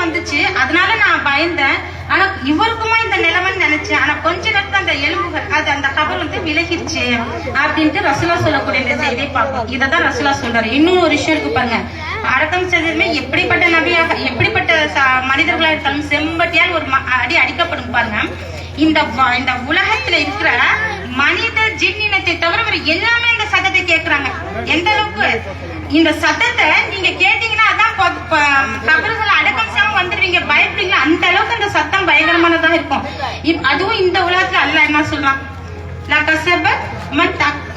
வந்துச்சு, அதனால நான் பயந்தேன். ஆனா இவருக்குமா இந்த நிலைமைன்னு நினைச்சேன். ஆனா கொஞ்ச நேரத்துல அந்த எலும்புகள் அது அந்த கபர் வந்து விலகிருச்சு அப்படின்ட்டு ரசூலா சொல்லக்கூடிய இந்த செய்தியை பார்ப்போம். இததான் ரசூலா சொல்றாரு. இன்னும் ஒரு விஷயம் இருக்கு பாருங்க, அடக்கம் செய்ததுமே எப்படிப்பட்ட நபியாக எப்படிப்பட்ட மனிதர்களா இருந்தாலும் செம்பட்டியால் ஒரு அடி அடிக்கப்படும் பாருங்க. இந்த உலகத்துல இருக்கிற மனித ஜின்னினத்தை தவிர எல்லாமே இந்த சத்தத்தை கேட்கிறாங்க. எந்த அளவுக்கு இந்த சத்தத்தை நீங்க கேட்டீங்கன்னா அதான் கபறுகளை அடக்கம் செய்யாம வந்துடுவீங்க, பயப்படுவீங்க. அந்த அளவுக்கு அந்த சத்தம் பயங்கரமானதா இருக்கும். அதுவும் இந்த உலகத்துல அல்லாஹ் என்ன சொல்றான்,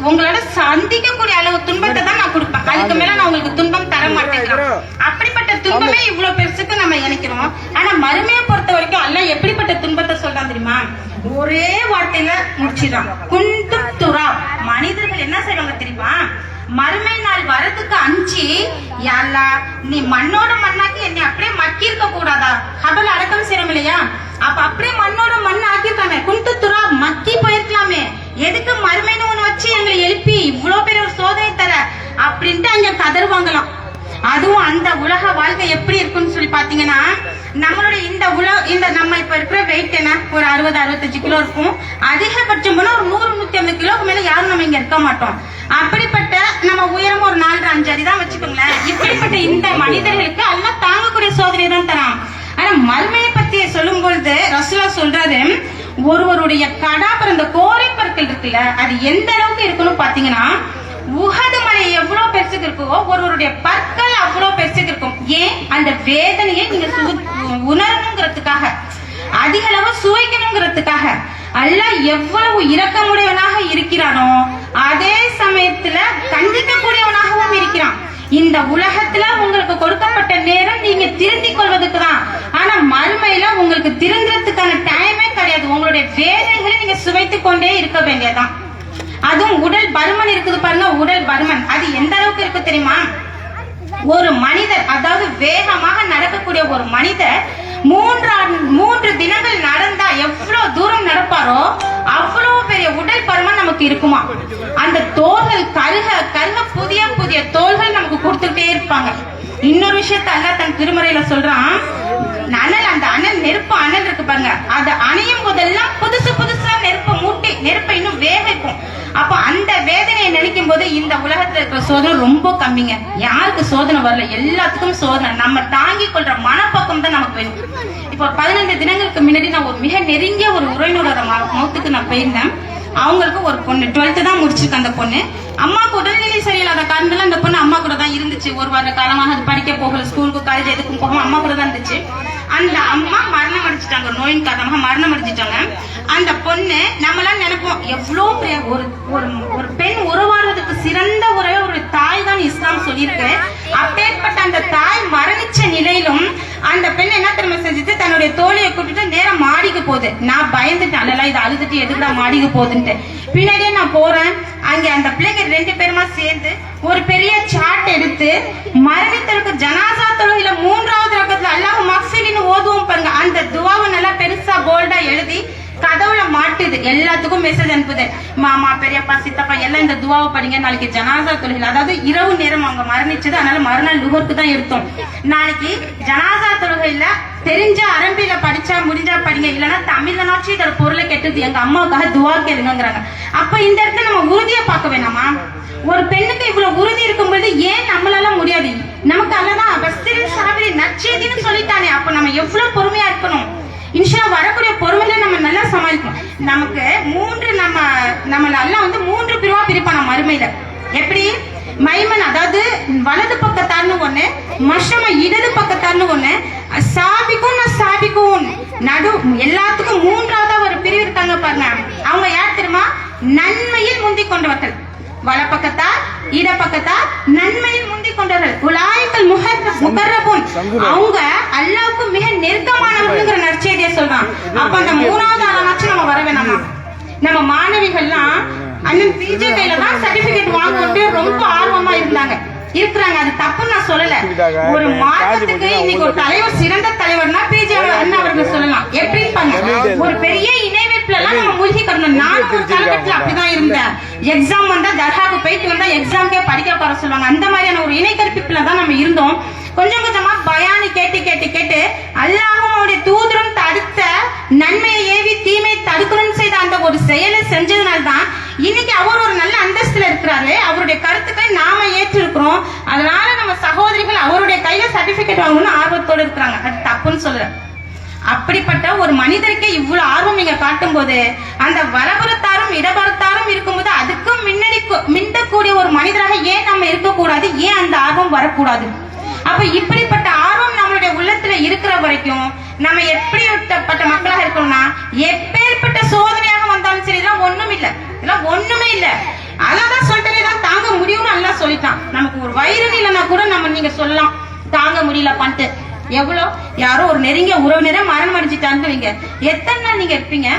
உங்களோட சந்திக்கக்கூடிய அளவு துன்பத்தை தான் நான் கொடுப்பேன், அதுக்கு மேல நான் உங்களுக்கு துன்பம் தர மாட்டேங்கிறேன். அப்படிப்பட்ட துன்பமே இவ்வளவு பெருசுக்கு நம்ம நினைக்கிறோம். ஆனா மறுமையை பொறுத்த வரைக்கும் அல்லாஹ் எப்படிப்பட்ட துன்பத்தை சொல்றான் தெரியுமா? ஒரே வார்த்தையில முடிச்சிடறான், குந்தும் துரா. மனிதர்கள் என்ன செய்வாங்க தெரியுமா? மறுமை நாள் வரதுக்கு அஞ்சு, யாரா நீ மண்ணோட மண்ணாக்கி என்னை அப்படியே மக்கி இருக்க கூடாதா? கபல் அடக்கம் செய்யறோம் இல்லையா, அப்ப அப்படியே மண்ணோட மண் ஆக்கிருக்காமே, குண்டு துரா மக்கி போயிருக்கலாமே, எதுக்கு மறுமைன்னு ஒண்ணு வச்சு எங்களை எழுப்பி இவ்வளவு பெரிய ஒரு சோதனை தர அப்படின்ட்டு அங்க கதறுவாங்களாம். அதுவும் அந்த உலக வாழ்க்கை எப்படி இருக்குன்னு சொல்லி பாத்தீங்கன்னா, நம்மளுடைய இந்த நம்ம இப்ப இருக்கிற வெயிட் என்ன, ஒரு 60-65 கிலோ இருக்கும். அதிகபட்சம் போனா ஒரு 100-150 கிலோக்கு மேல யாரும் நம்ம இங்க இருக்க மாட்டோம். அப்படிப்பட்ட நம்ம உயரம் ஒரு 4-5 அடி தான் வச்சுக்கோங்களேன். இப்படிப்பட்ட இந்த மனிதர்களுக்கு எல்லாம் தாங்கக்கூடிய சோதனை தான் தரான். ஆனா மறுமையை பத்தி சொல்லும் பொழுது ரசூலா சொல்றாரு, ஒருவருடைய கடாபர் அந்த கோரை பற்கள் இருக்குல்ல, அது எந்த அளவுக்கு இருக்கணும் பாத்தீங்கன்னா, உஹது மலை எவ்வளவு பெருசுக்கு இருக்கோ ஒருவருடைய பற்கள் அவ்வளவு பெருசுக்கு இருக்கும். ஏன்? அந்த வேதனையை நீங்க உணரணுங்கிறதுக்காக, அதிக அளவு சுவைக்கணுங்கிறதுக்காக. அல்லாஹ் எவ்வளவு இரக்கமுடையவனாக இருக்கிறானோ அதே சமயத்துல கண்டிக்கக்கூடியவனாகவும் இருக்கிறான். இந்த உலகத்துல உங்களுக்கு கொடுக்கப்பட்ட நேரம் நீங்க திருந்திக் கொள்வதற்கு தான். ஆனா மறுமையில உங்களுக்கு திருந்துறதுக்கான டைமே கிடையாது. உங்களுடைய வேதனைகளை நீங்க சுவைத்து கொண்டே இருக்க வேண்டியதான். அதுவும் உடல் பருமன் இருக்குது பாருங்க, உடல் பருமன் அது எந்த அளவுக்கு இருக்கு தெரியுமா? ஒரு மனிதர், அதாவது வேகமாக நடக்கக்கூடிய ஒரு மனிதர் 3 தினங்கள் நடந்தா எவ்வளவு தூரம் நடப்பாரோ அவ்வளவு பெரிய உடல் பருமன் நமக்கு இருக்குமா. அந்த தோள்கள் கருக புதிய புதிய தோள்கள் நமக்கு கொடுத்துட்டே இருப்பாங்க. இன்னொரு விஷயத்த அல்லாஹ் தன் திருமறையில சொல்றான், அனல், அந்த அனல் நெருப்பு அனல் இருக்கு பாருங்க, அது அணையும் போதெல்லாம் புதுசா நெருப்பை மூட்டி நெருப்பை இன்னும் வேகிக்கும். அப்ப அந்த வேதனையை நினைக்கும் போது இந்த உலகத்துல இருக்கிற சோதனை ரொம்ப கம்மிங்க. யாருக்கு சோதனை வரல, எல்லாத்துக்கும் சோதனை. நம்ம தாங்கி கொள்ற மனப்பக்கம் தான் நமக்கு வேணும். இப்போ 15 தினங்களுக்கு முன்னாடி நான் ஒரு மிக நெருங்கிய ஒரு உறவினரோட மௌத்துக்கு நான் போயிருந்தேன். அவங்களுக்கு ஒரு பொண்ணு 12th தான் முடிச்சிருக்கு. அந்த பொண்ணு அம்மாவுக்கு உடல்நிலை சரியில்லாத காரணத்துல அந்த பொண்ணு அம்மா கூட தான் இருந்துச்சு. ஒரு வார காலமாக அது படிக்க போகல, ஸ்கூலுக்கு காலேஜ் எதுக்கும் போகாம அம்மா கூட தான் இருந்துச்சு. அந்த அம்மா மரணம் அடைஞ்சிட்டாங்க, நோயின் காரணமாக மரணம் அடைஞ்சிட்டாங்க. அந்த பொண்ணு நம்மளாம் நினைப்போம் எவ்வளவு பெரிய ஒரு பெண் உருவாடுவதற்கு சிறந்த ஒரு தாய் தான் இஸ்லாம் சொல்லியிருக்கு. அப்பேற்பட்ட அந்த தாய் மரணிச்ச நிலையிலும் அந்த பெண் என்ன திரும்ப செஞ்சுட்டு தன்னுடைய தோழியை கூட்டிட்டு நேரம் மாடிக்கு போகுது. நான் பயந்துட்டேன், அல்ல இதை அழுதுட்டு எதுக்குடா மாடிக்கு போகுதுன்ட்டு. பின்னாடியே நான் போறேன். அங்க அந்த பிள்ளைங்க 2 பேருமா சேர்ந்து ஒரு பெரிய சாட் எடுத்து மரணித்தலுக்கு ஜனாசா தொழுகையில 3வது ரகத்துல அல்லாஹ் மக்ஃபிரின்னு ஓதுவோம் பாருங்க, அந்த துவாவை நல்லா பெருசா போல்டா எழுதி கதவுல மாட்டுது. எல்லாத்துக்கும் மெசேஜ் அனுப்புது, மாமா பெரியப்பா சித்தப்பா எல்லாம் இந்த துவாவை படிங்க, நாளைக்கு ஜனாசா தொழுகையில, அதாவது இரவு நேரம் அவங்க மரணிச்சது, அதனால மறுநாள் லுகருக்கு தான் எடுத்தோம். நாளைக்கு ஜனாசா தொழுகையில தெரிஞ்ச அரபியில படிச்சா முடிஞ்சா படிங்க, இல்லைன்னா தமிழ்னாச்சும் இதோட பொருளை கெட்டது எங்க அம்மாவுக்காக துவா கேளுங்கிறாங்க. அப்ப இந்த இடத்துல நம்ம உறுதியை பார்க்க வேணாமா? ஒரு பெண்ணுக்கு இவ்வளவு உறுதி இருக்கும்போது ஏன் நம்மளால முடியாது? நமக்கு அல்லதான் பஸ்திரின் சாவிரி நற்செய்தின்னு சொல்லிட்டானே, அப்ப நம்ம எவ்வளவு பொறுமையா இருக்கணும். இன்ஷா வரக்கூடிய பொறுமையில நம்ம நல்லா சமாளிக்கணும். நமக்கு நம்மள எல்லாம் வந்து 3 பிரிவா பிரிப்பான மறுமையில. எப்படி? மைமன், அதாவது வலது பக்கத்தார்னு ஒண்ணு, மஷம இடது பக்கத்தார்னு ஒண்ணு, சாபிக்கும் நடு, எல்லாத்துக்கும் 3வது ஒரு பிரிவு இருக்காங்க பாருங்க. அவங்க யார் தெரியுமா? நன்மையில் முந்தி கொண்டவர்கள். வலப்பக்கத்தார் இடப்பக்கத்தார் நன்மையில் முந்தி கொண்டவர்கள். உலாய்கள் முகர்ரபூன், அவங்க அல்லாஹ்வுக்கு மிக நெருக்கமானவங்கங்கிற நற்செய்தியை சொல்றான். அப்ப அந்த 3வது ஆளாச்சும் நம்ம வர வேணாமா? நம்ம மாணவிகள்லாம் அண்ணன் பிஜே கையில தான் சர்டிபிகேட் வாங்கிட்டு ரொம்ப ஆர்வமா இருக்கிறாங்க. அது தப்பு நான் சொல்லல. ஒரு மாற்றத்துக்கு இன்னைக்கு ஒரு தலைவர் சிறந்த தலைவர்னா பிஜே அண்ணா அவர்கள் சொல்லலாம். எப்படி ஒரு பெரிய இணைவைப்புல எல்லாம் நம்ம மூழ்கி கட்டணும். நானும் ஒரு காலகட்டத்தில் அப்படிதான் இருந்தேன். எக்ஸாம் வந்தா தர்காவுக்கு போயிட்டு வந்தா எக்ஸாம்கே படிக்க போற சொல்லுவாங்க. அந்த மாதிரியான ஒரு இணை கற்பிப்புல தான் நம்ம இருந்தோம். கொஞ்சம் கொஞ்சமா பயானி கேட்டு செயலை செஞ்சதுனால தான் இன்னைக்கு அவர் ஒரு நல்ல அந்தஸ்துல இருக்கிறாரு. அவருடைய கருத்துக்களை நாம ஏற்றிருக்கிறோம். அதனால நம்ம சகோதரிகள் அவருடைய கையில சர்டிபிகேட் வாங்கணும்னு ஆர்வத்தோடு இருக்கிறாங்க. அது தப்புன்னு சொல்றேன். அப்படிப்பட்ட ஒரு மனிதருக்கு இவ்வளவு ஆர்வம் நீங்க காட்டும் போது, அந்த வரபரத்தாரும் இடபரத்தாரும் இருக்கும்போது அதுக்கும் மின்னக்கூடிய ஒரு மனிதராக ஏன் நம்ம இருக்கக்கூடாது? ஏன் அந்த ஆர்வம் வரக்கூடாது? அப்ப இப்படிப்பட்ட ஆர்வம் நம்மளுடைய உள்ளத்துல இருக்கிற வரைக்கும் நம்ம எப்படிப்பட்ட மக்களாக இருக்கணும்னா, எப்பேற்பட்ட சோதனையாக வந்தாலும் சரி, இதெல்லாம் ஒண்ணும் இல்ல, இதெல்லாம் ஒண்ணுமே இல்ல. அதான் சொல்லிட்டேன், தாங்க முடியும்னு நல்லா சொல்லிட்டான். நமக்கு ஒரு வயிறு இல்லைன்னா கூட நீங்க சொல்லலாம் தாங்க முடியல பண்ணிட்டு. எவ்வளோ யாரோ ஒரு நெருங்கிய உறவினரை மரணம் அடைஞ்சிட்டான்னு வைங்க, எத்தனை நாள் நீங்க இருப்பீங்க?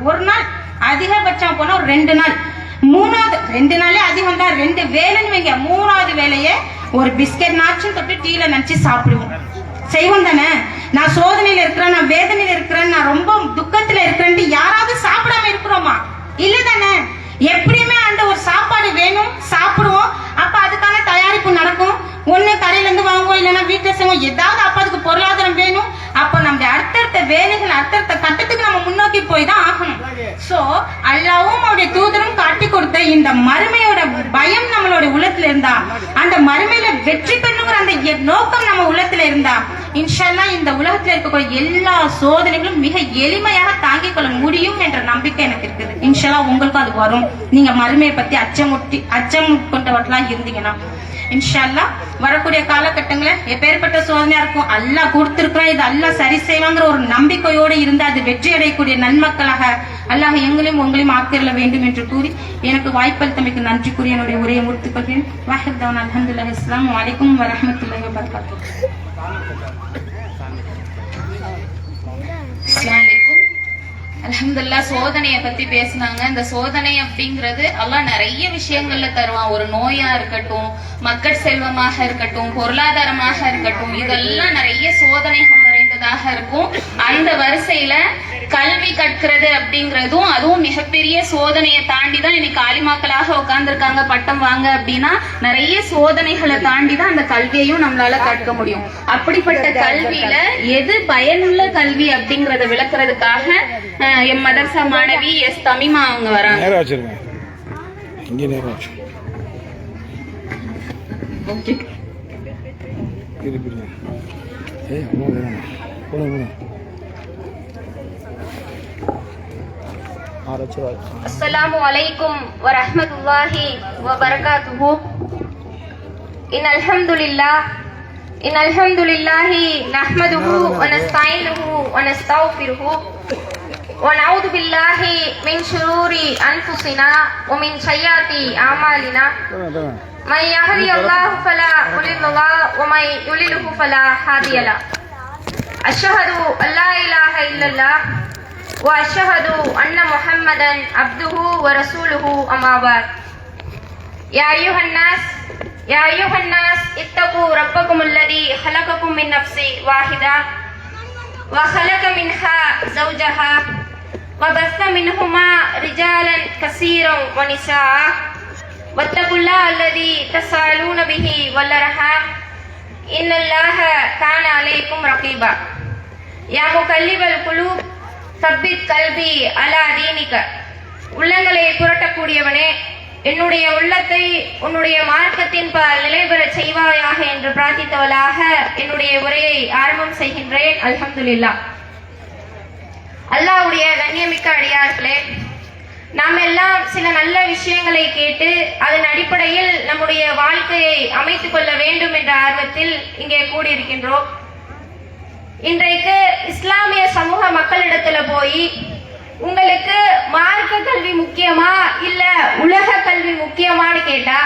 ஒரு நாள், அதிகபட்சம் போனா ஒரு 2 நாள். 2 நாளே அதிகம் தான், 2 வேலைன்னு வைங்க. 3வது வேலையே ஒரு பிஸ்கெட் நாச்சும் தொட்டு டீல நினைச்சு சாப்பிடுவோம், செய்வோம் தானே? நான் சோதனையில இருக்கிறேன், நான் வேதனையில இருக்கிறேன், நான் ரொம்ப துக்கத்துல இருக்கிறேன் யாராவது சாப்பிடாம இருக்கிறோமா? இல்ல தானே? எப்படியுமே அந்த ஒரு சாப்பாடு வேணும், சாப்பிடுவோம். அப்ப அதுக்கான தயாரிப்பு நடக்கும். ஒண்ணு கடையில இருந்து வாங்குவோம், இல்லைன்னா வீட்டுல செய்வோம். ஏதாவது அப்ப அதுக்கு பொருளாதாரம் வேணும். அப்ப நம்ம அடுத்தடுத்த வேலைகள், அடுத்தடுத்த கட்டத்துக்கு நம்ம முன்னோக்கி போய் தான் ஆகணும். சோ அல்லாவும் அவருடைய தூதரும் காட்டி கொடுத்த இந்த மறுமையோட பயம் நம்மளோட உள்ளத்துல இருந்தா, அந்த மறுமையில வெற்றி பெறணுங்கிற அந்த நோக்கம் நம்ம உள்ளத்துல இருந்தா, இன்ஷா அல்லாஹ் இந்த உலகத்துல இருக்கக்கூடிய எல்லா சோதனைகளும் மிக எளிமையாக தாங்கிக் கொள்ள முடியும் என்ற நம்பிக்கை எனக்கு இருக்குது. இன்ஷா அல்லாஹ் உங்களுக்கும் அது வரும். நீங்க மறுமையை பத்தி அச்சம் கொண்டவர்களா இருந்தீங்கன்னா இன்ஷா அல்லாஹ் வரக்கூடிய காலகட்டங்கள எப்பேற்பட்ட சோதனையா இருக்கும், அல்லாஹ் கொடுத்திருக்கிறான், இது அல்லாஹ் சரி செய்வாங்கிற ஒரு நம்பிக்கையோடு இருந்து அது வெற்றி அடையக்கூடிய நன்மக்களாக அல்லாஹ் எங்களையும் உங்களையும் ஆக்கிரல வேண்டும் என்று கூறி எனக்கு வாய்ப்பளித்தமைக்கு நன்றி கூறி என்னுடைய உரையை முடித்துக் கொள்கிறேன். வாஹித் தவானா அல்ஹம்துலில்லாஹ். அஸ்ஸலாமு அலைக்கும் வரஹ்மத்துல்லாஹி வபரகாத்துஹு. அஸ்ஸலாமு அலைக்கும். அல்ஹம்துலில்லாஹ். சோதனையை பத்தி பேசினாங்க. இந்த சோதனை அப்படிங்கிறது அல்லாஹ் நிறைய விஷயங்கள்ல தருவான். ஒரு நோயா இருக்கட்டும், மக்கள் செல்வமாக இருக்கட்டும், பொருளாதாரமாக இருக்கட்டும், இதெல்லாம் நிறைய சோதனைகள் நிறைந்ததாக இருக்கும். அந்த வரிசையில கல்வி கற்கிறது அப்படிங்கிறதும் அதுவும் மிகப்பெரிய சோதனையை தாண்டி தான் இன்னைக்கு ஆலிமாக்களாக உட்கார்ந்துருக்காங்க. பட்டம் வாங்க அப்படின்னா நிறைய சோதனைகளை தாண்டி தான் அந்த கல்வியையும் நம்மளால கற்க முடியும். அப்படிப்பட்ட கல்வியில எது பயனுள்ள கல்வி அப்படிங்கறத விளக்குறதுக்காக எம் மதரசா மாணவி எஸ் தமிமா அவங்க வராங்க. अस्सलामु अलैकुम व रहमतुल्लाहि व बरकातुहू। इन्नल हम्दुलिल्लाहि नहमदुहु व नस्तईनुहु व नस्तगफिरुहु व नऊदु बिल्लाहि मिन शुरूरि अनफुसिना व मिन सय्यिआति अमालिना। मन यहदिहिल्लाहु फला मुदिल्ल लहु व मन युद्लिल्हु फला हादिय लहु। अशहदु अल्ला इलाहा इल्लल्लाह व अशहदु अन्न मुहम्मदन अब्दुहु व रसूलुहु अम्मा बाद। या अय्युहन्नास इत्तकू रब्बकुमुल्लज़ी खलक़कुम मिन नफ्सिन वाहिदा व खलक़ मिन्हा ज़ौजहा व बस्स मिन्हुमा रिजालन कसीरन व निसाअ वत्तकुल्लाह अल्लज़ी तसालून बिही वल अर्हाम इन्नल्लाह कान अलैकुम रक़ीबा। या मुक़ल्लिबल क़ुलूब சப்பித் கல்வி அலா தீனிக। உள்ளங்களை புரட்டக்கூடியவனே, என்னுடைய உள்ளத்தை உன்னுடைய மார்க்கத்தின் பால் நிலைபெற செய்வாயாக என்று பிரார்த்தித்தவளாக என்னுடைய உரையை ஆரம்பம் செய்கின்றேன். அல்ஹம்துலில்லாஹ். அல்லாஹ்வுடைய கண்ணியமிக்க அடியார்களே, நாம் எல்லாம் சில நல்ல விஷயங்களை கேட்டு அதன் அடிப்படையில் நம்முடைய வாழ்க்கையை அமைத்துக் கொள்ள வேண்டும் என்ற ஆர்வத்தில் இங்கே கூடியிருக்கின்றோம். இன்றைக்கு இஸ்லாமிய சமூக மக்களிடத்துல போய் உங்களுக்கு மார்க்க கல்வி முக்கியமா இல்ல உலக கல்வி முக்கியமான்னு கேட்டா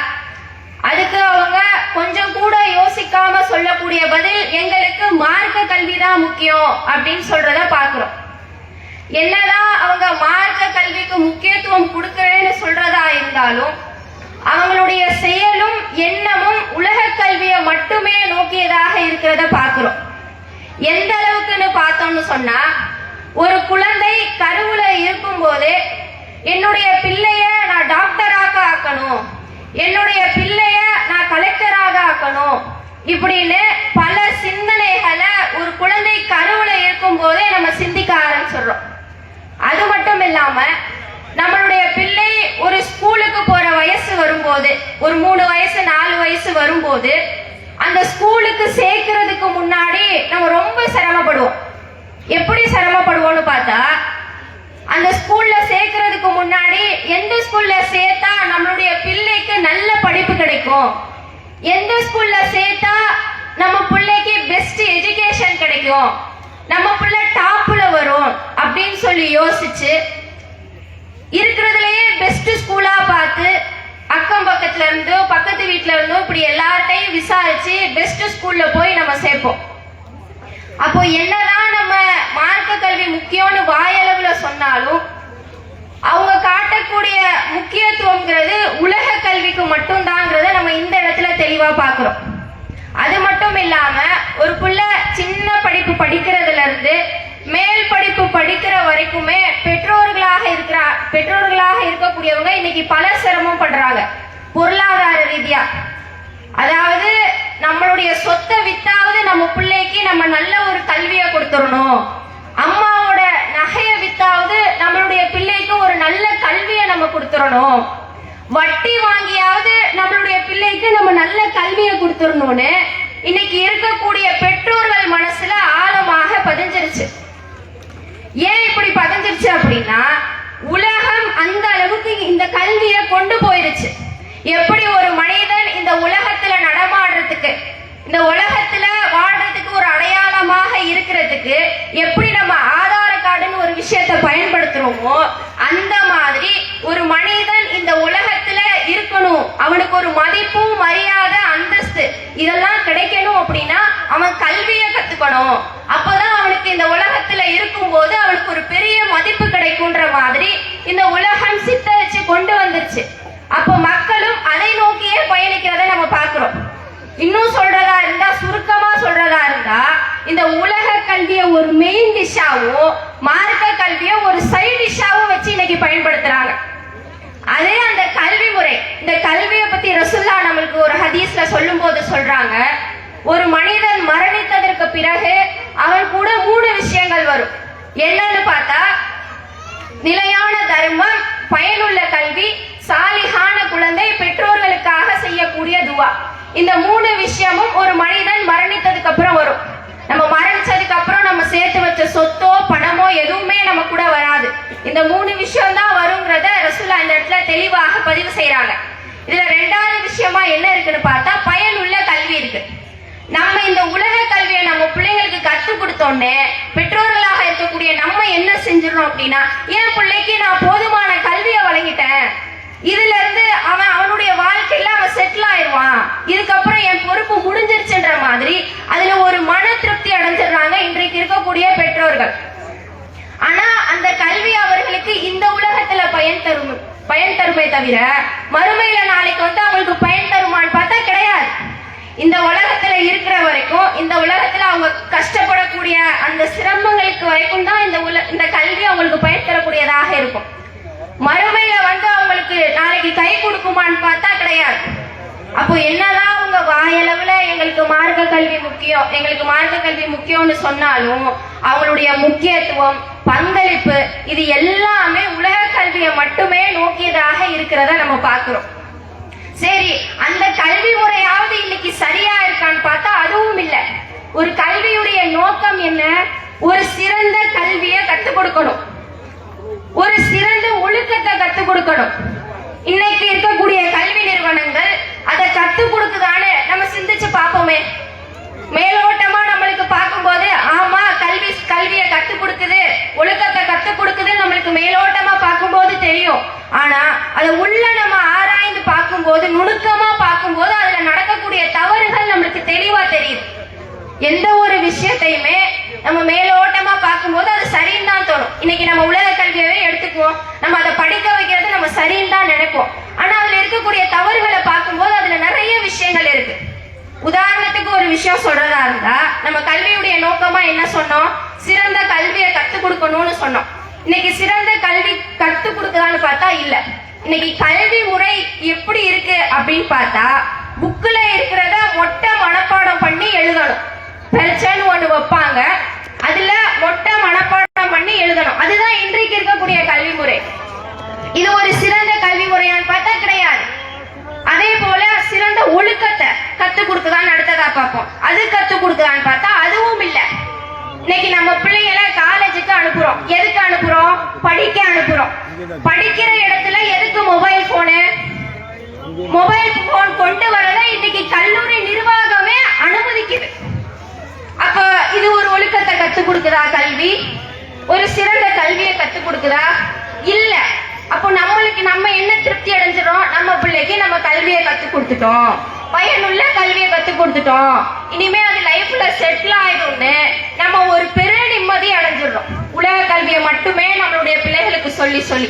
அதுக்கு அவங்க கொஞ்சம் கூட யோசிக்காம சொல்லக்கூடிய பதில் எங்களுக்கு மார்க்க கல்வி தான் முக்கியம் அப்படின்னு சொல்றத பாக்குறோம். என்னதான் அவங்க மார்க்க கல்விக்கு முக்கியத்துவம் கொடுக்கிறேன்னு சொல்றதா இருந்தாலும் அவங்களுடைய செயலும் எண்ணமும் உலக கல்வியை மட்டுமே நோக்கியதாக இருக்கிறத பாக்குறோம். எந்த அளவுக்குன்னு பார்த்தோம்னு சொன்னா, ஒரு குழந்தை கருவுல இருக்கும் போது என்னுடைய பிள்ளைய நான் டாக்டராக ஆக்கணும், என்னுடைய பிள்ளைய நான் கலெக்டராக ஆக்கணும், இப்படின்னு பல சிந்தனைகளை ஒரு குழந்தை கருவுல இருக்கும் போதே நம்ம சிந்திக்க ஆரம்பிச்சிடுறோம். அது மட்டும் இல்லாம நம்ம பிள்ளை ஒரு ஸ்கூலுக்கு போற வயசு வரும்போது, ஒரு 3 வயசு 4 வயசு வரும்போது, அந்த ஸ்கூலுக்கு சேர்க்கறதுக்கு முன்னாடி நம்ம ரொம்ப சிரமப்படுவோம். எப்படி சிரமப்படுவோம்னு பார்த்தா, அந்த ஸ்கூல்ல சேர்க்கறதுக்கு முன்னாடி எந்த ஸ்கூல்ல சேர்த்தா நம்மளுடைய பிள்ளைக்கு நல்ல படிப்பு கிடைக்கும், எந்த ஸ்கூல்ல சேர்த்தா நம்ம பிள்ளைக்கு பெஸ்ட் எஜுகேஷன் கிடைக்கும், நம்ம பிள்ளை டாப்ல வரும் அப்படின்னு சொல்லி யோசிச்சு இருக்கிறதுலயே பெஸ்ட் ஸ்கூலா பார்த்து அக்கம் பக்கத்துல இருந்து பக்கத்து வீட்டுல இருந்தும் இப்படி எல்லார்ட்டையும் விசாரிச்சு பெஸ்ட் ஸ்கூல்ல போய் நம்ம சேர்ப்போம். அப்போ என்னதான் நம்ம மார்க்க கல்வி முக்கியம்னு வாயளவுல சொன்னாலும் அவங்க காட்டக்கூடிய முக்கியத்துவம்ங்கிறது உலக கல்விக்கு மட்டும்தாங்கிறத நம்ம இந்த இடத்துல தெளிவா பார்க்கிறோம். அது மட்டும் இல்லாம ஒரு புள்ள சின்ன படிப்பு படிக்கிறதுல இருந்து மேல் படிப்பு படிக்கிற வரைக்குமே பெற்றோர்களாக இருக்கக்கூடியவங்க இன்னைக்கு பல சிரமம் பண்றாங்க பொருளாதார ரீதியா. அதாவது நம்மளுடைய சொத்தை வித்தாவது நம்ம பிள்ளைக்கு நம்ம நல்ல ஒரு கல்வியை கொடுத்துடணும், அம்மாவோட நகையை வித்தாவது நம்மளுடைய பிள்ளைக்கு ஒரு நல்ல கல்வியை நம்ம கொடுத்துடணும், வட்டி வாங்கியாவது நம்மளுடைய பிள்ளைக்கு நம்ம நல்ல கல்வியை கொடுத்துடணும்னு இன்னைக்கு இருக்கக்கூடிய பெற்றோர்கள் மனசுல ஆழமாக பதிஞ்சிருச்சு. ஏன் இப்படி பதிஞ்சிருச்சு அப்படின்னா, உலகம் அந்த அளவுக்கு இந்த கல்வியை கொண்டு போயிருச்சு. எப்படி ஒரு மனிதன் இந்த உலகத்துல நடமாடுறதுக்கு, இந்த உலகத்துல வாழ்றதுக்கு ஒரு அடையாளமாக இருக்கிறதுக்கு எப்படி நம்ம ஆதார கார்டுன்னு ஒரு விஷயத்தை பயன்படுத்துறோமோ, அந்த மாதிரி ஒரு மனிதன் இந்த உலகத்துல இருக்கணும், அவனுக்கு ஒரு மதிப்பு மரியாதை அந்தஸ்து இதெல்லாம் கிடைக்கணும் அப்படின்னா அவன் கல்வியை கத்துக்கணும். அப்பதான் அவனுக்கு இந்த உலகத்துல இருக்கும் போது அவனுக்கு ஒரு பெரிய மதிப்பு கிடைக்கும்ன்ற மாதிரி இந்த உலகம் சித்தரிச்சு கொண்டு வந்துருச்சு. அப்போ மக்களும் அதை நோக்கியே பயணிக்கிறத நம்ம பார்க்கிறோம். இன்னும் சொல்றதா இருந்தா, சுருக்கமா சொல்றதா இருந்தா, இந்த உலக கல்வியை ஒரு மெயின் டிஷ்ஷாவும் மார்க்க கல்வியை ஒரு சைடு டிஷ்ஷாவும் வச்சு இன்னைக்கு பயன்படுத்துறாங்க. அதே அந்த கல்வி முறை, இந்த கல்வியை பத்தி ரசூல்லா நம்மளுக்கு ஒரு ஹதீஸ்ல சொல்லும் போது சொல்றாங்க, ஒரு மனிதன் மரணித்ததற்கு பிறகு அவன் கூட 3 விஷயங்கள் வரும். என்னன்னு பார்த்தா, நிலையான தர்மம், பயனுள்ள கல்வி, சாலிஹான குழந்தை, பெற்றோர்களுக்காக செய்யக்கூடிய துவா. இந்த 3 விஷயமும் ஒரு மனிதன் மரணித்ததுக்கு அப்புறம் வரும். நம்ம மரணிச்சதுக்கு அப்புறம் நம்ம சேர்த்து வச்ச சொத்தோ பணமோ எதுவுமே நம்ம கூட வராது. இந்த 3 விஷயம் தான் வருங்கிறத ரசூலா இந்த இடத்துல தெளிவாக பதிவு செய்யறாங்க. இதுல 2வது விஷயமா என்ன இருக்குன்னு பார்த்தா, பயனுள்ள கல்வி இருக்கு. நம்ம இந்த உலக கல்வியை நம்ம பிள்ளைகளுக்கு கற்றுக் கொடுத்தோன்னே பெற்றோர்களாக இருக்கக்கூடிய நம்ம என்ன செஞ்சிடறோம் அப்படின்னா, என் பிள்ளைக்கு நான் போதுமான கல்வியை வழங்கிட்டேன், இதுல இருந்து அவனுடைய வாழ்க்கையில அவன் செட்டில் ஆயிடுவான், இதுக்கப்புறம் என் பொறுப்பு முடிஞ்சிருச்சுன்ற மாதிரி அதுல ஒரு மன திருப்தி அடைஞ்சிடறாங்க இன்றைக்கு இருக்கக்கூடிய பெற்றோர்கள். ஆனா அந்த கல்வி அவர்களுக்கு இந்த உலகத்துல பயன் தருமே தவிர மறுமையில நாளைக்கு அவங்களுக்கு பயன் தருமான்னு பார்த்தா கிடையாது. இந்த உலகத்துல இருக்கிற வரைக்கும், இந்த உலகத்துல அவங்க கஷ்டப்படக்கூடிய அந்த சிரமங்களுக்கு வரைக்கும் தான் இந்த கல்வி அவங்களுக்கு பயன் தரக்கூடியதாக இருக்கும். மறுமையில அவங்களுக்கு நாளைக்கு கை கொடுக்குமான்னு பார்த்தா கிடையாது. அப்போ என்னதான் அவங்க வாயளவுல எங்களுக்கு மார்க்க கல்வி முக்கியம்னு சொன்னாலும் அவங்களுடைய முக்கியத்துவம், பங்களிப்பு இது எல்லாமே உலக கல்வியை மட்டுமே நோக்கியதாக இருக்கிறத நம்ம பார்க்கிறோம். சரி, அந்த கல்வி முறையாவது இன்னைக்கு சரியா இருக்கான்னு பார்த்தா அதுவும் இல்லை. ஒரு கல்வியுடைய நோக்கம் என்ன? ஒரு சிறந்த கல்வியை கற்றுக் கொடுக்கணும், ஒரு சிறந்த ஒழுக்கத்தை கற்றுக் கொடுக்கணும். இன்னைக்கு இருக்கக்கூடிய கல்வி நிறுவனங்கள் அதை கற்றுக் கொடுக்குதான்னு நம்ம சிந்திச்சு பார்ப்போமே. மேலோட்டமா நம்மளுக்கு பார்க்கும்போது ஆமா கல்வியை கற்றுக் கொடுக்குது, ஒழுக்கத்தை கற்றுக் கொடுக்குது நம்மளுக்கு மேலோட்டமா பார்க்கும்போது தெரியும். ஆனா அதை உள்ள நம்ம ஆராய்ந்து பார்க்கும்போது, நுணுக்கமா பார்க்கும்போது அதுல நடக்கக்கூடிய தவறுகள் நம்மளுக்கு தெளிவா தெரியுது. எந்த ஒரு விஷயத்தையுமே நம்ம மேலோட்டமா பார்க்கும்போது அது சரின்னு தான் தோணும். இன்னைக்கு நம்ம உலக கல்வியவே எடுத்துக்குவோம், நம்ம அதை படிக்க வைக்கிறது நம்ம சரின்னு தான் நினைப்போம். ஆனா அதுல இருக்கக்கூடிய தவறுகளை பார்க்கும்போது அதுல நிறைய விஷயங்கள் இருக்கு. உதாரணத்துக்கு ஒரு விஷயம் சொல்றதா இருந்தா, நம்ம கல்வியுடைய நோக்கமா என்ன சொன்னோம்? சிறந்த கல்வியை கற்றுக் கொடுக்கணும்னு சொன்னோம். இன்னைக்கு சிறந்த கல்வி கற்றுக் கொடுக்குதான்னு பார்த்தா இல்ல. இன்னைக்கு கல்வி முறை எப்படி இருக்கு அப்படின்னு பார்த்தா, புக்ல இருக்கிறத மொட்டை மனப்பாடம் பண்ணி எழுதணும், பரீட்சைன்னு ஒண்ணு வைப்பாங்க, அதுல மொட்டை மனப்பாடம் பண்ணி எழுதணும். அதுதான் இன்றைக்கு இருக்கக்கூடிய கல்வி முறை. இது ஒரு இன்னைக்கு நம்ம பிள்ளைகளை காலேஜுக்கு அனுப்புறோம். எதுக்கு அனுப்புறோம்? படிக்க அனுப்புறோம். படிக்கிற இடத்துல எதுக்கு மொபைல் போனு? மொபைல் போன் கொண்டு வரதை இன்னைக்கு கல்லூரி நிர்வாகமே அனுமதிக்குது. அப்ப இது ஒரு ஒழுக்கத்தை கத்துக் கொடுக்குதா கல்வி? ஒரு சிறந்த கல்வியை கத்துக் கொடுக்குதா? இல்ல. அப்போ நம்மளுக்கு நம்ம என்ன திருப்தி அடைஞ்சிடும்? நம்ம பிள்ளைக்கு நம்ம கல்வியை கத்துக் கொடுத்துட்டோம், பயனுள்ள கல்வியை கத்துக் கொடுத்துட்டோம், இனிமே அது லைஃப்ல செட்டில் ஆயிடும்னு நம்ம ஒரு பெரிய நிம்மதி அடைஞ்சிடறோம். உலக கல்வியை மட்டுமே நம்மளுடைய பிள்ளைகளுக்கு சொல்லி சொல்லி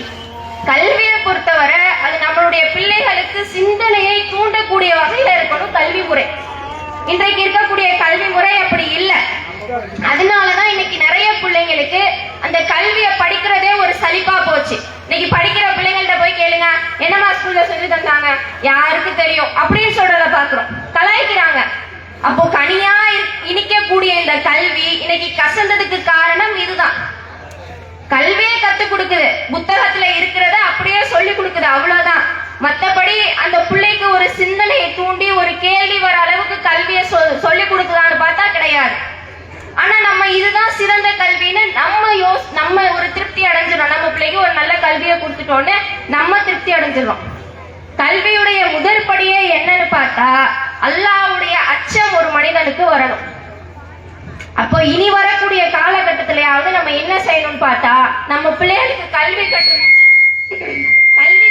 கல்வியை பொறுத்தவரை அது நம்மளுடைய பிள்ளைகளுக்கு சிந்தனையை தூண்டக்கூடிய வகையில இருக்கணும் கல்வி முறை. இன்றைக்கு இருக்கக்கூடிய கல்வி முறை அப்படி இல்லை. அதனாலதான் இன்னைக்கு நிறைய பிள்ளைங்களுக்கு அந்த கல்வியை படிக்கிறதே ஒரு சலிப்பா போச்சு. இன்னைக்கு படிக்கிற பிள்ளைங்கள்ட்ட போய் கேளுங்க, என்னமா ஸ்கூல்ல சொல்லி தந்தாங்க, யாருக்கு தெரியும் அப்படின்னு சொல்றத பாக்குறோம். கலாய்க்கிறாங்க. அப்போ கனியா இனிக்கக்கூடிய இந்த கல்வி இன்னைக்கு கசந்ததுக்கு காரணம் இதுதான். கல்வியை கத்துக் கொடுக்குது, புத்தகத்துல இருக்கிறத அப்படியே சொல்லி கொடுக்குது, அவ்வளவுதான். மற்றபடி அந்த பிள்ளைக்கு ஒரு சிந்தனையை தூண்டி ஒரு கேள்வி வர அளவுக்கு கல்வியை சொல்லி கொடுக்குதான்னு பார்த்தா கிடையாது. ஆனா நம்ம இதுதான் சிறந்த கல்வின்னு நம்ம ஒரு திருப்தி அடைஞ்சிடும். நம்ம பிள்ளைக்கு ஒரு நல்ல கல்வியை கொடுத்துட்டோன்னு நம்ம திருப்தி அடைஞ்சிடும். கல்வியுடைய முதல் படியே என்னன்னு பார்த்தா அல்லாஹ்வுடைய அச்சம் ஒரு மனிதனுக்கு வரணும். அப்போ இனி வரக்கூடிய காலகட்டத்திலேயாவது நம்ம என்ன செய்யணும்னு பார்த்தா நம்ம பிள்ளைகளுக்கு கல்வி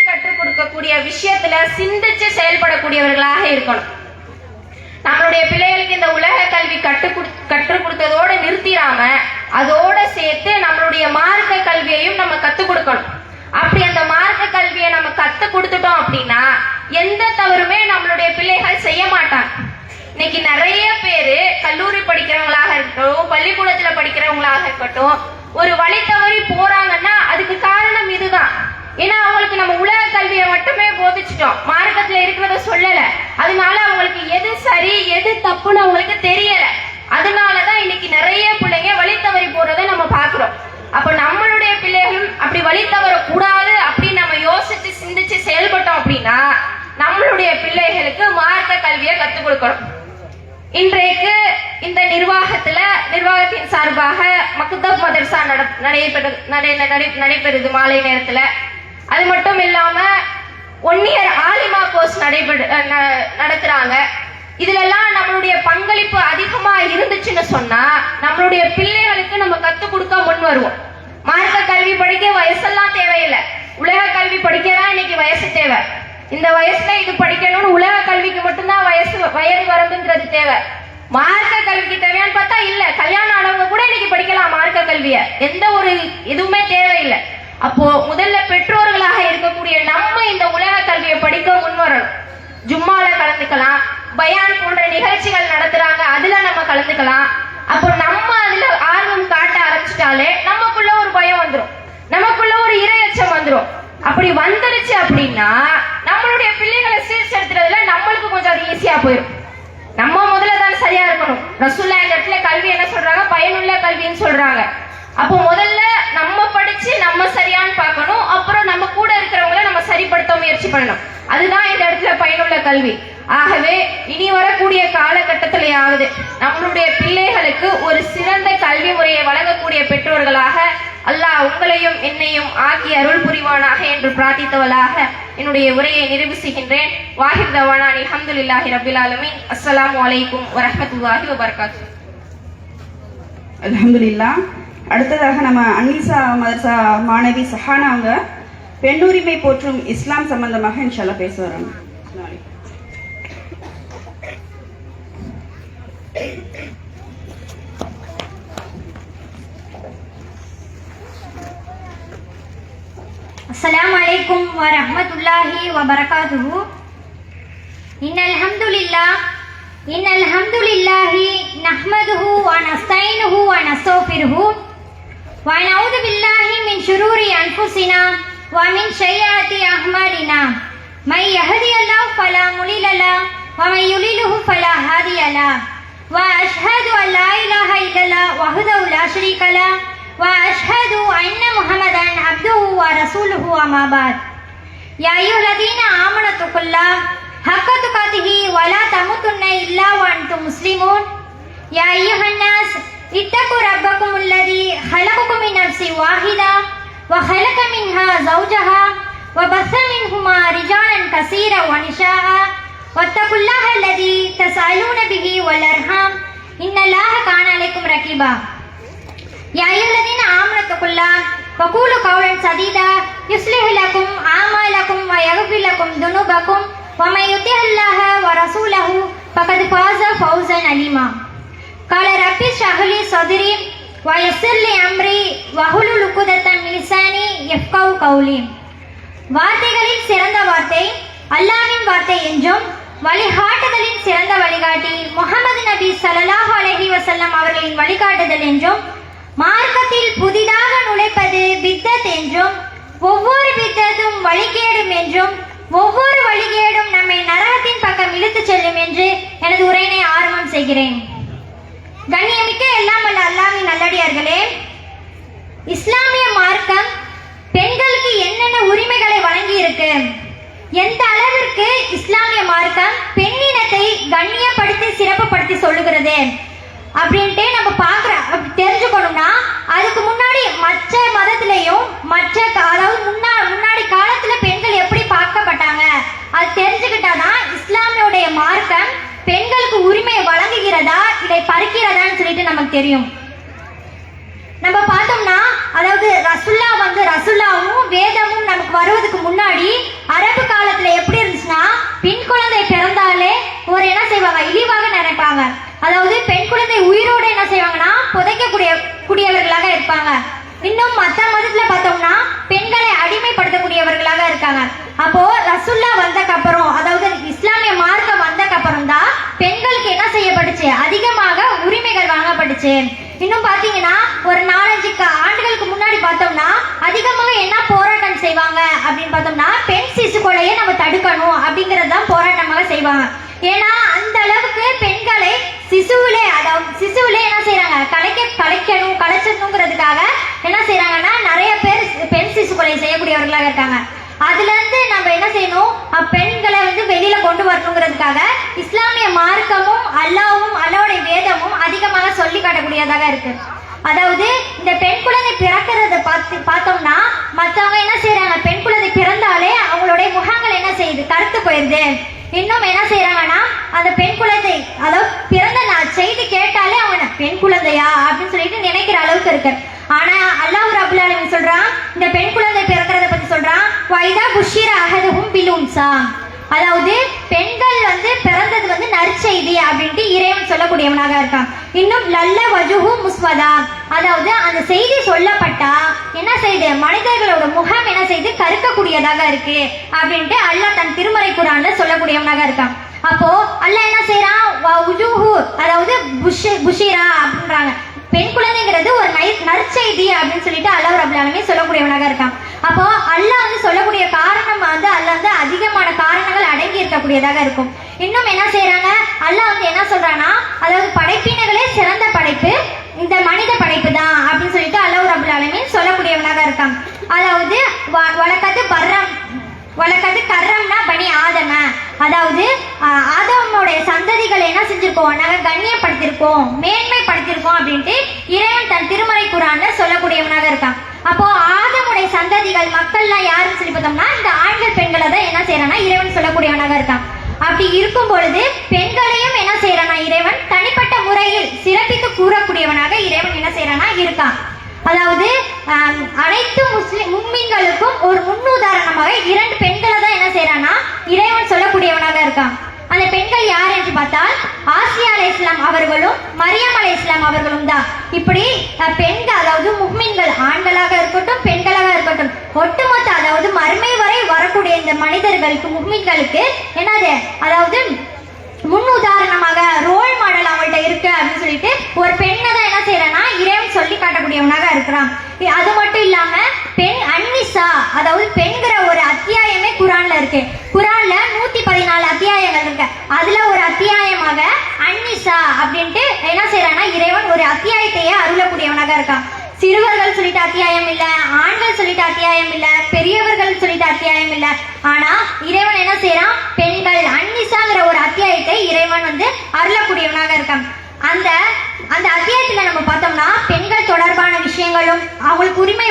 கற்றுக் கொடுக்கக்கூடிய விஷயத்துல சிந்திச்சு செயல்படக்கூடியவர்களாக இருக்கணும். நம்மளுடைய பிள்ளைகளுக்கு இந்த உலக கல்வி கற்றுக் கொடுத்ததோட நிறுத்திடாம அதோட சேர்த்து நம்மளுடைய மார்க்க கல்வியையும் நம்ம கத்துக் கொடுக்கணும். அப்படி அந்த மார்க்க கல்வியை நம்ம கத்துக் கொடுத்துட்டோம் அப்படின்னா எந்த தவறுமே நம்மளுடைய பிள்ளைகள் செய்ய மாட்டாங்க. இன்னைக்கு நிறைய பேரு கல்லூரி படிக்கிறவங்களாக இருக்கட்டும், பள்ளிக்கூடத்துல படிக்கிறவங்களாக இருக்கட்டும், ஒரு வழி தவறி போறாங்கன்னா அதுக்கு காரணம் இதுதான். ஏன்னா அவங்களுக்கு நம்ம உலக கல்வியை மட்டுமே போதிச்சிட்டோம், மார்க்கத்துல இருக்கிறத சொல்லல. அதனால அவங்களுக்கு எது சரி எது தப்புன்னு அவங்களுக்கு தெரியல. அதனாலதான் இன்னைக்கு நிறைய பிள்ளைங்க வழி தவறி போறதை நம்ம பாக்குறோம். அப்ப நம்மளுடைய பிள்ளைகளும் அப்படி வழி தவற கூடாது அப்படின்னு நம்ம யோசிச்சு சிந்திச்சு செயல்பட்டோம் அப்படின்னா நம்மளுடைய பிள்ளைகளுக்கு மார்க்க கல்வியை கத்துக் கொடுக்கணும். இன்றைக்கு இந்த நிர்வாகத்தின் சார்பாக மக்தப் மதர்சா நடைபெறுது மாலை நேரத்துல. அது மட்டும் இல்லாம 1 year ஆலிமா கோர்ஸ் நடத்துறாங்க. இதுல எல்லாம் நம்மளுடைய பங்களிப்பு அதிகமா இருந்துச்சுன்னு சொன்னா நம்மளுடைய பிள்ளைகளுக்கு நம்ம கத்துக் கொடுக்க முன் வருவோம். மார்க்க கல்வி படிக்க வயசெல்லாம் தேவையில்லை, உலக கல்வி படிக்கதான் இன்னைக்கு வயசு தேவை. இந்த வயசுல இது படிக்கணும்னு உலக கல்விக்கு மட்டும்தான் வயது வரம்புங்கிறது தேவை. மார்க்க கல்விக்கு தேவையான்னு பார்த்தா இல்ல. கல்யாணம் ஆனவங்க கூட இன்னைக்கு படிக்கலாம் மார்க்க கல்விய, எந்த ஒரு இதுவுமே தேவையில்லை. அப்போ முதல்ல பெற்றோர்களாக இருக்கக்கூடிய நம்ம இந்த உலக கல்வியை படிக்க முன்வரணும். ஜும்மால கலந்துக்கலாம், பயான் போன்ற நிகழ்ச்சிகள் நடத்துறாங்க, அதுல நம்ம கலந்துக்கலாம். அப்போ நம்ம அதுல ஆர்வம் காட்ட ஆரம்பிச்சிட்டாலே நமக்குள்ள ஒரு பயம் வந்துடும், நமக்குள்ள ஒரு இரையச்சம் வந்துடும். அப்படி வந்துருச்சு அப்படின்னா நம்மளுடைய பிள்ளைகளை சீர்திருத்துறதுல நம்மளுக்கு கொஞ்சம் அது ஈஸியா போயிடும். நம்ம முதல்ல தான் சரியா இருக்கணும். ரசூலுல்லாஹ் இந்த இடத்துல கல்வி என்ன சொல்றாங்க? பயனுள்ள கல்வின்னு சொல்றாங்க. அப்போ முதல்ல நம்ம படிச்சு நம்ம சரியான்னு பார்க்கணும், அப்புறம் நம்ம கூட இருக்கிறவங்கள நம்ம சரிப்படுத்த முயற்சி பண்ணணும். அதுதான் இந்த இடத்துல பயனுள்ள கல்வி. ஆகவே இனி வரக்கூடிய காலகட்டத்திலேயாவது நம்மளுடைய பிள்ளைகளுக்கு ஒரு சிறந்த கல்வி முறையை வழங்கக்கூடிய பெற்றோர்களாக அல்லாஹ் உங்களையும் என்னையும் ஆக்கி அருள் புரிவானாக என்று பிரார்த்தித்தவளாக என்னுடைய உரையை நிறைவு செய்கின்றேன். வாஹிர் தவானா அல்ஹம்துலில்லாஹி ரப்பில் ஆலமீன். அஸ்ஸலாமு அலைக்கும் வரஹ்மத்துல்லாஹி வபரகாத்துஹு. அல்ஹம்துலில்லாஹ். அடுத்ததாக நம்ம அன்னீசா மதர்சா மாணவி சஹானா அவங்க பெண்ணுரிமை போற்றும் இஸ்லாம் சம்பந்தமாக இன்ஷால்லா பேச வராங்க. अस्सलामु अलैकुम व रहमतुल्लाहि व बरकातुहू। इन्नल हम्दुलिल्लाहि नहमदुहु व नस्तईनुहु व नस्तगफिरुहु व नऊज़ु बिल्लाहि मिन शुरूरि अनफुसिना व मिन सय्यिआति अअमालिना मन यहदिहिल्लाहु फला मुडिल्ल लहु व मन युद्लिल्हु फला हादिय लहु व अशहदु अन ला इलाहा इल्लल्लाह वहदहु ला शरीका लहु وأشهد أن محمدا عبده ورسوله أما بعد يا أيها الذين آمنوا اتقوا الله حق تقاته ولا تموتن إلا وأنتم مسلمون يا أيها الناس اتقوا ربكم واحدة وخلق منها زوجها وبث منهما رجالا كثيرا ونساء واتقوا الله الذي تسألون به والأرحام إن الله كان عليكم رقيبا يا أيها الذين آمنوا اتقوا الله وقولوا قولا سديدا يصلح لكم أعمالكم ويغفر لكم ذنوبكم ومن يطع الله ورسوله فقد فاز فوزا عظيما قال رب اشرح لي صدري ويسر لي أمري واحلل عقدة من لساني يفقهوا قولي. வார்த்தைகளில் சிறந்த வார்த்தை அல்லாஹ்வின் வார்த்தை என்றும் வழிகாட்டுதலின் சிறந்த வழிகாட்டி முஹம்மது நபி ஸல்லல்லாஹு அலைஹி வஸல்லம் அவர்களின் வழிகாட்டுதல் என்றும் மார்க்கத்தில் புதிதாக நுழைப்பது பித்தத் என்றும் ஒவ்வொரு பித்தத்தும் வழிகேடும் என்றும் ஒவ்வொரு வழிகேடும் நம்மை நரகத்தின் பக்கம் இழுத்துச் செல்லும் என்று எனது உரையினை ஆரம்பம் செய்கிறேன். கண்ணியமிக்க எல்லாம் வல்ல அல்லாஹ்வின் நல்லடியார்களே, இஸ்லாமிய மார்க்கம் பெண்களுக்கு என்னென்ன உரிமைகளை வழங்கி இருக்கு, எந்த அளவிற்கு இஸ்லாமிய மார்க்கம் பெண்ணினத்தை கண்ணியப்படுத்தி சிறப்புப்படுத்தி சொல்லுகிறது அப்படின்ட்டு நம்ம தெரிஞ்சுக்கணும்னா அதுக்கு முன்னாடி மற்ற மதத்திலையும் அதாவது முன்னாடி காலத்துல பெண்கள் எப்படி பார்க்கப்பட்டாங்க அது தெரிஞ்சுக்கிட்டாதான் இஸ்லாமியோடைய மார்க்கம் பெண்களுக்கு உரிமையை வழங்குகிறதா இதை பறிக்கிறதான்னு சொல்லிட்டு நமக்கு தெரியும். நம்ம பார்த்தோம்னா அதாவது ரசுல்லாவும் வேதமும் நமக்கு வருவதுக்கு முன்னாடி அரபு காலத்துல எப்படி இருந்துச்சுன்னா பெண் குழந்தை பிறந்தாலே ஒரு என்ன செய்வாங்க, இழிவாக நினைப்பாங்க. அதாவது பெண் குழந்தை உயிரோடு என்ன செய்வாங்கன்னா புதைக்கக்கூடியவர்களாக இருப்பாங்க. இன்னும் மற்ற மதத்துல பார்த்தோம்னா பெண்களை அடிமைப்படுத்தக்கூடியவர்களாக இருக்காங்க. அப்போ ரசுல்லா வந்தக்கு அப்புறம் அதாவது இஸ்லாமிய மார்க்கம் வந்தக்கு அப்புறம் தான் பெண்களுக்கு என்ன செய்யப்பட்டுச்சு, அதிகமாக உரிமைகள் வழங்கப்பட்டுச்சு. இன்னும் பாத்தீங்கன்னா ஒரு 4-5 ஆண்டுகளுக்கு முன்னாடி பார்த்தோம்னா அதிகமாக என்ன போராட்டம் செய்வாங்க அப்படின்னு பார்த்தோம்னா பெண் சிசு கொலையை நம்ம தடுக்கணும் அப்படிங்கறது தான் போராட்டமாக செய்வாங்க. ஏன்னா அந்த அளவுக்கு பெண்களை சிசுவிலே என்ன செய்யறாங்க, கலைச்சணுங்கிறதுக்காக என்ன செய்யறாங்கன்னா நிறைய பேர் பெண் சிசு கொலை செய்யக்கூடியவர்களாக இருக்காங்க. அதுல இருந்து நம்ம என்ன செய்யணும், பெண்களை வெளியில கொண்டு வரணுங்கிறதுக்காக இஸ்லாமிய மார்க்கமும் அல்லாஹ்வுடைய வேதமும் அதிகமாக சொல்லி காட்டக்கூடியதாக இருக்கு. அதாவது இந்த பெண் குழந்தை பிறக்கிறத பார்த்தோம்னா மற்றவங்க என்ன செய்யறாங்க, பெண் குழந்தை பிறந்தாலே அவங்களுடைய முகங்கள் என்ன செய்யுது, கருத்து போயிருது. இன்னும் என்ன செய்யறாங்கன்னா அந்த பெண் குழந்தை அதாவது பிறந்த செய்தி கேட்டாலே அவங்க பெண் குழந்தையா அப்படின்னு சொல்லிட்டு நினைக்கிற அளவுக்கு இருக்கு. ஆனா அல்லாஹ் ரப்புல் ஆலமீன் சொல்றான், இந்த பெண் குழந்தை பிறக்கிறத பத்தி சொல்றான், வைதா புஷிர அஹதுஹும் பில் உன்சா, அதாவது பெண்கள் பிறந்தது நற்செய்தி அப்படின்ட்டு இறைவன் சொல்லக்கூடியவனாக இருக்கான். இன்னும் லல்ல வஜுஹு முஸ்வதா, அதாவது அந்த செய்தி சொல்லப்பட்டா என்ன செய்யுது, மனிதர்களோட முகம் என்ன செய்து கருக்கக்கூடியதாக இருக்கு அப்படின்ட்டு அல்லாஹ் தன் திருமறை குர்ஆன்ல சொல்லக்கூடியவனாக இருக்கான். அப்போ அல்லாஹ் என்ன செய்யறான், அதாவது புஷிரா அப்படின்றாங்க. பெண் குழந்தைங்கிறது ஒரு நற்செய்தி அப்படின்னு சொல்லிட்டு அல்லாஹ் ரப்புல் ஆலமீன் சொல்லக்கூடியவனாக இருக்கான். அப்போ அல்லாஹ் சொல்லக்கூடிய காரணம் அல்லாஹ் அதிகமான காரணங்கள் அடங்கி இருக்கக்கூடியதாக இருக்கும். இன்னும் என்ன செய்யறாங்க, அல்லாஹ் என்ன சொல்றான்னா, அதாவது படைப்பினங்களே சிறந்த படைப்பு இந்த மனித படைப்பு தான் அப்படின்னு சொல்லிட்டு அல்லாஹ் ரப்புல் ஆலமீன் சொல்லக்கூடியவனாக இருக்கான். அதாவது வழக்கது கர்ரம்னா பனி ஆதம, அதாவது ஆதமுடைய சந்ததிகளை என்ன செஞ்சிருக்கோம், நாங்க கண்ணியப்படுத்திருக்கோம், மேன்மைப்படுத்திருக்கோம் அப்படின்ட்டு இறைவன் தன் திருமறை குர்ஆன்ல சொல்லக்கூடியவனாக இருக்கான். அப்போ ஆதமுடைய சந்ததிகள் மக்கள்லாம் யாருன்னு சொல்லி பார்த்தோம்னா இந்த ஆண்கள் பெண்களை தான் என்ன செய்யறானா இறைவன் சொல்லக்கூடியவனாக இருக்கான். அப்படி இருக்கும் பொழுது பெண்களையும் என்ன செய்யறானா இறைவன் தனிப்பட்ட முறையில் சிறப்பித்து கூறக்கூடியவனாக இறைவன் என்ன செய்யறானா இருக்கான். அதாவது அனைத்து முஸ்லிம்களுக்கும் ஒரு முன்னுதாரணமாக 2 பெண்களை தான் என்ன செய்யறானா இறைவன் சொல்லக்கூடியவனாக இருக்கான். அந்த பெண்கள் யார் என்று பார்த்தால் ஆசியா அலைஹிஸ்ஸலாம் அவர்களும் மரியம் அலைஹிஸ்ஸலாம் அவர்களும் தான். இப்படி பெண்கள் அதாவது முஃமின்கள் ஆண்களாக இருக்கட்டும் பெண்களாக இருக்கட்டும் ஒட்டுமொத்த அதாவது மறுமை வரை வரக்கூடிய இந்த மனிதர்களுக்கு முஃமின்களுக்கு என்னது அதாவது முன்னுதாரணமாக ரோல் மாடல் அவங்கள்ட்ட இருக்கு அப்படின்னு சொல்லிட்டு ஒரு பெண்ணை தான் என்ன செய்யறானா இறைவன் சொல்லி காட்டக்கூடியவனாக இருக்கிறான். அது மட்டும் இல்லாம பெண் அன்னிசா அதாவது பெண்கிற ஒரு அத்தியாயமே குர்ஆன்ல இருக்கு. குர்ஆன்ல 114 அத்தியாயங்கள் இருக்கு. அதுல ஒரு அத்தியாயமாக அன்னிசா அப்படின்ட்டு என்ன செய்யறானா இறைவன் ஒரு அத்தியாயத்தையே அருளக்கூடியவனாக இருக்கான். சிறுவர்கள் சொல்லிட்டு அத்தியாயம் இல்ல, ஆண்கள் சொல்லிட்டு அத்தியாயம் இல்ல, பெரியவர்கள் சொல்லிட்டு அத்தியாயம் இல்ல. ஆனா இறைவன் என்ன செய்யறான், பெண்கள் அன்னிசாங்கிற ஒரு அத்தியாயத்தை இறைவன் அருளக்கூடியவனாக இருக்கான். அந்த அத்தியாயத்துல நம்ம பார்த்தோம்னா பெண்கள் தொடர்பான விஷயங்களும் அவங்களுக்கு உரிமை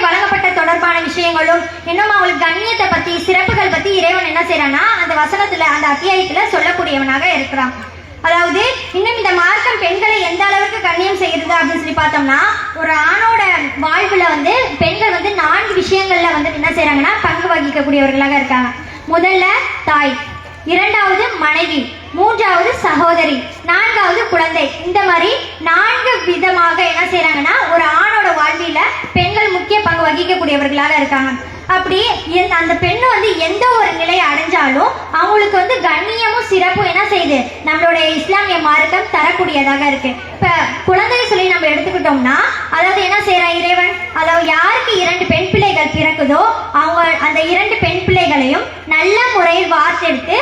விஷயங்களும் இன்னும் அவங்களுக்கு கண்ணியத்தை பத்தி சிறப்புகள் பத்தி இறைவன் என்ன செய்யறான்னா அந்த வசனத்துல அந்த அத்தியாயத்துல சொல்லக்கூடியவனாக இருக்கிறான். அதாவது இன்னும் இந்த மார்க்கம் பெண்களை எந்த அளவுக்கு கண்ணியம் செய்கிறது அப்படின்னு சொல்லி பார்த்தோம்னா, ஒரு ஆணோட வாழ்வுல வந்து பெண்கள் வந்து 4 விஷயங்கள்ல வந்து என்ன செய்யறாங்கன்னா பங்கு வகிக்கக்கூடியவர்களாக இருக்காங்க. முதல்ல தாய், 2வது மனைவி, 3வது சகோதரி, 4வது குழந்தை. இந்த மாதிரி 4 விதமாக என்ன செய்யறாங்கன்னா ஒரு ஆணோட வாழ்வில பெண்கள் முக்கிய பங்கு வகிக்கக்கூடியவர்களாக இருக்காங்க. அப்படி அந்த பெண்ணு வந்து எந்த ஒரு நிலையை அடைஞ்சாலும் அவங்களுக்கு வந்து கண்ணியமும் சிறப்பும் என்ன செய்யுது நம்மளுடைய இஸ்லாமிய மார்க்கம் தரக்கூடியதாக இருக்கு. இப்ப குழந்தை சொல்லி நம்ம எடுத்துக்கிட்டோம்னா, அதாவது என்ன செய்யறா இறைவன், அதாவது யாருக்கு 2 பெண் பிள்ளைகள் பிறக்குதோ அவங்க அந்த 2 பெண் பிள்ளைகளையும் நல்ல முறையில் வார்த்தெடுத்து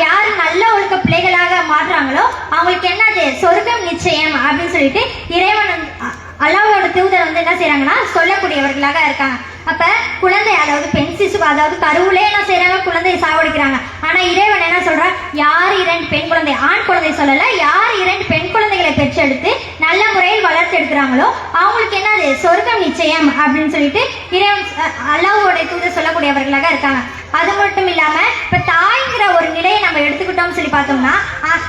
யாரு நல்ல ஒழுக்க பிள்ளைகளாக மாற்றுறாங்களோ அவங்களுக்கு என்னது சொர்க்கம் நிச்சயம் அப்படின்னு சொல்லிட்டு இறைவன் அல்லாஹ்வோட தூதர் வந்து என்ன செய்யறாங்கன்னா சொல்லக்கூடியவர்களாக இருக்காங்க. அப்ப குழந்தை, அதாவது பெண் சிசு, அதாவது கருவிலே என்ன செய்யறாங்க, குழந்தையை சாவடிக்கிறாங்க. ஆனா இறைவன் என்ன சொல்ற, யார் 2 பெண் குழந்தை, ஆண் குழந்தை சொல்லல, யார் 2 பெண் குழந்தைகளை பெற்றெடுத்து நல்ல முறையில் வளர்த்து எடுக்கிறாங்களோ அவங்களுக்கு என்னது சொர்க்கம் நிச்சயம் அப்படின்னு சொல்லிட்டு இறைவன் அல்லாஹ்வோட தூதர் சொல்லக்கூடியவர்களாக இருக்காங்க. அது மட்டும் இல்லாம இப்ப தாய்ங்கிற ஒரு நிலையை நம்ம எடுத்துக்கிட்டோம்னு சொல்லி பார்த்தோம்னா,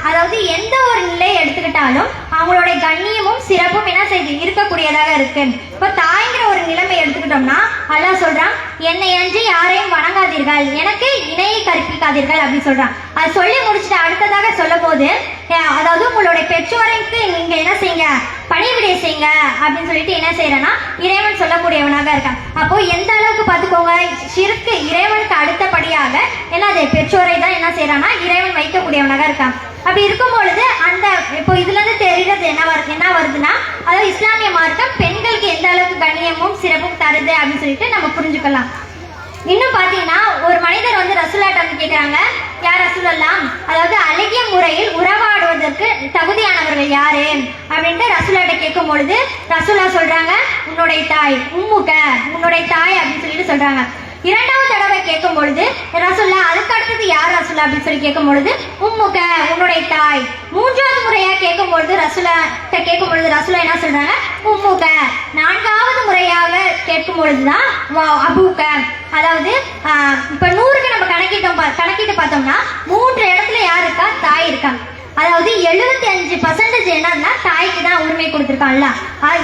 அதாவது எந்த ஒரு நிலையை எடுத்துக்கிட்டாலும் அவங்களுடைய கண்ணியமும் சிறப்பும் என்ன செய்து இருக்கக்கூடியதாக இருக்கு. இப்ப தாய்ங்கிற ஒரு நிலைமை எடுத்துக்கிட்டோம்னா அல்லாஹ் சொல்றான், என்னை அன்றி யாரையும் வணங்காதீர்கள், எனக்கு இணையை கற்பிக்காதீர்கள் அப்படின்னு சொல்றான். அது சொல்லி முடிச்சுட்டு அடுத்ததாக சொல்லும் போது, அதாவது உங்களுடைய பெற்றோருக்கு நீங்க என்ன செய்யுங்க, பணிவிடை செய்யுங்க அப்படின்னு சொல்லிட்டு என்ன செய்யறேன்னா இறைவன் சொல்லக்கூடியவனாக இருக்கான். அப்போ எந்த அளவுக்கு பார்த்துக்கோங்க, ஷிர்க்கு இறைவனுக்கு அடுத்தபடியாக என்னது பெற்றோரை தான் என்ன செய்யறான்னா இறைவன் வைக்கக்கூடியவனாக இருக்கான். அப்படி இருக்கும் பொழுது அந்த இப்போ இதுல இருந்து தெரிகிறது என்ன வருதுன்னா, அதாவது இஸ்லாமிய மார்க்கம் பெண்களுக்கு எந்த அளவுக்கு கண்ணியமும் சிறப்பும் தருது அப்படின்னு சொல்லிட்டு நம்ம புரிஞ்சுக்கலாம். இன்னும் பாத்தீங்கன்னா ஒரு மனிதர் வந்து ரசூலாட்ட வந்து கேட்கிறாங்க, யார் ரசூலல்லாம், அதாவது அழகிய முறையில் உறவாடுவதற்கு தகுதியானவர்கள் யாரு அப்படின்ட்டு ரசூலாட்ட கேட்கும் பொழுது ரசூலா சொல்றாங்க, உன்னுடைய தாய், உம்முக, உன்னுடைய தாய் அப்படின்னு சொல்லிட்டு சொல்றாங்க. 2வது தடவை கேட்கும் பொழுது ரசூல்லா, அதுக்கு அடுத்தது யார் ரசூலா அப்படின்னு சொல்லி கேட்கும் பொழுது உம்முக, உன்னுடைய தாய். 3வது முறையா கேட்கும் பொழுது ரசூலா என்ன சொல்றாங்க, உம்முக. 4வது முறையாக கேட்கும் பொழுதுதான் அபூக. அதாவது இப்ப 100க்கு நம்ம கணக்கிட்டு பார்த்தோம்னா 3 இடத்துல யார் இருக்கா, தாய் இருக்காங்க. அதாவது 75% என்னன்னா தாய்க்கு தான் உரிமை கொடுத்துருக்கான்ல,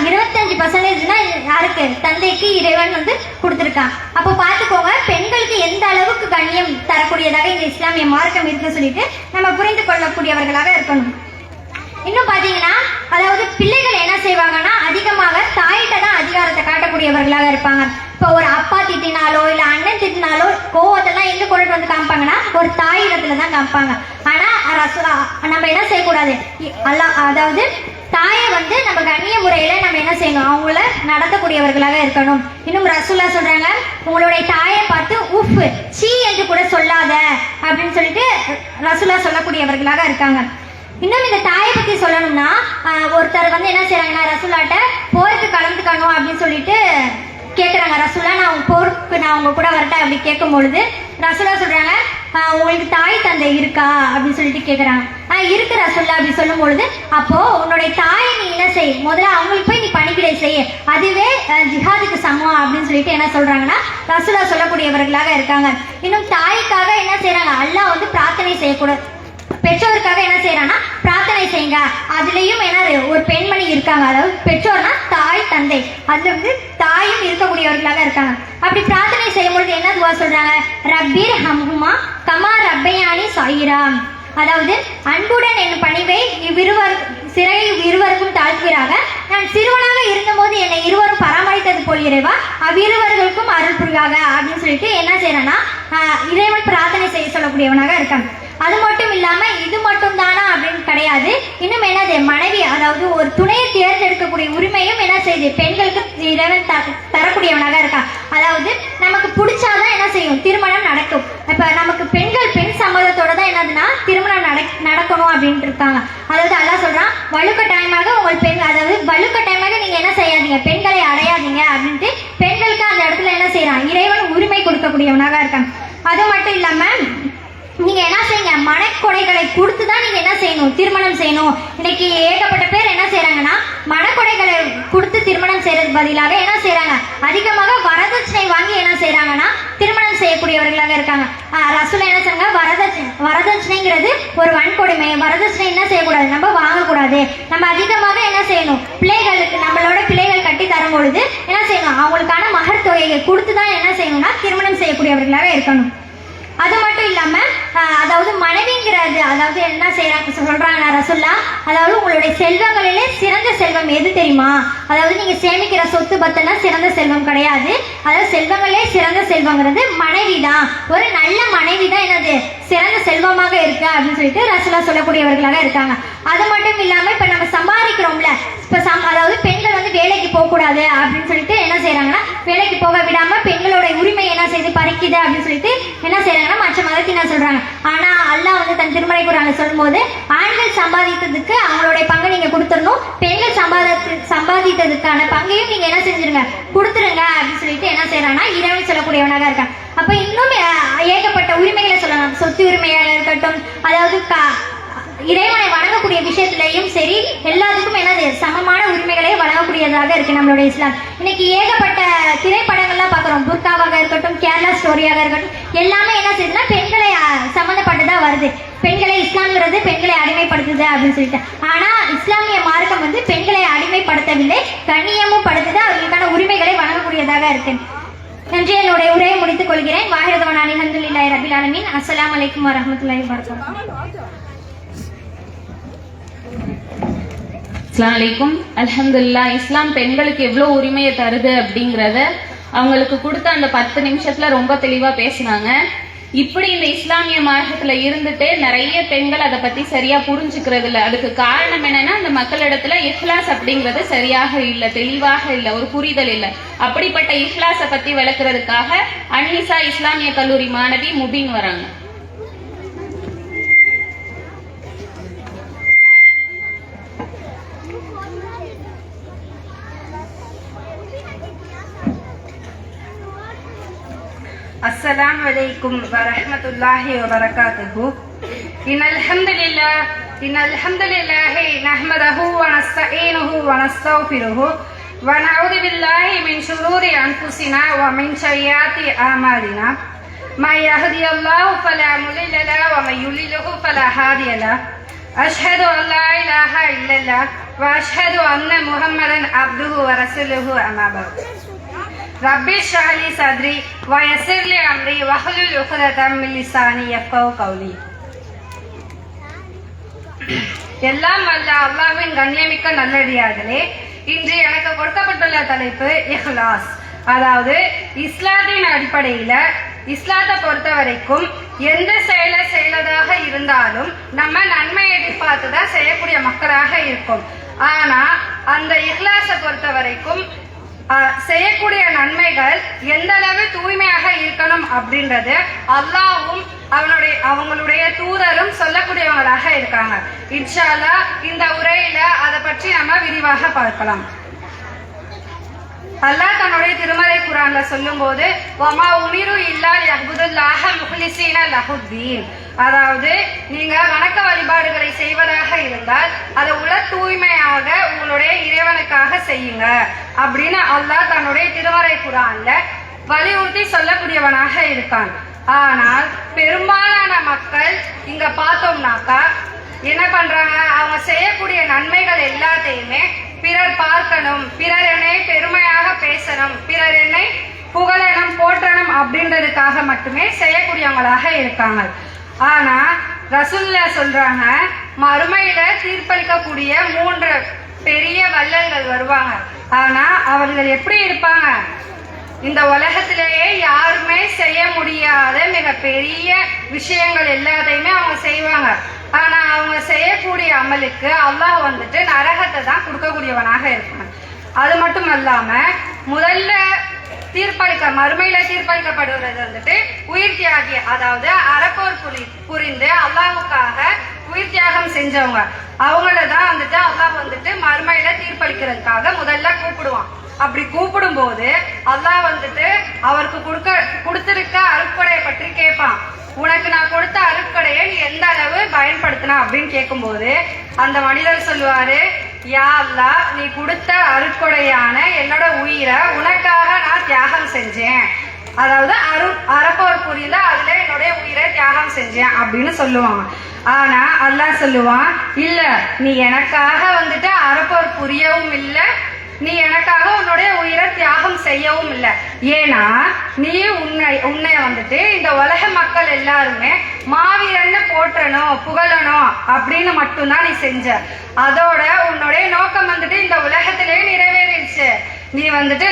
25% யாருக்கு, தந்தைக்கு இறைவன் வந்து கொடுத்துருக்கான். அப்போ பார்த்துக்கோங்க பெண்களுக்கு எந்த அளவுக்கு கண்ணியம் தரக்கூடியதாக இந்த இஸ்லாமிய மார்க்கம் இருக்கு சொல்லிட்டு நம்ம புரிந்து கொள்ளக்கூடியவர்களாக இருக்கணும். இன்னும் பாத்தீங்கன்னா அதாவது பிள்ளைகள் என்ன செய்வாங்கன்னா அதிகமாக தாயிட்ட தான் அதிகாரத்தை காட்டக்கூடியவர்களாக இருப்பாங்க. இப்போ ஒரு அப்பா திட்டினாலோ இல்ல அண்ணன் திட்டினாலோ கோவத்தெல்லாம் எங்க கொண்டுட்டு வந்து காமிப்பாங்கன்னா ஒரு தாயிடத்துல தான் காமிப்பாங்க. ஆனா நம்ம என்ன செய்யக்கூடாது, அதாவது தாயை வந்து நம்ம கண்ணிய முறையில நம்ம என்ன செய்யணும், அவங்கள நடத்தக்கூடியவர்களாக இருக்கணும். இன்னும் ரசூலா சொல்றாங்க, உங்களுடைய தாயை பார்த்து உஃப், சீ என்று கூட சொல்லாத அப்படின்னு சொல்லிட்டு ரசூலா சொல்லக்கூடியவர்களாக இருக்காங்க. இன்னும் இந்த தாயை பத்தி சொல்லணும்னா, ஒருத்தர் வந்து என்ன செய்யறாங்கன்னா ரசூலாட்ட போருக்கு கலந்துக்கணும் அப்படின்னு சொல்லிட்டு கேட்குறாங்க. ரசூலா, நான் போருக்கு நான் உங்க கூட வரட்டேன் அப்படி கேட்கும் பொழுது ரசூலா சொல்றாங்க, உங்களுக்கு தாய் தந்தை இருக்கா அப்படின்னு சொல்லிட்டு கேட்குறாங்க. இருக்கு ரசூலா அப்படி சொல்லும் பொழுது, அப்போ உன்னுடைய தாயை நீ என்ன செய், முதல்ல அவங்களுக்கு போய் நீ பணிவிடை செய்ய, அதுவே ஜிஹாதுக்கு சமம் அப்படின்னு சொல்லிட்டு என்ன சொல்றாங்கன்னா ரசூலா சொல்லக்கூடியவர்களாக இருக்காங்க. இன்னும் தாய்க்காக என்ன செய்யறாங்க, அல்லாஹ் வந்து பிரார்த்தனை செய்யக்கூடாது, பெற்றோருக்காக என்ன செய்யறாங்கன்னா பிரார்த்தனை செய்யுங்க. அதுலயும் என்னது ஒரு பெண்மணி இருக்காங்க, அதாவது பெற்றோர்னா தாய் தந்தை, அதுல வந்து தாயும் இருக்கக்கூடியவர்களாக இருக்காங்க. அப்படி பிரார்த்தனை செய்யும் பொழுது என்ன துவா சொல்றாங்க, ரப்பீர் ஹம்ஹுமா கமா ரப்பையானி சாயிராம். அதாவது அன்புடன் என் பணிவை இருவருக்கும் தாழ்த்துவீராக, நான் சிறுவனாக இருந்தபோது என்னை இருவரும் பராமரித்தது போல் இறைவா அவ்விருவர்களுக்கும் அருள் புரிவாக அப்படின்னு சொல்லிட்டு என்ன செய்யறேன்னா இறைவன் பிரார்த்தனை செய்ய சொல்லக்கூடியவனாக இருக்காங்க. அது மட்டும் இல்லாம இது மட்டும் தானா அப்படின்னு கிடையாது, இன்னும் என்னது மனைவி, அதாவது ஒரு துணையை தேர்ந்தெடுக்கக்கூடிய உரிமையும் என்ன செய்யுது பெண்களுக்கு இறைவன் தரக்கூடியவனாக இருக்கா. அதாவது நமக்கு பிடிச்சாதான் என்ன செய்யும் திருமணம் நடக்கும். இப்ப நமக்கு பெண்கள் பெண் சம்மதத்தோட தான் என்னதுன்னா திருமணம் நடக்கணும் அப்படின்ட்டு இருக்காங்க. அதாவது அல்லாஹ் சொல்றான், வலுக்கட்டாயமாக உங்கள் பெண், அதாவது வலுக்கட்டாயமாக நீங்க என்ன செய்யாதீங்க, பெண்களை அடையாதீங்க அப்படின்ட்டு பெண்களுக்கு அந்த இடத்துல என்ன செய்யறான் இறைவன் உரிமை கொடுக்கக்கூடியவனாக இருக்காங்க. அது மட்டும் இல்லாம நீங்க என்ன செய்யுங்க, மனக்கொடைகளை கொடுத்துதான் நீங்க என்ன செய்யணும் திருமணம் செய்யணும். இன்னைக்கு ஏகப்பட்ட பேர் என்ன செய்யறாங்கன்னா மனக்கொடைகளை கொடுத்து திருமணம் செய்யறது பதிலாக என்ன செய்றாங்க, அதிகமாக வரதட்சணை வாங்கி என்ன செய்றாங்கன்னா திருமணம் செய்யக்கூடியவர்களாக இருக்காங்க. ரசூல் என்ன சொன்னாங்க, வரதட்சணைங்கிறது ஒரு வன்கொடுமை. வரதட்சணை என்ன செய்யக்கூடாது, நம்ம வாங்கக்கூடாது. நம்ம அதிகமாக என்ன செய்யணும், பிள்ளைகளுக்கு நம்மளோட பிள்ளைகள் கட்டி தரும் பொழுது என்ன செய்யணும், அவங்களுக்கான மகர் தொகையை கொடுத்து தான் என்ன செய்யணும்னா திருமணம் செய்யக்கூடியவர்களாக இருக்கணும். அது மட்டும் இல்லாம அதாவது மனைவிங்கிறது அதாவது என்ன செய்யறாங்க சொல்றாங்க ரசுல்லா, அதாவது உங்களுடைய செல்வங்களிலே சிறந்த செல்வம் எது தெரியுமா, அதாவது நீங்க சேமிக்கிற சொத்து பத்தனா சிறந்த செல்வம் கிடையாது. அதாவது செல்வங்களே சிறந்த செல்வங்கிறது மனைவி தான். ஒரு நல்ல மனைவி தான் என்னது சிறந்த செல்வமாக இருக்கு அப்படின்னு சொல்லிட்டு ரசுல்லா சொல்லக்கூடியவர்களாக இருக்காங்க. அது மட்டும் இல்லாம இப்ப நம்ம சம்பாதிக்கிறோம்ல, இப்ப அதாவது பெண்கள் வந்து வேலைக்கு போக கூடாது அப்படின்னு சொல்லிட்டு என்ன செய்யறாங்கன்னா, வேலைக்கு போக விடாம பெண்களோட உரிமை என்ன செய்து பறிக்குது அப்படின்னு சொல்லிட்டு என்ன செய்யறாங்கன்னா மற்ற மதத்தினர் சொல்றாங்க. ஆனா அல்லாஹ் வந்து தன் திருமறை குர்ஆன்ல சொல்லும்போது, ஆண்கள் சம்பாதித்ததுக்கு அவங்களுடைய பங்கை நீங்க கொடுத்துடணும், பெண்கள் சம்பாதித்ததுக்கான பங்கையும் நீங்க என்ன செஞ்சிருங்க கொடுத்துருங்க அப்படின்னு சொல்லிட்டு என்ன செய்யறாங்கன்னா இறைவன் சொல்லக்கூடியவனாக இருக்கான். அப்ப இன்னும் ஏகப்பட்ட உரிமைகளை சொல்லலாம். சொத்து உரிமையாக இருக்கட்டும், அதாவது இறைவனை வணங்கக்கூடிய விஷயத்திலையும் சரி, எல்லாத்துக்கும் என்னது சமமான உரிமைகளை வழங்கக்கூடியதாக இருக்கு நம்மளுடைய இஸ்லாம். இன்னைக்கு ஏகப்பட்ட திரைப்படங்கள்லாம் பார்க்குறோம், புர்காவாக இருக்கட்டும், கேரளா ஸ்டோரியாக இருக்கட்டும், எல்லாமே என்ன செய்யுதுன்னா பெண்களை சம்மந்தப்பட்டுதா வருது. பெண்களை இஸ்லாம்ங்கிறது பெண்களை அடிமைப்படுத்துது அப்படின்னு சொல்லிட்டு. ஆனா இஸ்லாமிய மார்க்கம் வந்து பெண்களை அடிமைப்படுத்தவில்லை, கண்ணியமும் படுத்துது, அவர்களுக்கான உரிமைகளை வழங்கக்கூடியதாக இருக்கு. நன்றி. என்னுடைய உரையை முடித்துக் கொள்கிறேன். வாஹிதவன் அல்ஹம்துலில்லாஹி ரப்பில் ஆலமீன். அஸ்ஸலாமு அலைக்கும் வரஹ்மத்துல்லாஹி வபரகாத்துஹு. அஸ்ஸலாமு அலைக்கும். அல்ஹம்துலில்லாஹ். இஸ்லாம் பெண்களுக்கு எவ்வளவு உரிமையை தருது அப்படிங்கறத அவங்களுக்கு கொடுத்த அந்த 10 நிமிஷத்துல ரொம்ப தெளிவா பேசினாங்க. இப்படி இந்த இஸ்லாமிய மார்க்கத்துல இருந்துட்டு நிறைய பெண்கள் அதை பத்தி சரியா புரிஞ்சுக்கிறது இல்ல. அதுக்கு காரணம் என்னன்னா, அந்த மக்களிடத்துல இஹ்லாஸ் அப்படிங்கிறது சரியாக இல்ல, தெளிவாக இல்ல, ஒரு புரிதல் இல்ல. அப்படிப்பட்ட இஹ்லாஸை பத்தி விளக்குறதுக்காக அன்னிசா இஸ்லாமிய கல்லூரி மாணவி முபின் வராங்க. अस्सलामु अलैकुम व रहमतुल्लाहि व बरकातुहू। इन्नल हम्दुलिल्लाहि नहमदहू व नस्तईनुहु व नस्तगफिरुहु व नऊज़ु बिल्लाहि मिन शुरूरि अनफुसिना व मिन सय्यिआति अमालिना। मै यहदियल्लाहु फला मुदिल्ल लहु व मै युद्लिलहु फला हादिय लहु। अशहदु अन ला इलाहा इल्लल्लाह व अशहदु अन्न मुहम्मदन अब्दुहु व रसूलुहु अम्मा बअद। रब्बि इश्रह ली सद्री व यस्सिर ली अम्री वहलुल उक़दतम मिन लिसानी यफ़क़हू क़ौली। எல்லாம் வல்ல அல்லாஹ்வின் கண்ணியமிக்க நல்லடியார்களே, இன்று எனக்கு கொடுக்கப்பட்டுள்ள தலைப்பு இஹ்லாஸ். அதாவது இஸ்லாத்தின் அடிப்படையில இஸ்லாத்தை பொறுத்த வரைக்கும் எந்த செயலை செய்வதாக இருந்தாலும் நம்ம நன்மை எதிர்பார்த்து தான் செய்யக்கூடிய மக்களாக இருக்கும். ஆனா அந்த இஹ்லாஸை பொறுத்த வரைக்கும் செய்யக்கூடிய நன்மைகள் எந்த அளவு தூய்மையாக இருக்கணும் அப்படின்றது அல்லாஹ்வும் அவங்களுடைய தூதரும் சொல்லக்கூடியவங்களாக இருக்காங்க. இன்ஷா அல்லாஹ் இந்த உரையில அதை பற்றி நம்ம விரிவாக பார்க்கலாம். அல்லாஹ் தன்னுடைய திருமறை குர்ஆன்ல சொல்லும்போது, வமா உமிரு இல்லா லியஅ்புதுல்லாஹ முஹ்லிஸீன லஹுத்தீன், அதாவது நீங்க வணக்க வழிபாடுகளை செய்வதாக இருந்தால் அதை உள்ள தூய்மையாக உங்களுடைய இறைவனுக்காக செய்யுங்க அப்படின்னு அல்லாஹ் தன்னுடைய திருமறை குர்ஆன்ல வலியுறுத்தி சொல்லக்கூடியவனாக இருக்கான். ஆனால் பெரும்பாலான மக்கள் இங்க பார்த்தோம்னாக்கா என்ன பண்றாங்க, அவங்க செய்யக்கூடிய நன்மைகள் எல்லாத்தையுமே பிறர் பார்க்கணும், பிறர் என்னை பெருமையாக பேசணும், பிறர் என்னை புகழணும், போற்றணும் அப்படின்றதுக்காக மட்டுமே செய்யக்கூடியவங்களாக இருக்காங்க. ஆனா ரசூலுல்லாஹ் சொல்றாங்க, மறுமையில தீர்ப்பளிக்கக்கூடிய 3 பெரிய வள்ளல்கள் வருவாங்க. ஆனா அவர்கள் எப்படி இருப்பாங்க, இந்த உலகத்திலேயே யாருமே செய்ய முடியாத மிக பெரிய விஷயங்கள் எல்லாத்தையுமே அவங்க செய்வாங்க. ஆனா அவங்க செய்யக்கூடிய அமலுக்கு அல்லாஹ் வந்துட்டு நரகத்தை தான் கொடுக்கக்கூடியவனாக இருப்பாங்க. அது மட்டும் அல்லாம முதல்ல மறுமையில தீர்ப்பளிக்கப்படுவது வந்துட்டு உயிர் தியாகி, அதாவது அறப்போர் புரிந்து அல்லாஹ்வுக்காக உயிர் தியாகம் செஞ்சவங்க. அவங்களதான் வந்துட்டு அல்லாஹ் வந்துட்டு மறுமையில தீர்ப்பளிக்கிறதுக்காக முதல்ல கூப்பிடுவான். அப்படி கூப்பிடும் போது அல்லாஹ் வந்துட்டு அவருக்கு கொடுத்திருக்க அருட்கொடையை பற்றி கேட்பான். உனக்கு நான் கொடுத்த அருட்கொடையை நீ எந்த அளவு பயன்படுத்தினா அப்படின்னு கேட்கும்போது அந்த மனிதர் சொல்லுவாரு, யா அல்லாஹ், நீ கொடுத்த அருட்கொடையான என்னோட உயிரை உனக்காக நான் தியாகம் செஞ்சேன். அதாவது அறப்போர் புரியல அதுல என்னுடைய உயிரை தியாகம் செஞ்சேன் அப்படின்னு சொல்லுவாங்க. ஆனா அல்லாஹ் சொல்லுவான், இல்ல நீ எனக்காக வந்துட்டு அறப்போர் புரியவும் இல்லை, நீ எனக்காக உன்னுடைய உயிரை தியாகம் செய்யவும் இல்லை. ஏன்னா நீ உன்னை வந்துட்டு இந்த உலக மக்கள் எல்லாருமே மாவீரன்னு போற்றணும் புகழணும் அப்படின்னு மட்டும்தான் நீ செஞ்ச. அதோட உன்னுடைய நோக்கம் வந்துட்டு இந்த உலகத்திலே நிறைவேறிடுச்சு. நீ வந்துட்டு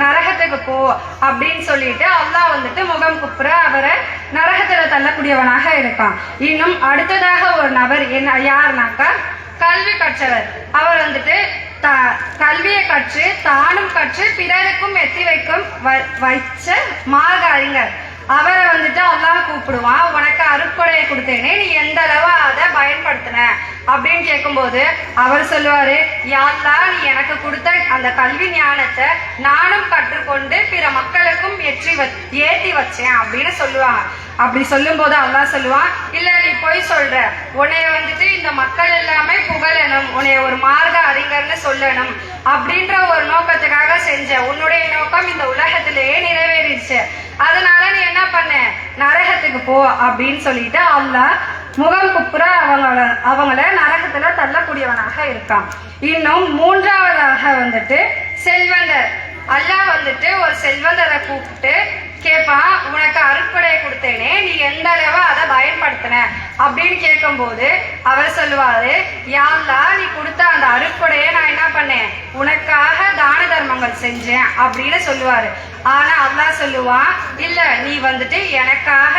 நரகத்துக்கு போ அப்படின்னு சொல்லிட்டு அல்லாஹ் வந்துட்டு முகம் குப்புற அவரை நரகத்துல தள்ளக்கூடியவனாக இருக்கான். இன்னும் அடுத்ததாக ஒரு நபர் என்ன யாருனாக்கா கல்வி கற்றவர். அவர் வந்துட்டு கல்வியை கற்று தானும் கற்று பிறருக்கும் எத்தி வைச்ச மார்க்க அறிஞர். அவரை வந்துட்டு அல்லாஹ் கூப்பிடுவான், உனக்கு அருட்கொடையை கொடுத்தேனே, நீ எந்த அளவு அதை பயன்படுத்தின அப்படின்னு கேட்கும்போது அவர் சொல்லுவாரு, யா அல்லாஹ், நீ எனக்கு கொடுத்த அந்த கல்வி ஞானத்தை நானும் கற்றுக்கொண்டு பிற மக்களுக்கும் ஏற்றி வச்சேன் அப்படின்னு சொல்லுவாங்க. அப்படி சொல்லும் போது அல்லாஹ் சொல்லுவான், இல்ல நீ போய் சொல்ற, உன்னைய வந்துட்டு இந்த மக்கள் எல்லாமே புகழணும், உன்னைய ஒரு மார்க்க அறிஞர்னு சொல்லணும் அப்படின்ற ஒரு நோக்கத்துக்காக செஞ்ச. உன்னுடைய நோக்கம் இந்த உலகத்திலேயே நிறைவேறிடுச்சு. அதனால நீ என்ன பண்ண, நரகத்துக்கு போ அப்படின்னு சொல்லிட்டு அல்லாஹ் முகம் குப்புற அவங்கள நரகத்துல தள்ளக்கூடியவனாக இருக்கான். இன்னும் மூன்றாவதாக வந்துட்டு செல்வந்தர். அல்லாஹ் வந்துட்டு ஒரு செல்வந்தரை கூப்பிட்டு கேட்பான், உனக்கு அருட்கொடையை கொடுத்தேனே, நீ எந்த அளவு அதை பயன்படுத்தின அப்படின்னு கேட்கும்போது அவர் சொல்லுவாரு, யா அல்லாஹ், நீ கொடுத்த அந்த அருட்கொடையை நான் என்ன பண்ணேன், உனக்காக தான தர்மங்கள் செஞ்சேன் அப்படின்னு சொல்லுவாரு. ஆனா அல்லாஹ் சொல்லுவான், இல்ல நீ வந்துட்டு எனக்காக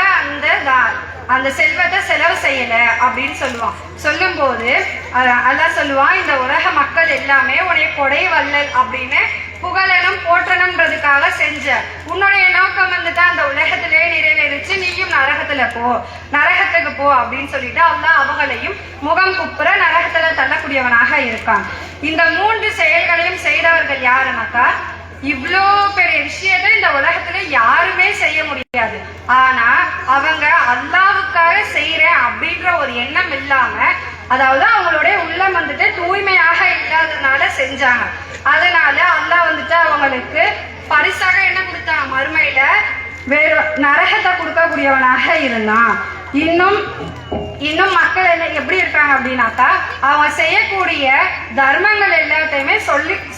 அந்த செல்வத்தை செலவு செய்யல அப்படின்னு சொல்லுவான். சொல்லும் போது அல்லாஹ் சொல்லுவான், இந்த உலக மக்கள் எல்லாமே உன்னை கொடை வல்லல் அப்படின்னு புகழனும் போற்றணும்ன்றதுக்காக செஞ்ச. உன்னுடைய நோக்கம் வந்துட்டு அந்த உலகத்திலே நிறைவேறிச்சு, நீயும் நரகத்துக்கு போ அப்படின்னு சொல்லிட்டு அல்லாஹ் அவங்களையும் முகம் குப்புற நரகத்துல தள்ளக்கூடியவனாக இருக்கான். இந்த 3 செயல்களையும் செய்தவர்கள் யாருனாக்கா, இவ்வளோ பெரிய விஷயத்தை இந்த உலகத்துல யாருமே செய்ய முடியாது. ஆனா அவங்க அல்லாஹ்வுக்காக செய்யறேன் அப்படின்ற ஒரு எண்ணம் இல்லாம, அதாவது அவங்களுடைய உள்ளம் வந்துட்டு தூய்மையாக இல்லாததுனால செஞ்சாங்க. அதனால அல்லாஹ் வந்துட்டு அவங்களுக்கு பரிசாக என்ன கொடுத்தாங்க, மறுமையில வேறு நரகத்தை கொடுக்கக்கூடியவனாக இருந்தான். இன்னும் மக்கள் எல்லாம் எப்படி இருக்காங்க அப்படின்னாக்கா, அவங்க செய்யக்கூடிய தர்மங்கள் எல்லாத்தையுமே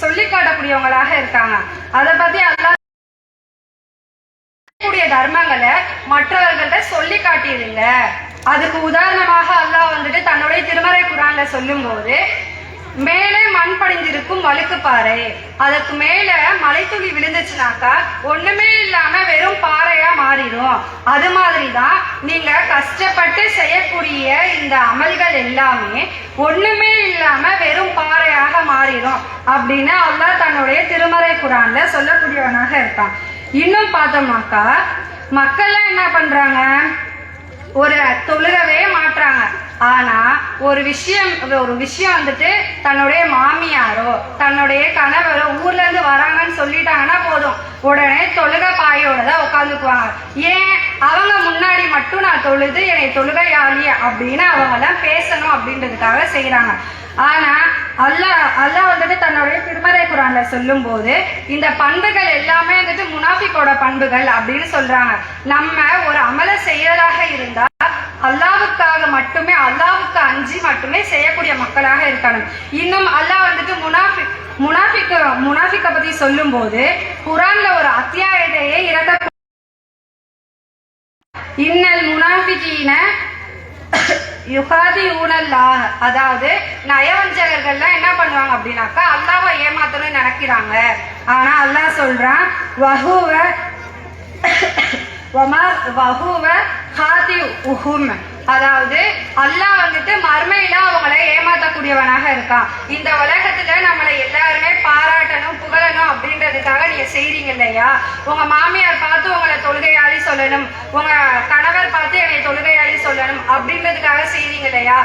சொல்லி காட்டக்கூடியவங்களாக இருக்காங்க. அதை பத்தி அல்லாஹ் கூடிய தர்மங்களை மற்றவர்கள்ட்ட சொல்லி காட்டிடுங்க. அதுக்கு உதாரணமாக அல்லாஹ் வந்துட்டு தன்னுடைய திருமறை குர்ஆன்ல சொல்லும் போது, மேலே மண் படிஞ்சிருக்கும் வழுக்கு பாறை, அதுக்கு மேல மலைத்துளி விழுந்துச்சுனாக்கா ஒண்ணுமே இல்லாம வெறும் பாறையா மாறிடும். அது மாதிரிதான் நீங்க கஷ்டப்பட்டு செய்யக்கூடிய இந்த அமல்கள் எல்லாமே ஒண்ணுமே இல்லாம வெறும் பாறையாக மாறிடும் அப்படின்னு அல்லாஹ் தன்னுடைய திருமறை குர்ஆன்ல சொல்லக்கூடியவனாக இருக்கான். இன்னும் பார்த்தோம்னாக்கா மக்கள்லாம் என்ன பண்றாங்க, ஒரு தொழுகவே மாற்றாங்க. ஆனா ஒரு விஷயம் வந்துட்டு தன்னுடைய மாமியாரோ தன்னுடைய கணவரோ ஊர்ல இருந்து வராங்கன்னு சொல்லிட்டாங்கன்னா போதும், உடனே தொழுகை பாயோட தான் உட்காந்துக்குவாங்க. ஏன், அவங்க முன்னாடி மட்டும் நான் தொழுது என்னை தொழுகையாளி அப்படின்னு அவங்கெல்லாம் பேசணும் அப்படின்றதுக்காக செய்யறாங்க. ஆனா அல்லாஹ் வந்துட்டு தன்னுடைய திருமறை குர்ஆன்ல சொல்லும் போது இந்த பண்புகள் எல்லாமே வந்துட்டு முனாஃபிக்கோட பண்புகள் அப்படின்னு சொல்றாங்க. நம்ம ஒரு அமலை செய்யறதாக இருந்தா அல்லாஹ்வுக்காக மட்டுமே, அல்லாஹ்வுக்கு அஞ்சி மட்டுமே செய்யக்கூடிய மக்களாக இருக்கணும். இன்னும் அல்லாஹ் வந்துட்டு முனாஃபிக்க பத்தி சொல்லும் போது குர்ஆன்ல ஒரு அத்தியாயத்தையே இன்னல் முனாஃபிகீன யுகாதிஊனல்லாஹ், அதாவது நயவஞ்சகர்கள்லாம் என்ன பண்ணுவாங்க அப்படின்னாக்கா அல்லாஹ்வை ஏமாத்தணும்னு நினைக்கிறாங்க. ஆனா அல்லாஹ் சொல்றான், அதாவது அல்லாஹ் வந்துட்டு மர்மையில அவங்களை ஏமாத்தக்கூடியவனாக இருக்கான். இந்த உலகத்துல நம்மளை எல்லாருமே பாராட்டணும் புகழணும் அப்படின்றதுக்காக நீங்க செய்றீங்க இல்லையா, உங்க மாமியார் பார்த்து உங்களை தொழுகையாளி சொல்லணும், உங்க கணவர் பார்த்து என்னை தொழுகையாளி சொல்லணும் அப்படின்றதுக்காக செய்றீங்க இல்லையா,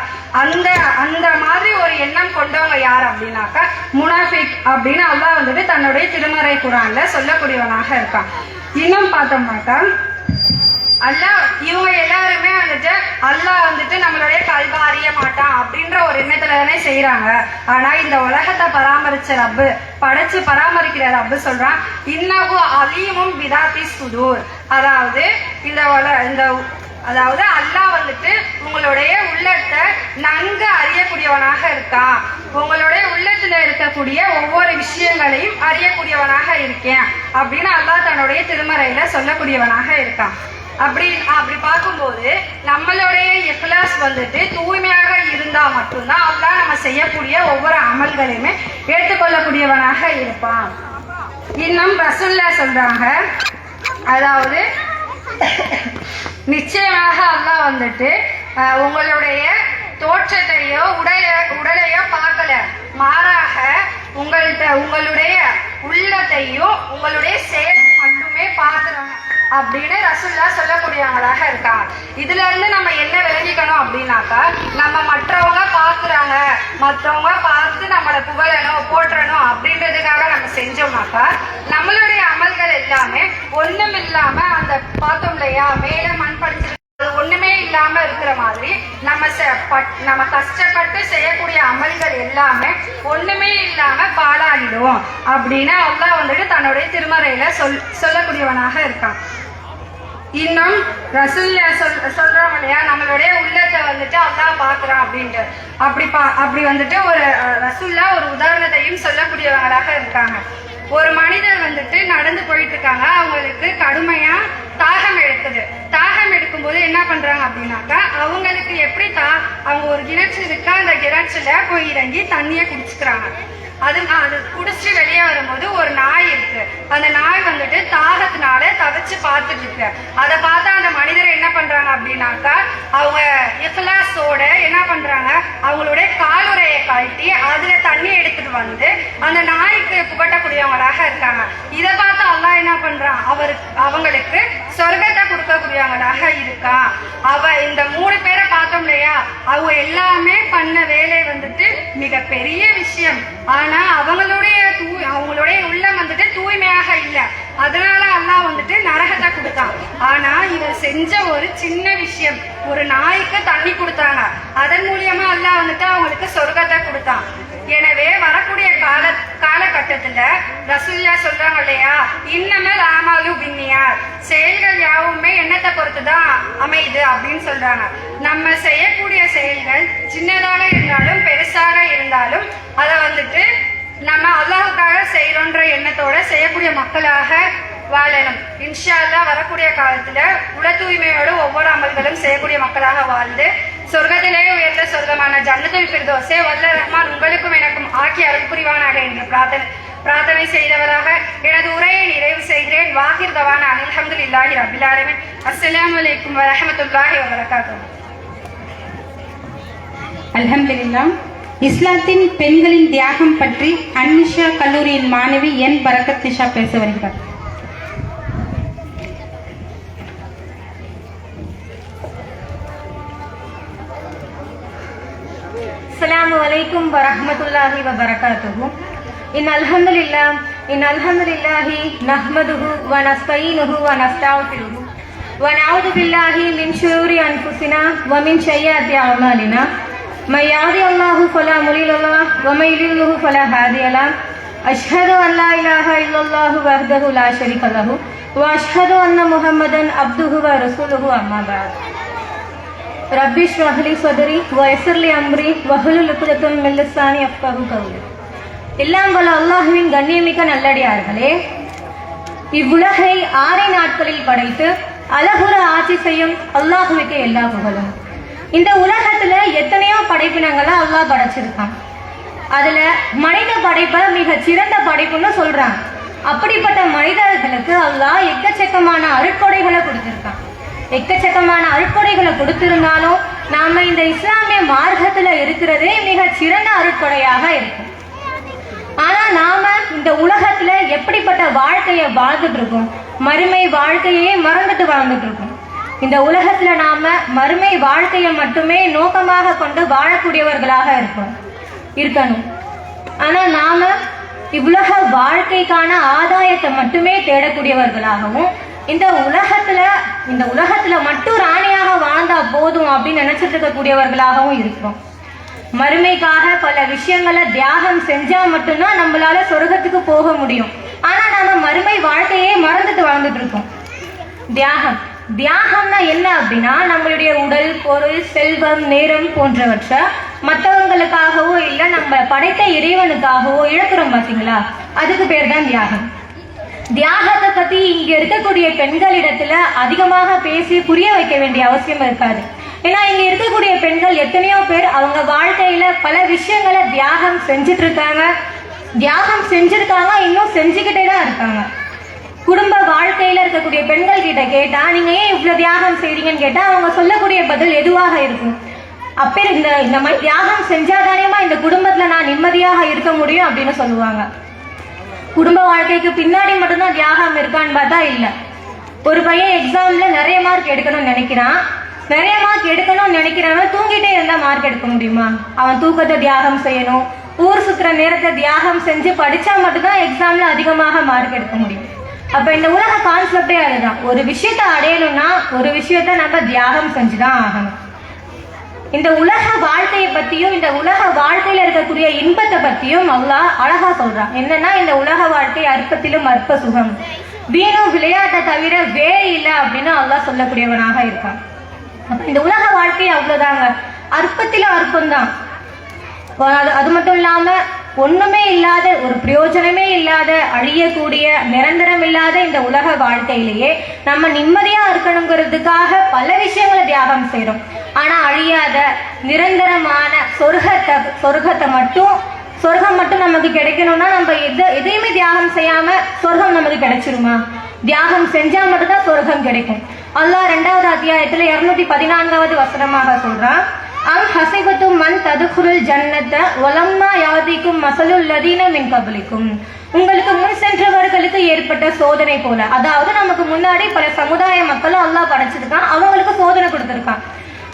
அந்த மாதிரி ஒரு எண்ணம் கொண்டவங்க யார் அப்படின்னாக்கா முனாஃபிக் அப்படின்னு அல்லாஹ் வந்துட்டு தன்னுடைய திருமறை குர்ஆன்ல சொல்லக்கூடியவனாக இருக்கான். இன்னும் பார்த்தோம்னாக்கா அல்லாஹ் இவங்க எல்லாருமே வந்துட்டு அல்லாஹ் வந்துட்டு நம்மளுடைய கல்வ அறிய மாட்டான் அப்படின்ற ஒரு எண்ணத்துல தானே செய்யறாங்க. ஆனா இந்த உலகத்தை பராமரிச்ச ரப்பு, படைச்சு பராமரிக்கிற ரப்பு சொல்றான், இன்னஹு அலீமும் பிதாத்தி சுதூர். அதாவது அதாவது அல்லாஹ் வந்துட்டு உங்களுடைய உள்ளத்தை நன்கு அறியக்கூடியவனாக இருக்கான். உங்களுடைய உள்ளத்துல இருக்கக்கூடிய ஒவ்வொரு விஷயங்களையும் அறியக்கூடியவனாக இருக்கேன் அப்படின்னு அல்லாஹ் தன்னுடைய திருமறையில சொல்லக்கூடியவனாக இருக்கான். அப்படி பார்க்கும்போது நம்மளுடைய இக்லாஸ் வந்துட்டு தூய்மையாக இருந்தா மட்டும்தான் அல்லாஹ் நம்ம செய்யக்கூடிய ஒவ்வொரு அமல்களையுமே ஏற்றுக்கொள்ளக்கூடியவனாக இருப்பான். இன்னும் ரசூலுல்லாஹ் சொல்றாங்க, அதாவது நிச்சயமாக அல்லாஹ் வந்துட்டு உங்களுடைய தோற்றத்தையோ உடலையோ பார்க்கல, மாறாக உங்களுடைய உள்ளத்தையும் உங்களுடைய செயல் மட்டுமே பார்க்கிறாங்க அப்படின்னு ரசூலுல்லாஹ் சொல்லக்கூடியவங்களாக இருக்காங்க. இதுல இருந்து நம்ம என்ன விளங்கிக்கணும் அப்படின்னாக்கா, நம்ம மற்றவங்க பார்க்குறாங்க, மற்றவங்க பார்த்து நம்மளை புகழணும் போற்றணும் அப்படின்றதுக்காக நம்ம செஞ்சோம்னாக்கா நம்மளுடைய அமல்கள் எல்லாமே ஒண்ணும் இல்லாம, அந்த பார்த்தோம் இல்லையா மேல மண் படிச்சு ஒண்ணுமே இல்லாம இருக்கிற மாதிரி நம்ம கஷ்டப்பட்டு செய்யக்கூடிய அமல்கள் எல்லாமே ஒண்ணுமே இல்லாம பாழாகிடும் அப்படின்னு அல்லாஹ் வந்துட்டு தன்னுடைய திருமறையில சொல்லக்கூடியவனாக இருக்கான். இன்னும் ரசூலுல்லாஹ் சொல்றாங்க இல்லையா, நம்மளுடைய உள்ளத்தை வந்துட்டு அல்லாஹ் பாக்குறான் அப்படின்ட்டு. அப்படி வந்துட்டு ஒரு ரசூலுல்லாஹ் ஒரு உதாரணத்தையும் சொல்லக்கூடியவங்களாக இருக்காங்க. ஒரு மனிதர் வந்துட்டு நடந்து போயிட்டு இருக்காங்க, அவங்களுக்கு கடுமையா தாகம் எடுக்குது. தாகம் எடுக்கும்போது என்ன பண்றாங்க அப்படின்னாக்கா, அவங்களுக்கு எப்படி அவங்க ஒரு கிணற்று இருக்கா, அந்த கிணற்றுல போய் இறங்கி தண்ணியை குடிச்சுக்கிறாங்க. அது குடிச்சு வெளியே வரும்போது ஒரு நாய் இருக்கு. அந்த நாய் வந்துட்டு தாகத்தினால தவிச்சு பார்த்துட்டு இருக்கு. அதை பார்த்தா அந்த மனிதர் என்ன பண்றாங்க அப்படின்னாக்கா, அவங்க இஃப்லாஸோட என்ன பண்றாங்க, அவங்களுடைய காலுறையை கழட்டி அதுல தண்ணி எடுத்துட்டு வந்து அந்த நாய்க்கு புகட்டக்கூடியவங்களாக இருக்காங்க. இதை பார்த்து அல்லாஹ் என்ன பண்றான், அவங்களுக்கு சொர்க்கத்தை கொடுக்கக்கூடியவங்களாக இருக்கான். இந்த 3 பேரை பார்த்தோம் இல்லையா, அவங்க எல்லாமே பண்ண வேலை வந்துட்டு மிக பெரிய விஷயம். ஆனா அவங்களுடைய உள்ளம் வந்துட்டு தூய்மையாக இல்லை. அதனால அல்லாஹ் வந்துட்டு நரகத்தை கொடுத்தான். ஆனா இவர் செஞ்ச ஒரு சின்ன விஷயம், ஒரு நாய்க்கு தண்ணி கொடுத்தாங்க, அதன் மூலியமா அல்லாஹ் வந்துட்டு அவங்களுக்கு சொர்க்கத்தை கொடுத்தான். எனவே வரக்கூடிய காலகட்டத்துல ரசூலுல்லாஹ் சொல்றாங்க இல்லையா, இன்னமல் ஆமாலு பின்னியார், செயல்கள் யாவுமே எண்ணத்தை பொறுத்துதான் அமையுது அப்படின்னு சொல்றாங்க. நம்ம செய்யக்கூடிய செயல்கள் சின்னதாக இருந்தாலும் பெருசாக இருந்தாலும் அதை வந்துட்டு நம்ம அல்லாஹ்வுக்காக செய்யறோன்ற எண்ணத்தோட செய்யக்கூடிய மக்களாக வாழணும். இன்ஷா அல்லாஹ் வரக்கூடிய காலத்துல உல தூய்மையோடு ஒவ்வொரு அமல்களும் செய்யக்கூடிய மக்களாக வாழ்ந்து சொர்க்கத்திலேயே உயர்ந்த சொர்க்கமான ஜன்னத்துல் ஃபிர்தௌஸை வல்ல ரஹ்மான் உங்களுக்கும் எனக்கும் ஆக்கி அருள் புரிவானாக என்று பிரார்த்தனை செய்தவராக எனது உரையை நிறைவு செய்கிறேன். வாஹிர் தவானா அல்ஹம்துலில்லாஹி ரப்பில் ஆலமீன். அஸ்ஸலாமு அலைக்கும் வரஹ்மத்துல்லாஹி வபரகாத்துஹு. அல்ஹம்துலில்லாஹ். இஸ்லாத்தின் பெண்களின் தியாகம் பற்றி அன்னிஷா கல்லூரியின் மாணவி என் பரக்கத் நிஷா பேச வருகிறார். السلام عليكم ورحمة الله وبركاته. إن الحمد لله نحمده ونستعينه ونستغفره ونعوذ بالله من شرور أنفسنا ومن سيئات أعمالنا. من يهده الله فلا مضل له ومن يضلل فلا هادي له. أشهد أن لا إله إلا الله وحده لا شريك له وأشهد أن محمدا عبده ورسوله. أما بعد. ரப்பி ஷ்ரஹ்லி சத்ரி வயஸ்ஸிர் லி அம்ரி வஹ்லுல் உக்தம் மின் லிசானி யஃப்கஹு கௌலி. எல்லாம் வல்ல அல்லாஹ்வின் கண்ணியமிக்க நல்லடியார்களே, இவ்வுலகை 6 நாட்களில் படைத்து அழகுற ஆட்சி செய்யும் அல்லாஹ்வுக்கு எல்லா புகழும். இந்த உலகத்துல எத்தனையோ படைப்பினங்களை அல்லாஹ் படைச்சிருக்கான். அதுல மனித படைப்பை மிக சிறந்த படைப்புன்னு சொல்றாங்க. அப்படிப்பட்ட மனிதர்களுக்கு அல்லாஹ் எக்கச்சக்கமான அருட்கொடைகளை கொடுத்திருக்கான். எக்கச்சக்கமான அருட்கொடைகளை கொடுத்திருந்தாலும் நாம இந்த இஸ்லாமிய மார்க்கத்துல இருக்கிறதே மிக சிறந்த அருட்கொடையாக இருக்கும். ஆனா நாம இந்த உலகத்துல எப்படிப்பட்ட வாழ்க்கையை வாழ்ந்துட்டு இருக்கோம், மறுமை வாழ்க்கையே மறந்துட்டு வாழ்ந்துட்டு இருக்கோம். இந்த உலகத்துல நாம மறுமை வாழ்க்கையை மட்டுமே நோக்கமாக கொண்டு வாழக்கூடியவர்களாக இருக்கணும். ஆனா நாம இவ்வுலக வாழ்க்கைக்கான ஆதாயத்தை மட்டுமே தேடக்கூடியவர்களாகவும் இந்த உலகத்துல மட்டும் ராணியாக வாழ்ந்தா போதும் அப்படின்னு நினைச்சிட்டு இருக்கக்கூடியவர்களாகவும் இருக்கிறோம். மறுமைக்காக பல விஷயங்களை தியாகம் செஞ்சா மட்டும்தான் நம்மளால சொர்க்கத்துக்கு போக முடியும். ஆனா நம்ம மறுமை வாழ்க்கையே மறந்துட்டு வாழ்ந்துட்டு இருக்கோம். தியாகம்னா என்ன அப்படின்னா, நம்மளுடைய உடல், பொருள், செல்வம், நேரம் போன்றவற்றை மற்றவங்களுக்காகவோ இல்லை நம்ம படைத்த இறைவனுக்காகவோ இழக்கிறோம் பார்த்தீங்களா, அதுக்கு பேர் தான் தியாகம். தியாகத்தை பத்தி இங்க இருக்கக்கூடிய பெண்களிடத்துல அதிகமாக பேசி புரிய வைக்க வேண்டிய அவசியம் இருக்காது. ஏன்னா இங்க இருக்கக்கூடிய பெண்கள் எத்தனையோ பேர் அவங்க வாழ்க்கையில பல விஷயங்களை தியாகம் செஞ்சிருக்காங்க, இன்னும் செஞ்சுக்கிட்டே தான் இருக்காங்க. குடும்ப வாழ்க்கையில இருக்கக்கூடிய பெண்கள் கிட்ட கேட்டா நீங்க ஏன் இவ்வளவு தியாகம் செய்றீங்கன்னு கேட்டா அவங்க சொல்லக்கூடிய பதில் எதுவாக இருக்கும், இந்த மாதிரி தியாகம் செஞ்சாதானேமா இந்த குடும்பத்துல நான் நிம்மதியாக இருக்க முடியும் அப்படின்னு சொல்லுவாங்க. குடும்ப வாழ்க்கைக்கு பின்னாடி மட்டும்தான் தியாகம் இருக்கான்னு பார்த்தா இல்ல. ஒரு பையன் எக்ஸாம்ல நிறைய மார்க் எடுக்கணும்னு நினைக்கிறான், தூங்கிட்டே இருந்தா மார்க் எடுக்க முடியுமா? அவன் தூக்கத்தை தியாகம் செய்யணும், ஊர் சுற்றுற நேரத்தை தியாகம் செஞ்சு படிச்சா மட்டும்தான் எக்ஸாம்ல அதிகமாக மார்க் எடுக்க முடியும். அப்ப இந்த உலக கான்செப்டே அதுதான். ஒரு விஷயத்தை அடையணும்னா ஒரு விஷயத்த நம்ம தியாகம் செஞ்சுதான் ஆகணும். இந்த உலக வாழ்க்கையை பத்தியும் இந்த உலக வாழ்க்கையில இருக்கக்கூடிய இன்பத்தை பத்தியும் அல்லாஹ் அழகா சொல்றான். என்னன்னா, இந்த உலக வாழ்க்கை அற்பத்திலும் அற்ப சுகம், வீணும் விளையாட்டை தவிர வேறு இல்லை அப்படின்னு அல்லாஹ் சொல்லக்கூடியவனாக இருக்கான். இந்த உலக வாழ்க்கை அவ்வளவுதாங்க, அற்பத்திலும் அற்பம்தான். அது மட்டும் இல்லாம ஒண்ணுமே இல்லாத, ஒரு பிரயோஜனமே இல்லாத, அழியக்கூடிய, நிரந்தரம் இல்லாத இந்த உலக வாழ்க்கையிலேயே நம்ம நிம்மதியா இருக்கணுங்கிறதுக்காக பல விஷயங்களை தியாகம் செய்யறோம். ஆனா அழியாத நிரந்தரமான சொர்க்கம் மட்டும் நமக்கு கிடைக்கணும்னா நம்ம எதையுமே தியாகம் செய்யாம சொர்க்கம் நமக்கு கிடைச்சிருமா? தியாகம் செஞ்சா மட்டும்தான் சொர்க்கம் கிடைக்கும். அல்லாஹ் 2வது அத்தியாயத்துல 214வது வசனமாக சொல்றான், அம் ஹஸிபத்தும் மன் ததுகுலுல் ஜன்னத வலம்மா யாதிக்கும் மஸலுல் லதீன மின் கப்லிக்கும். உங்களுக்கு முன் சென்றவர்களுக்கு ஏற்பட்ட சோதனை போல, அதாவது நமக்கு முன்னாடி பல சமுதாய மக்களும் அல்லாஹ் படைச்சிருக்கான், அவங்களுக்கு சோதனை கொடுத்திருக்கான்.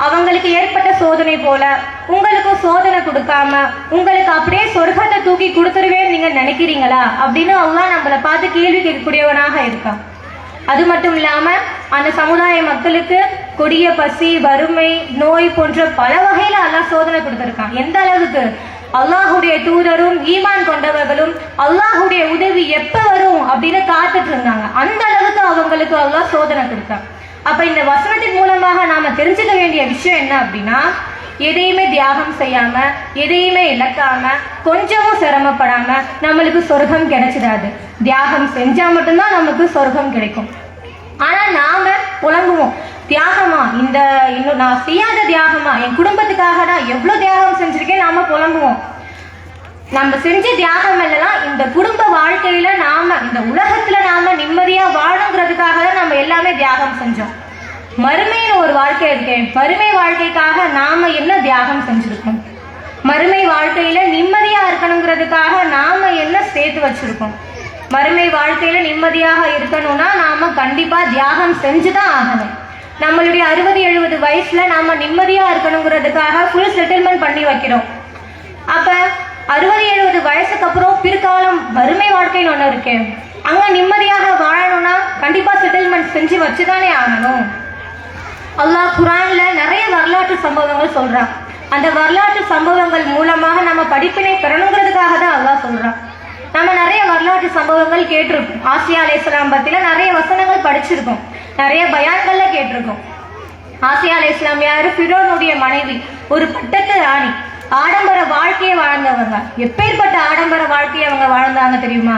அவங்களுக்கு ஏற்பட்ட சோதனை போல உங்களுக்கும் சோதனை கொடுக்காம உங்களுக்கு அப்படியே சொர்க்கத்தை தூக்கி கொடுத்துருவேன்னு நீங்க நினைக்கிறீங்களா அப்படின்னு அல்லாஹ் நம்மளை பார்த்து கேள்வி கேட்கக்கூடியவனாக இருக்கான். அது மட்டும் இல்லாம அந்த சமுதாய மக்களுக்கு கொடிய பசி, வறுமை, நோய் போன்ற பல வகையில அல்லாஹ் சோதனை கொடுத்திருக்கான். எந்த அளவுக்கு? அல்லாஹுடைய தூதரும் ஈமான் கொண்டவர்களும் அல்லாஹுடைய உதவி எப்ப வரும் அப்படின்னு காத்துட்டு இருந்தாங்க. அந்த அளவுக்கு அவங்களுக்கு அல்லாஹ் சோதனை கொடுத்தான். அப்ப இந்த வசனத்தின் மூலமாக நாம தெரிஞ்சுக்க வேண்டிய விஷயம் என்ன அப்படின்னா, எதையுமே தியாகம் செய்யாம, எதையுமே இழக்காம, கொஞ்சமும் சிரமப்படாம நம்மளுக்கு சொர்க்கம் கிடைச்சிடாது. தியாகம் செஞ்சா மட்டும்தான் நமக்கு சொர்க்கம் கிடைக்கும். ஆனா நாம புலம்புவோம், தியாகமா, இன்னும் நான் செய்யாத தியாகமா, என் குடும்பத்துக்காக நான் எவ்வளவு தியாகம் செஞ்சிருக்கேன் நாம புலம்புவோம். நம்ம செஞ்ச தியாகம் எல்லாம் இந்த குடும்ப வாழ்க்கையில நாம இந்த உலகத்துல நாம நிம்மதியா வாழணுங்கிறதுக்காக தான் நம்ம எல்லாமே தியாகம் செஞ்சோம். மறுமைன்னு ஒரு வாழ்க்கை இருக்கேன், மறுமை வாழ்க்கைக்காக நாம என்ன தியாகம் செஞ்சிருக்கோம்? மறுமை வாழ்க்கையில நிம்மதியா இருக்கணுங்கிறதுக்காக நாம என்ன சேர்த்து வச்சிருக்கோம்? மறுமை வாழ்க்கையில நிம்மதியாக இருக்கணும்னா நாம கண்டிப்பா தியாகம் செஞ்சுதான் ஆகணும். நம்மளுடைய 60-70 வயசுல நாம நிம்மதியா இருக்கணுங்கிறதுக்காக ஃபுல் செட்டில்மெண்ட் பண்ணி வைக்கிறோம். அப்ப 60-70 வயசுக்கு அப்புறம் பிற்காலம் மறுமை வாழ்க்கைன்னு ஒண்ணு இருக்கு, அங்க நிம்மதியாக வாழணும்னா கண்டிப்பா செட்டில்மெண்ட் செஞ்சு வச்சுதானே ஆகணும். அல்லாஹ் குர்ஆன்ல நிறைய வரலாற்று சம்பவங்கள் சொல்றான். அந்த வரலாற்று சம்பவங்கள் மூலமாக நம்ம படிப்பினை பெறணுங்கிறதுக்காக தான் அல்லாஹ் சொல்றான். நம்ம நிறைய வரலாற்று சம்பவங்கள் கேட்டிருக்கோம். ஆசியா அலைஹிஸ்ஸலாம் பத்தில நிறைய வசனங்கள் படிச்சிருக்கோம், நிறைய பயான்கள்ல கேட்டிருக்கோம். ஆசியா அலைஹிஸ்ஸலாம் யாரு? ஃபிரௌனுடைய மனைவி, ஒரு பட்டத்து ராணி, ஆடம்பர வாழ்க்கையை வாழ்ந்தவங்க. எப்பேற்பட்ட ஆடம்பர வாழ்க்கையை அவங்க வாழ்ந்தாங்க தெரியுமா?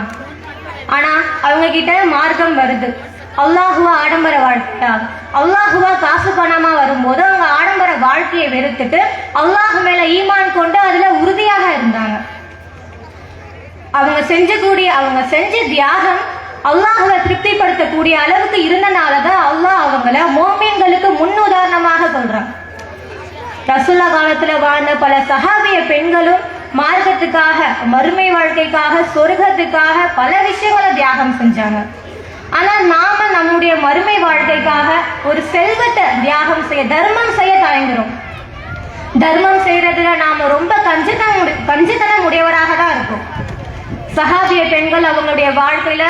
ஆனா அவங்க கிட்ட மார்க்கம் வருது, அல்லாஹுவா ஆடம்பர வாழ்க்கையா, அல்லாஹுவா காசு பணமா வரும்போது அவங்க ஆடம்பர வாழ்க்கையை வெறுத்துட்டு அல்லாஹ் மேல ஈமான் கொண்டு அதுல உறுதியாக இருந்தாங்க. அவங்க செஞ்ச தியாகம் அல்லாஹுவை திருப்திப்படுத்தக்கூடிய அளவுக்கு இருந்தனாலதான் அல்லாஹ் அவங்கள மோமீன்களுக்கு முன் உதாரணமாக சொல்றாங்க. ரசூலுல்லாஹ் காலத்துல வாழ்ந்த பல சஹாபிய பெண்களும் மார்க்கத்துக்காக, மறுமை வாழ்க்கைக்காக, சொர்க்கத்துக்காக பல விஷயங்களை தியாகம் செஞ்சாங்க. ஆனா நாம நம்முடைய மறுமை வாழ்க்கைக்காக ஒரு செல்வத்தை தியாகம் செய்ய, தர்மம் செய்ய தயங்குறோம். தர்மம் செய்யறதுல நாம ரொம்ப கஞ்சித்தனம் உடையவராக தான் இருக்கும். சஹாபிய பெண்கள் அவங்களுடைய வாழ்க்கையில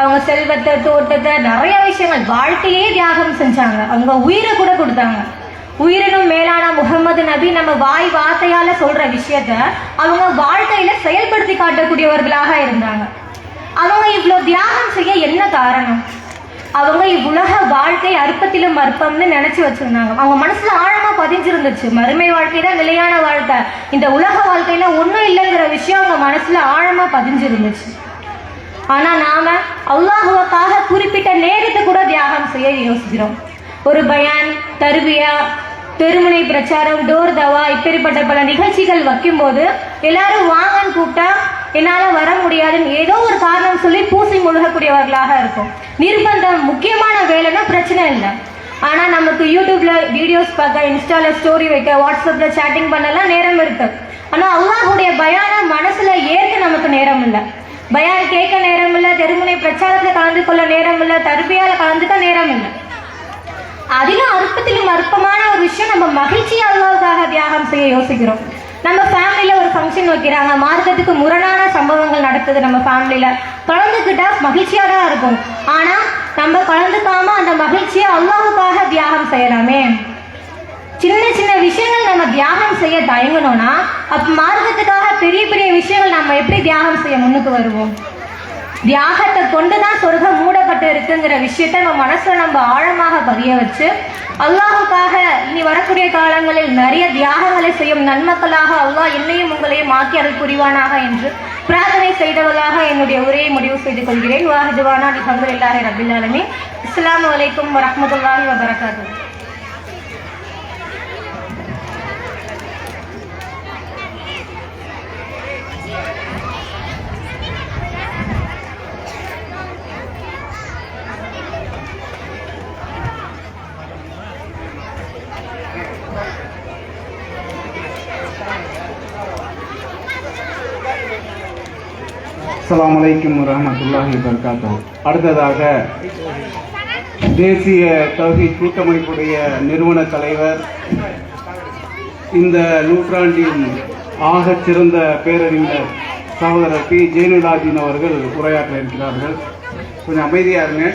அவங்க செல்வத்தை, தோட்டத்தை, நிறைய விஷயங்கள் வாழ்க்கையே தியாகம் செஞ்சாங்க. அவங்க உயிரை கூட கொடுத்தாங்க. உயிரினும் மேலான முகமது நபி நம்ம வாய் வார்த்தையால சொல்ற விஷயத்த அவங்க வாழ்க்கையில செயல்படுத்தி காட்டக்கூடியவர்களாக இருந்தாங்க. அவங்க இவ்வளவு தியாகம் செய்ய என்ன காரணம்? அவங்க இவ்வுலக வாழ்க்கை அற்பத்திலும் அற்பம்னு நினைச்சு வச்சிருந்தாங்க. அவங்க மனசுல ஆழமா பதிஞ்சிருந்துச்சு, மறுமை வாழ்க்கை தான் நிலையான வாழ்க்கை, இந்த உலக வாழ்க்கையில ஒன்றும் இல்லைங்கிற விஷயம் அவங்க மனசுல ஆழமா பதிஞ்சிருந்துச்சு. ஆனா நாம அல்லாஹுவுக்காக குறிப்பிட்ட நேரத்தை கூட தியாகம் செய்ய யோசிக்கிறோம். ஒரு பயான், தர்பியா, தெருமுனை பிரச்சாரம், டோர் தவா, இப்படிப்பட்ட பல நிகழ்ச்சிகள் வைக்கும் போது எல்லாரும் வாங்கன்னு கூப்பிட்டா என்னால வர முடியாதுன்னு ஏதோ ஒரு காரணம் சொல்லி பூசி முழுகக்கூடியவர்களாக இருக்கும். நிர்பந்தம், முக்கியமான வேலைன்னா பிரச்சனை இல்லை. ஆனா நமக்கு யூடியூப்ல வீடியோஸ் பார்க்க, இன்ஸ்டால ஸ்டோரி வைக்க, வாட்ஸ்அப்ல சேட்டிங் பண்ணலாம் நேரம் இருக்கு. ஆனா அல்லாஹ்வுடைய பயான மனசுல ஏற்க நமக்கு நேரம் இல்லை. பயான் கேட்க நேரம் இல்லை, தெருமுனை பிரச்சாரத்துல கலந்து கொள்ள நேரம் இல்லை, தர்பியால கலந்துக்க நேரம் இல்லை. அதிலும் அற்பத்திலும் அற்பமான ஒரு விஷயம், நம்ம மகிழ்ச்சியா அல்லாஹ்வுக்காக தியாகம் செய்ய யோசிக்கிறோம். நம்ம ஃபேமிலியில ஒரு ஃபங்க்ஷன் வைக்கிறாங்க, மார்க்கத்துக்கு முரணான சம்பவங்கள் நடக்குது, நம்ம ஃபேமிலியில கலந்துக்கிட்டா மகிழ்ச்சியா தான் இருக்கும். ஆனா நம்ம கலந்துக்காம அந்த மகிழ்ச்சியை அல்லாஹ்வுக்காக தியாகம் செய்யலாமே. சின்ன சின்ன விஷயங்கள் நம்ம தியாகம் செய்ய தயங்கணும்னா அப்ப மார்க்கத்துக்காக பெரிய பெரிய விஷயங்கள் நம்ம எப்படி தியாகம் செய்ய முன்னுக்கு வருவோம்? தியாகத்தை கொண்டுதான் சொர்க்கம் மூடப்பட்டு இருக்குங்கிற விஷயத்த நம்ம மனசுல நம்ம ஆழமாக பதிய வச்சு அல்லாஹுக்காக இனி வரக்கூடிய காலங்களில் நிறைய தியாகங்களை செய்யும் நன்மக்களாக அல்லாஹ் என்னையும் உங்களையும் ஆக்கி அருள் புரிவானாக என்று பிரார்த்தனை செய்தவர்களாக என்னுடைய உரையை முடிவு செய்து கொள்கிறேன். வாஹிதுவானா அல்ஹம்துலில்லாஹி ரப்பில் ஆலமீன். அஸ்ஸலாமு அலைக்கும் வரஹ்மத்துல்லாஹி வபரகாத்துஹு. அஸ்ஸலாமு அலைக்கும் வரஹ்மத்துல்லாஹி வபரகாத்துஹு. அடுத்ததாக தேசிய தௌஹீத் கூட்டமைப்புடைய நிறுவன தலைவர், இந்த நூற்றாண்டின் ஆகச் சிறந்த பேரறிஞர் சகோதரர் பி ஜெயினுலாதீன் அவர்கள் உரையாற்ற இருக்கிறார்கள். கொஞ்சம் அமைதியா இருங்க.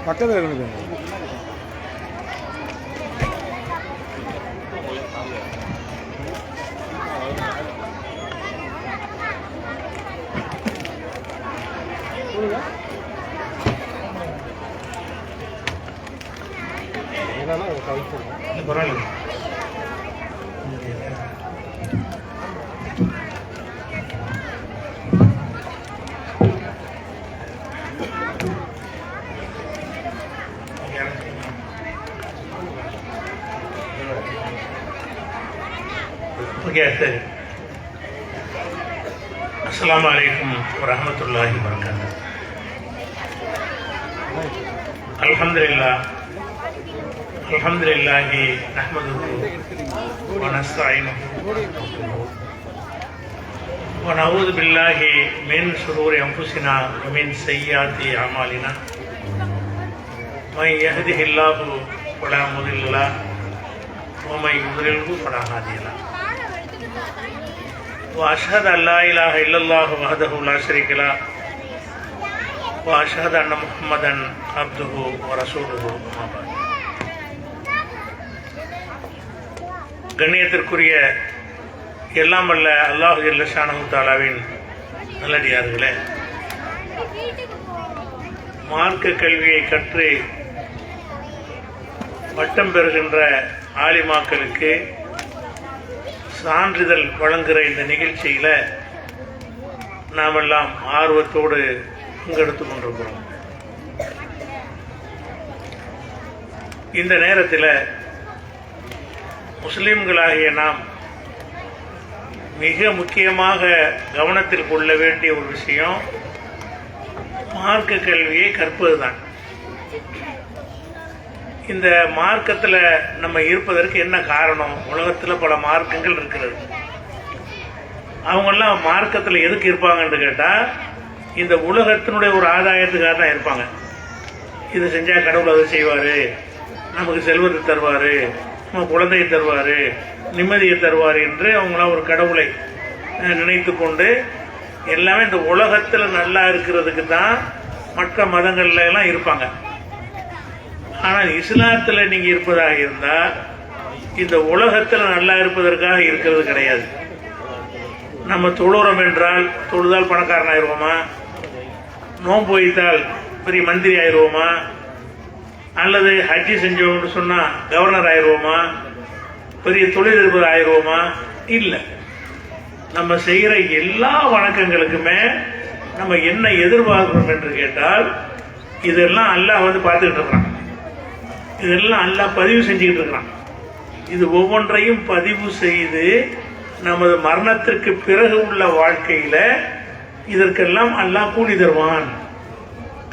பக்கத்தில் இருக்கணும். பரவாயில்ல. ஓகே, சரி. அஸ்ஸலாமு அலைக்கும் வரஹ்மத்துல்லாஹி வபரகாத்துஹு. அல்ஹம்துலில்லாஹி நஹ்மதுஹு வ நஸ்தஈனுஹு வ நஊது பில்லாஹி மின் ஷுரூரி அன்ஃபுஸினா வ மின் ஸய்யிஆத்தி அமாலினா. மன் யஹ்திஹில்லாஹு ஃபலா முதில்ல லஹு வ மன் யுضللஹு ஃபலா ஹாதிய லஹு. وأشهد أن لا إله إلا الله وحده لا شريك له وأشهد أن محمدا عبده ورسوله. கண்ணியத்திற்குரிய எல்லாம் வல்ல அல்லாஹ் ஜல்ல ஷானஹு தஆலாவின் நல்லடியார்களே, மார்க்க கல்வியை கற்று பட்டம் பெறுகின்ற ஆலிமாக்களுக்கு சான்றிதழ் வழங்குகிற இந்த நிகழ்ச்சியில் நாமெல்லாம் ஆர்வத்தோடு பங்கெடுத்துக் கொண்டிருக்கிறோம். இந்த நேரத்தில் முஸ்லிம்களாகிய நாம் மிக முக்கியமாக கவனத்தில் கொள்ள வேண்டிய ஒரு விஷயம் மார்க்க கல்வியை கற்பதுதான். இந்த மார்க்கத்தில் நம்ம இருப்பதற்கு என்ன காரணம்? உலகத்தில் பல மார்க்கங்கள் இருக்கிறது. அவங்கெல்லாம் மார்க்கத்தில் எதுக்கு இருப்பாங்கன்னு கேட்டால், இந்த உலகத்தினுடைய ஒரு ஆதாயத்துக்காக தான் இருப்பாங்க. இது செஞ்சால் கடவுள் அதை செய்வார், நமக்கு செல்வத்தை தருவார், நம்ம குழந்தையை தருவார், நிம்மதியை தருவார் என்று அவங்களாம் ஒரு கடவுளை நினைத்து கொண்டு எல்லாமே இந்த உலகத்தில் நல்லா இருக்கிறதுக்கு தான் மற்ற மதங்கள்ல எல்லாம் இருப்பாங்க. ஆனால் இஸ்லாத்தில் நீங்கள் இருப்பதாக இருந்தால் இந்த உலகத்தில் நல்லா இருப்பதற்காக இருக்கிறது கிடையாது. நம்ம தொழுறோம் என்றால் தொழுதால் பணக்காரன் ஆயிடுவோமா, நோன்பு வைத்தால் பெரிய மந்திரி ஆயிடுவோமா, அல்லது ஹஜ்ஜி செஞ்சோம்னு சொன்னால் கவர்னர் ஆயிடுவோமா, பெரிய தொழிலதிபர் ஆயிடுவோமா? இல்லை. நம்ம செய்கிற எல்லா வணக்கங்களுக்குமே நம்ம என்ன எதிர்பார்க்கிறோம் என்று கேட்டால், இதெல்லாம் அல்லாஹ் பார்த்துக்கிட்டு இருக்கிறான், இதெல்லாம் அல்லாஹ் பதிவு செஞ்சுக்கிட்டு இருக்கிறான். இது ஒவ்வொன்றையும் பதிவு செய்து நமது மரணத்திற்கு பிறகு உள்ள வாழ்க்கையில இதற்கெல்லாம் அல்லாஹ் கூலி தருவான்.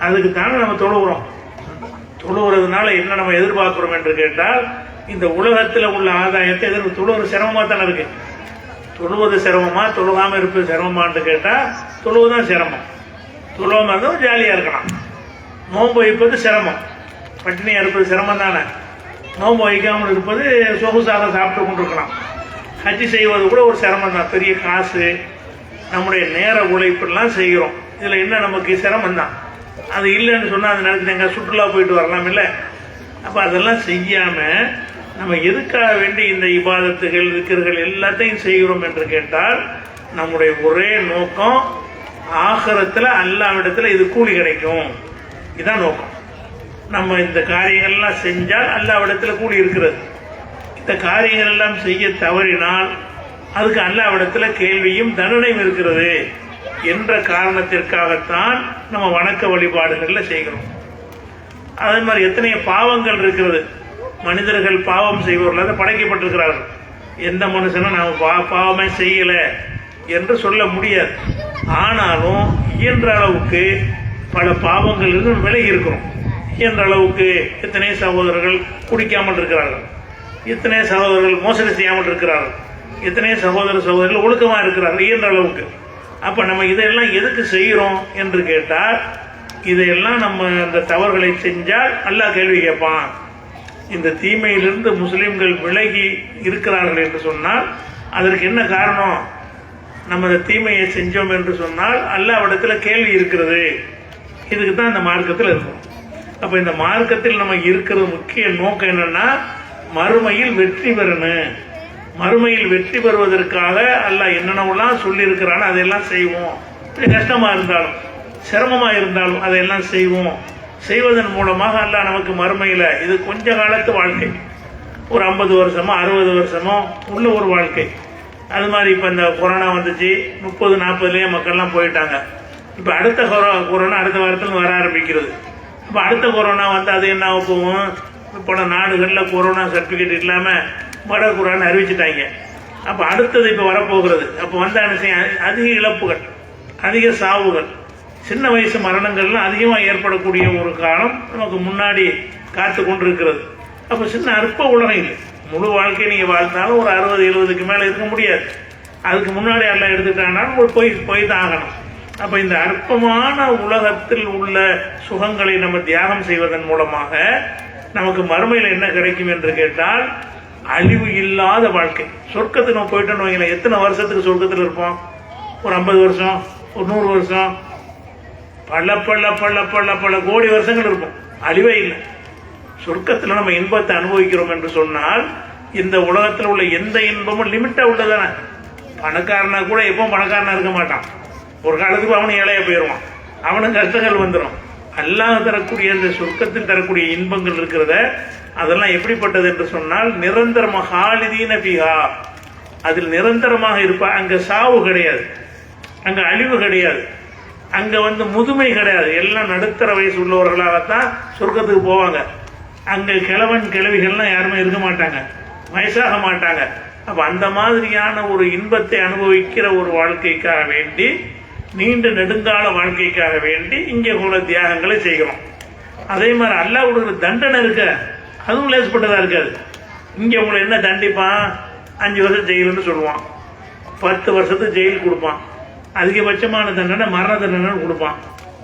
அதுக்கு தானே நம்ம தொழுகிறோம். தொழுகிறதுனால என்ன நம்ம எதிர்பார்க்கிறோம் என்று கேட்டால், இந்த உலகத்தில் உள்ள ஆதாயத்தை எதிர்ப்பு. தொழுவது சிரமமா தானே இருக்கு. தொழுவது சிரமமா, தொழுகாம இருப்பது சிரமமான்னு கேட்டால் தொழுவதுதான் சிரமம். தொழுவாம இருந்தால் ஜாலியா இருக்கலாம். நோன்பு வைப்பது சிரமம், பட்டினியா இருப்பது சிரமம் தானே. நோன்பு வைக்காமல் இருப்பது சொகுசாக சாப்பிட்டு கொண்டிருக்கலாம். ஹஜ்ஜி செய்வது கூட ஒரு சிரமம் தான். பெரிய காசு, நம்முடைய நேர உழைப்பெல்லாம் செய்கிறோம். இதில் என்ன நமக்கு சிரமம் தான். அது இல்லைன்னு சொன்னால் அந்த நேரத்தில் எங்கே சுற்றுலா போயிட்டு வரலாம் இல்லை. அப்போ அதெல்லாம் செய்யாமல் நம்ம எதுக்காக வேண்டி இந்த இபாதத்துகள் இருக்கிறர்கள் எல்லாத்தையும் செய்கிறோம் என்று கேட்டால், நம்முடைய ஒரே நோக்கம் ஆகிரத்தில் அல்லாஹ்விடத்தில் இது கூலி கிடைக்கும். இதுதான் நோக்கம். நம்ம இந்த காரியங்கள்லாம் செஞ்சால் அல்லாஹ்விடத்தில் கூலி இருக்கிறது. இந்த காரியங்கள் எல்லாம் செய்ய தவறினால் அதுக்கு அல்லாஹ்விடத்தில் கேள்வியும் தண்டனையும் இருக்கிறது என்ற காரணத்திற்காகத்தான் நம்ம வணக்க வழிபாடுகளில் செய்கிறோம். அதே மாதிரி எத்தனையோ பாவங்கள் இருக்கிறது. மனிதர்கள் பாவம் செய்பவர்களாக படைக்கப்பட்டிருக்கிறார்கள். எந்த மனுஷனும் நாம் பாவமே செய்யலை என்று சொல்ல முடியாது. ஆனாலும் இயன்ற அளவுக்கு பல பாவங்கள் இருந்து விலகி இருக்கிறோம். இயன்ற அளவுக்கு எத்தனை சகோதரர்கள் குடிக்காமல் இருக்கிறார்கள், எத்தனை சகோதரர்கள் மோசடி செய்யாமல் இருக்கிறார்கள், எத்தனை சகோதரர்கள் ஒழுக்கமாக இருக்கிறார்கள் இயன்ற அளவுக்கு. அப்போ நம்ம இதெல்லாம் எதுக்கு செய்கிறோம் என்று கேட்டால், இதையெல்லாம் நம்ம அந்த தவறுகளை செஞ்சால் அல்லாஹ் கேள்வி கேட்பான். இந்த தீமையிலிருந்து முஸ்லிம்கள் விலகி இருக்கிறார்கள் என்று சொன்னால் அதற்கு என்ன காரணம்? நம்ம இந்த தீமையை செஞ்சோம் என்று சொன்னால் அல்லாஹ்விடத்தில் கேள்வி இருக்கிறது. இதுக்கு தான் இந்த மார்க்கத்தில் இருக்கும். அப்போ இந்த மார்க்கத்தில் நம்ம இருக்கிற முக்கிய நோக்கம் என்னன்னா, மறுமையில் வெற்றி பெறணும். மறுமையில் வெற்றி பெறுவதற்காக அல்லாஹ் என்னென்னலாம் சொல்லி இருக்கிறானோ அதையெல்லாம் செய்வோம். கஷ்டமா இருந்தாலும் சிரமமா இருந்தாலும் அதையெல்லாம் செய்வோம். செய்வதன் மூலமாக அல்லாஹ் நமக்கு மறுமையில், இது கொஞ்ச காலத்து வாழ்க்கை, ஒரு 50 வருஷமோ 60 வருஷமோ உள்ள ஒரு வாழ்க்கை. அது மாதிரி இப்போ இந்த கொரோனா வந்துச்சு, 30-40 மக்கள்லாம் போயிட்டாங்க. இப்போ அடுத்த கொரோனா அடுத்த வாரத்தில் வர ஆரம்பிக்கிறது. இப்போ அடுத்த கொரோனா வந்து அது என்ன போகும்? பல நாடுகளில் கொரோனா சர்டிஃபிகேட் இல்லாமல் மடக்குறான்னு அறிவிச்சுட்டாங்க. அப்போ அடுத்தது இப்போ வரப்போகிறது. அப்போ வந்த அதிக இழப்புகள். அதிக சாவுகள், சின்ன வயசு மரணங்கள்லாம் அதிகமாக ஏற்படக்கூடிய ஒரு காலம் நமக்கு முன்னாடி காத்து கொண்டிருக்கிறது. அப்போ சின்ன அற்ப உலகம் இல்லை. முழு வாழ்க்கையை நீங்கள் வாழ்ந்தாலும் ஒரு 60-70க்கு மேலே இருக்க முடியாது. அதுக்கு முன்னாடி எல்லாம் எடுத்துட்டாங்கனாலும் போய் தான் ஆகணும். அப்போ இந்த அற்பமான உலகத்தில் உள்ள சுகங்களை நம்ம தியாகம் செய்வதன் மூலமாக நமக்கு மறுமையில் என்ன கிடைக்கும் என்று கேட்டால் அழிவு இல்லாத வாழ்க்கை. சொர்க்கத்துக்கு நம்ம போயிட்டோன்னு வைங்களேன், எத்தனை வருஷத்துக்கு சொர்க்கத்தில் இருப்போம்? ஒரு 50 வருஷம், ஒரு 100 வருஷம், பல பல பல பல பல கோடி வருஷங்கள் இருக்கும். அழிவே இல்லை. சொர்க்கத்தில் நம்ம இன்பத்தை அனுபவிக்கிறோம் என்று சொன்னால் இந்த உலகத்தில் உள்ள எந்த இன்பமும் லிமிட்டா உள்ளதானே. பணக்காரனா கூட எப்பவும் பணக்காரனா இருக்க மாட்டான். ஒரு காலத்துக்கு அவனும் ஏழையா போயிடுவான், அவனுக்கு கஷ்டங்கள் வந்துடும். அல்லாஹ் தரக்கூடிய இந்த சொர்க்கத்தில் தரக்கூடிய இன்பங்கள் இருக்கிறத அதெல்லாம் எப்படிப்பட்டது என்று சொன்னால் நிரந்தரமாக ஹாலிதீன பிஹா, அதில் நிரந்தரமாக இருப்பா. அங்க சாவு கிடையாது, அங்க அழிவு கிடையாது, அங்க முதுமை கிடையாது. எல்லாம் நடுத்தர வயசு உள்ளவர்களாகத்தான் சொர்க்கத்துக்கு போவாங்க. அங்க கிழவன் கிழவிகள்லாம் யாருமே இருக்க மாட்டாங்க, வயசாக மாட்டாங்க. அப்ப அந்த மாதிரியான ஒரு இன்பத்தை அனுபவிக்கிற ஒரு வாழ்க்கைக்காக வேண்டி, நீண்ட நெடுங்கால வாழ்க்கைக்காக வேண்டி இங்கே கூட தியாகங்களை செய்கிறோம். அதே மாதிரி அல்லாஹ் கொடுக்குற தண்டனை இருக்க, அதுவும் லேசப்பட்டதா இருக்காது. இங்க உங்களை என்ன தண்டிப்பான்? 5 வருஷம் ஜெயிலுன்னு சொல்லுவான், 10 வருஷத்துக்கு ஜெயில் கொடுப்பான், அதிகபட்சமான தண்டனை மரண தண்டனை கொடுப்பான்.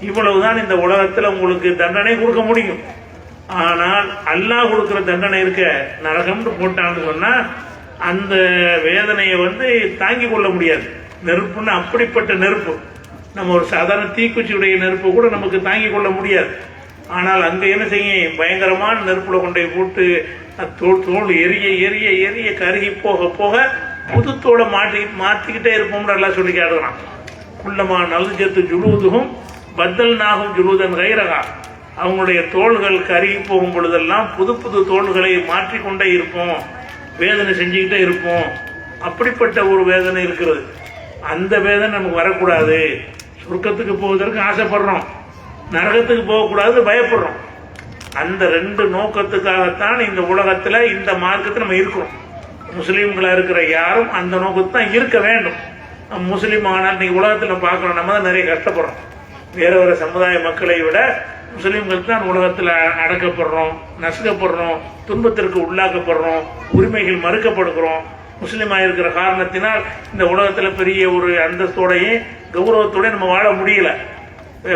இவ்வளவுதான் இந்த உலகத்தில் உங்களுக்கு தண்டனை கொடுக்க முடியும். ஆனால் அல்லாஹ் கொடுக்கிற தண்டனை இருக்க, நரகம்னு போட்டான்னு சொன்னா அந்த வேதனையை தாங்கி கொள்ள முடியாது. நெருப்புன்னு அப்படிப்பட்ட நெருப்பு, நம்ம ஒரு சாதாரண தீக்குச்சியுடைய நெருப்பு கூட நமக்கு தாங்கி கொள்ள முடியாது. ஆனால் அங்க என்ன செய்யும்? பயங்கரமான நெருப்புல கொண்டை போட்டு தோல் எரிய எரிய எரிய கருகி போக போக புதுத்தோட மாத்திக்கிட்டே இருப்போம்னு எல்லாம் சொல்லி காட்டுறான். குள்ளமா நல்ஜத்து ஜுலூதுகும் பத்தல் நாகும் ஜுலூதன் கைரகா, அவங்களுடைய தோள்கள் கருகி போகும் பொழுதெல்லாம் புது புது தோள்களை மாற்றிக்கொண்டே இருப்போம், வேதனை செஞ்சுக்கிட்டே இருப்போம். அப்படிப்பட்ட ஒரு வேதனை இருக்கிறது. அந்த வேதனை நமக்கு வரக்கூடாது. சொர்க்கத்துக்கு போவதற்கு ஆசைப்படுறோம், நரகத்துக்கு போகக்கூடாது பயப்படுறோம். அந்த 2 நோக்கத்துக்காகத்தான் இந்த உலகத்துல இந்த மார்க்கத்தில் நம்ம இருக்கிறோம். முஸ்லீம்களா இருக்கிற யாரும் அந்த நோக்கத்து தான் இருக்க வேண்டும். முஸ்லீம் ஆனால் நீங்க உலகத்துல பார்க்கணும், நம்ம தான் நிறைய கஷ்டப்படுறோம். வேற வேற சமுதாய மக்களை விட முஸ்லீம்கள் தான் உலகத்தில் அடக்கப்படுறோம், நசுக்கப்படுறோம், துன்பத்திற்கு உள்ளாக்கப்படுறோம், உரிமைகள் மறுக்கப்படுகிறோம். முஸ்லீமாக இருக்கிற காரணத்தினால் இந்த உலகத்தில் பெரிய ஒரு அந்தஸ்தோடையும் கௌரவத்தோடய நம்ம வாழ முடியல.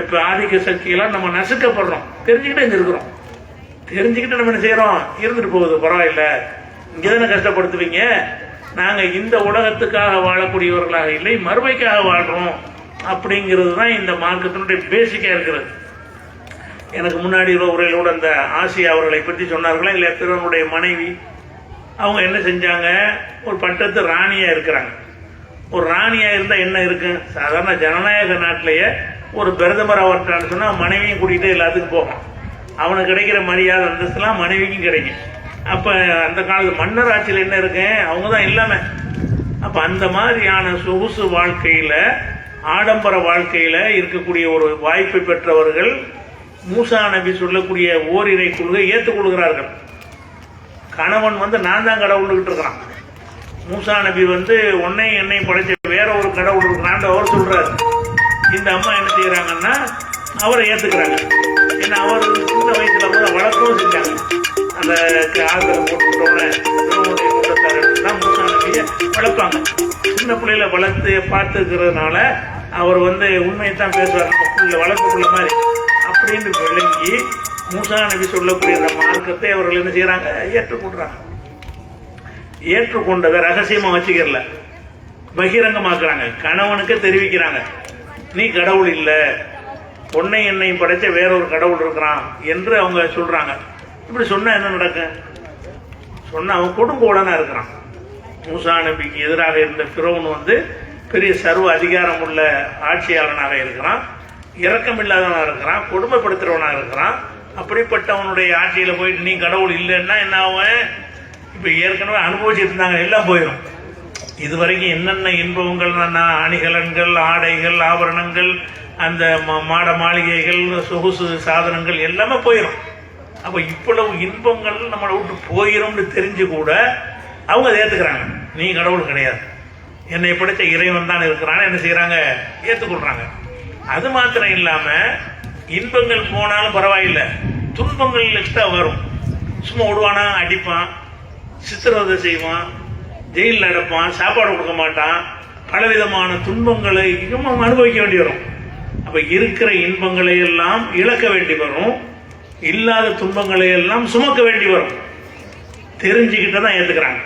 இப்போ ஆதிக்க சக்தியெல்லாம் நம்ம நசுக்கப்படுறோம். தெரிஞ்சுக்கிட்டே இங்கே இருக்கிறோம், தெரிஞ்சுக்கிட்டு நம்ம என்ன செய்யறோம்? இருந்துட்டு போகுது, பரவாயில்ல, இங்கே தானே கஷ்டப்படுத்துவீங்க. நாங்கள் இந்த உலகத்துக்காக வாழக்கூடியவர்களாக இல்லை, மறுமைக்காக வாழ்றோம். அப்படிங்கிறது தான் இந்த மார்க்கத்தினுடைய பேசிக்கா இருக்கிறது. எனக்கு முன்னாடி உரையிலோட அந்த ஆசியா அவர்களை பற்றி சொன்னார்களா இல்லை, பிறனுடைய மனைவி அவங்க என்ன செஞ்சாங்க? ஒரு பட்டத்து ராணியா இருக்கிறாங்க. ஒரு ராணியா இருந்தா என்ன இருக்கு? சாதாரண ஜனநாயக நாட்டிலேயே ஒரு பிரதமர் அவர்கிட்ட சொன்னா மனைவியும் கூட்டிகிட்டு எல்லாத்துக்கும் போகும். அவனுக்கு கிடைக்கிற மரியாதை அந்தஸ்துலாம் மனைவிக்கும் கிடைக்கும். அப்ப அந்த காலத்து மன்னர் ஆட்சியில் என்ன இருக்கு? அவங்க தான் எல்லாமே. அப்ப அந்த மாதிரியான சொகுசு வாழ்க்கையில, ஆடம்பர வாழ்க்கையில இருக்கக்கூடிய ஒரு வாய்ப்பை பெற்றவர்கள் மூசா நபி சொல்லக்கூடிய ஓரிரை கொள்கை ஏற்றுக்கொள்கிறார்கள். கணவன் நான் தான் கடவுள்கிட்டு இருக்கிறான். மூசா நபி உன்னை என்னை படைச்ச வேற ஒரு கடவுள் இருக்கிறான் அவர் சொல்றாரு. இந்த அம்மா என்ன செய்யறாங்கன்னா அவரை ஏத்துக்கிறாங்க. ஏன்னா அவர் சின்ன வயசுல கூட வளர்க்கவும் செஞ்சாங்க. அந்த ஆதரவு போட்டுட்டோம்னா கூட்டத்தார் மூசா நபியை வளர்ப்பாங்க. சின்ன பிள்ளையில வளர்த்து பார்த்துக்கிறதுனால அவர் உண்மையை தான் பேசுவார், வளர்ப்புக்குள்ள மாதிரி அப்படின்னு விளங்கி மூசா நபி சொல்லக்கூடிய அந்த மார்க்கத்தை அவர்கள் என்ன செய்யறாங்க? ஏற்றுக்கொள்றாங்க. ஏற்றுக்கொண்டதை ரகசியமா வச்சுக்கல, பகிரங்கமாக்குறாங்க. கணவனுக்கு தெரிவிக்கிறாங்க, நீ கடவுள் இல்ல, உன்னை என்னை படைச்ச வேற ஒரு கடவுள் இருக்கிறான் என்று அவங்க சொல்றாங்க. இப்படி சொன்னா என்ன நடக்கும்? சொன்னா அவன் கொடுங்கோலனா இருக்கிறான். மூசா நபிக்கு எதிராக இருந்த பிறவன் பெரிய சர்வ அதிகாரம் உள்ள ஆட்சியாளனாக இருக்கிறான், இரக்கம் இல்லாதவனாக இருக்கிறான், கொடுமைப்படுத்துறவனாக இருக்கிறான். அப்படிப்பட்டவனுடைய ஆட்சியில போயிட்டு நீ கடவுள் இல்லைன்னா என்ன ஆகும்? இப்ப ஏற்கனவே அனுபவிச்சுட்டு இருந்தாங்க, எல்லாம் போயிடும். இதுவரைக்கும் என்னென்ன இன்பங்கள், அணிகலன்கள், ஆடைகள், ஆபரணங்கள், அந்த மாட மாளிகைகள், சொகுசு சாதனங்கள் எல்லாமே போயிடும். அப்ப இவ்வளவு இன்பங்கள் நம்மளை விட்டு போயிடும்னு தெரிஞ்சு கூட அவங்க அதை ஏத்துக்கிறாங்க. நீ கடவுள் கிடையாது, என்னை படைத்த இறைவன் தான் இருக்கிறான்னு என்ன செய்யறாங்க, ஏற்றுக்கொள்றாங்க. அது மாத்திரம் இல்லாம இன்பங்கள் போனாலும் பரவாயில்லை, துன்பங்கள் எக்ஸ்ட்ரா வரும். சும்மா விடுவானா, அடிப்பான், சித்திரவதை செய்வான், ஜெயிலில் அடைப்பான், சாப்பாடு கொடுக்க மாட்டான், பலவிதமான துன்பங்களை அனுபவிக்க வேண்டி வரும். அப்ப இருக்கிற இன்பங்களை எல்லாம் இழக்க வேண்டி வரும், இல்லாத துன்பங்களை எல்லாம் சுமக்க வேண்டி வரும். தெரிஞ்சுக்கிட்டு தான் ஏத்துக்கிறாங்க.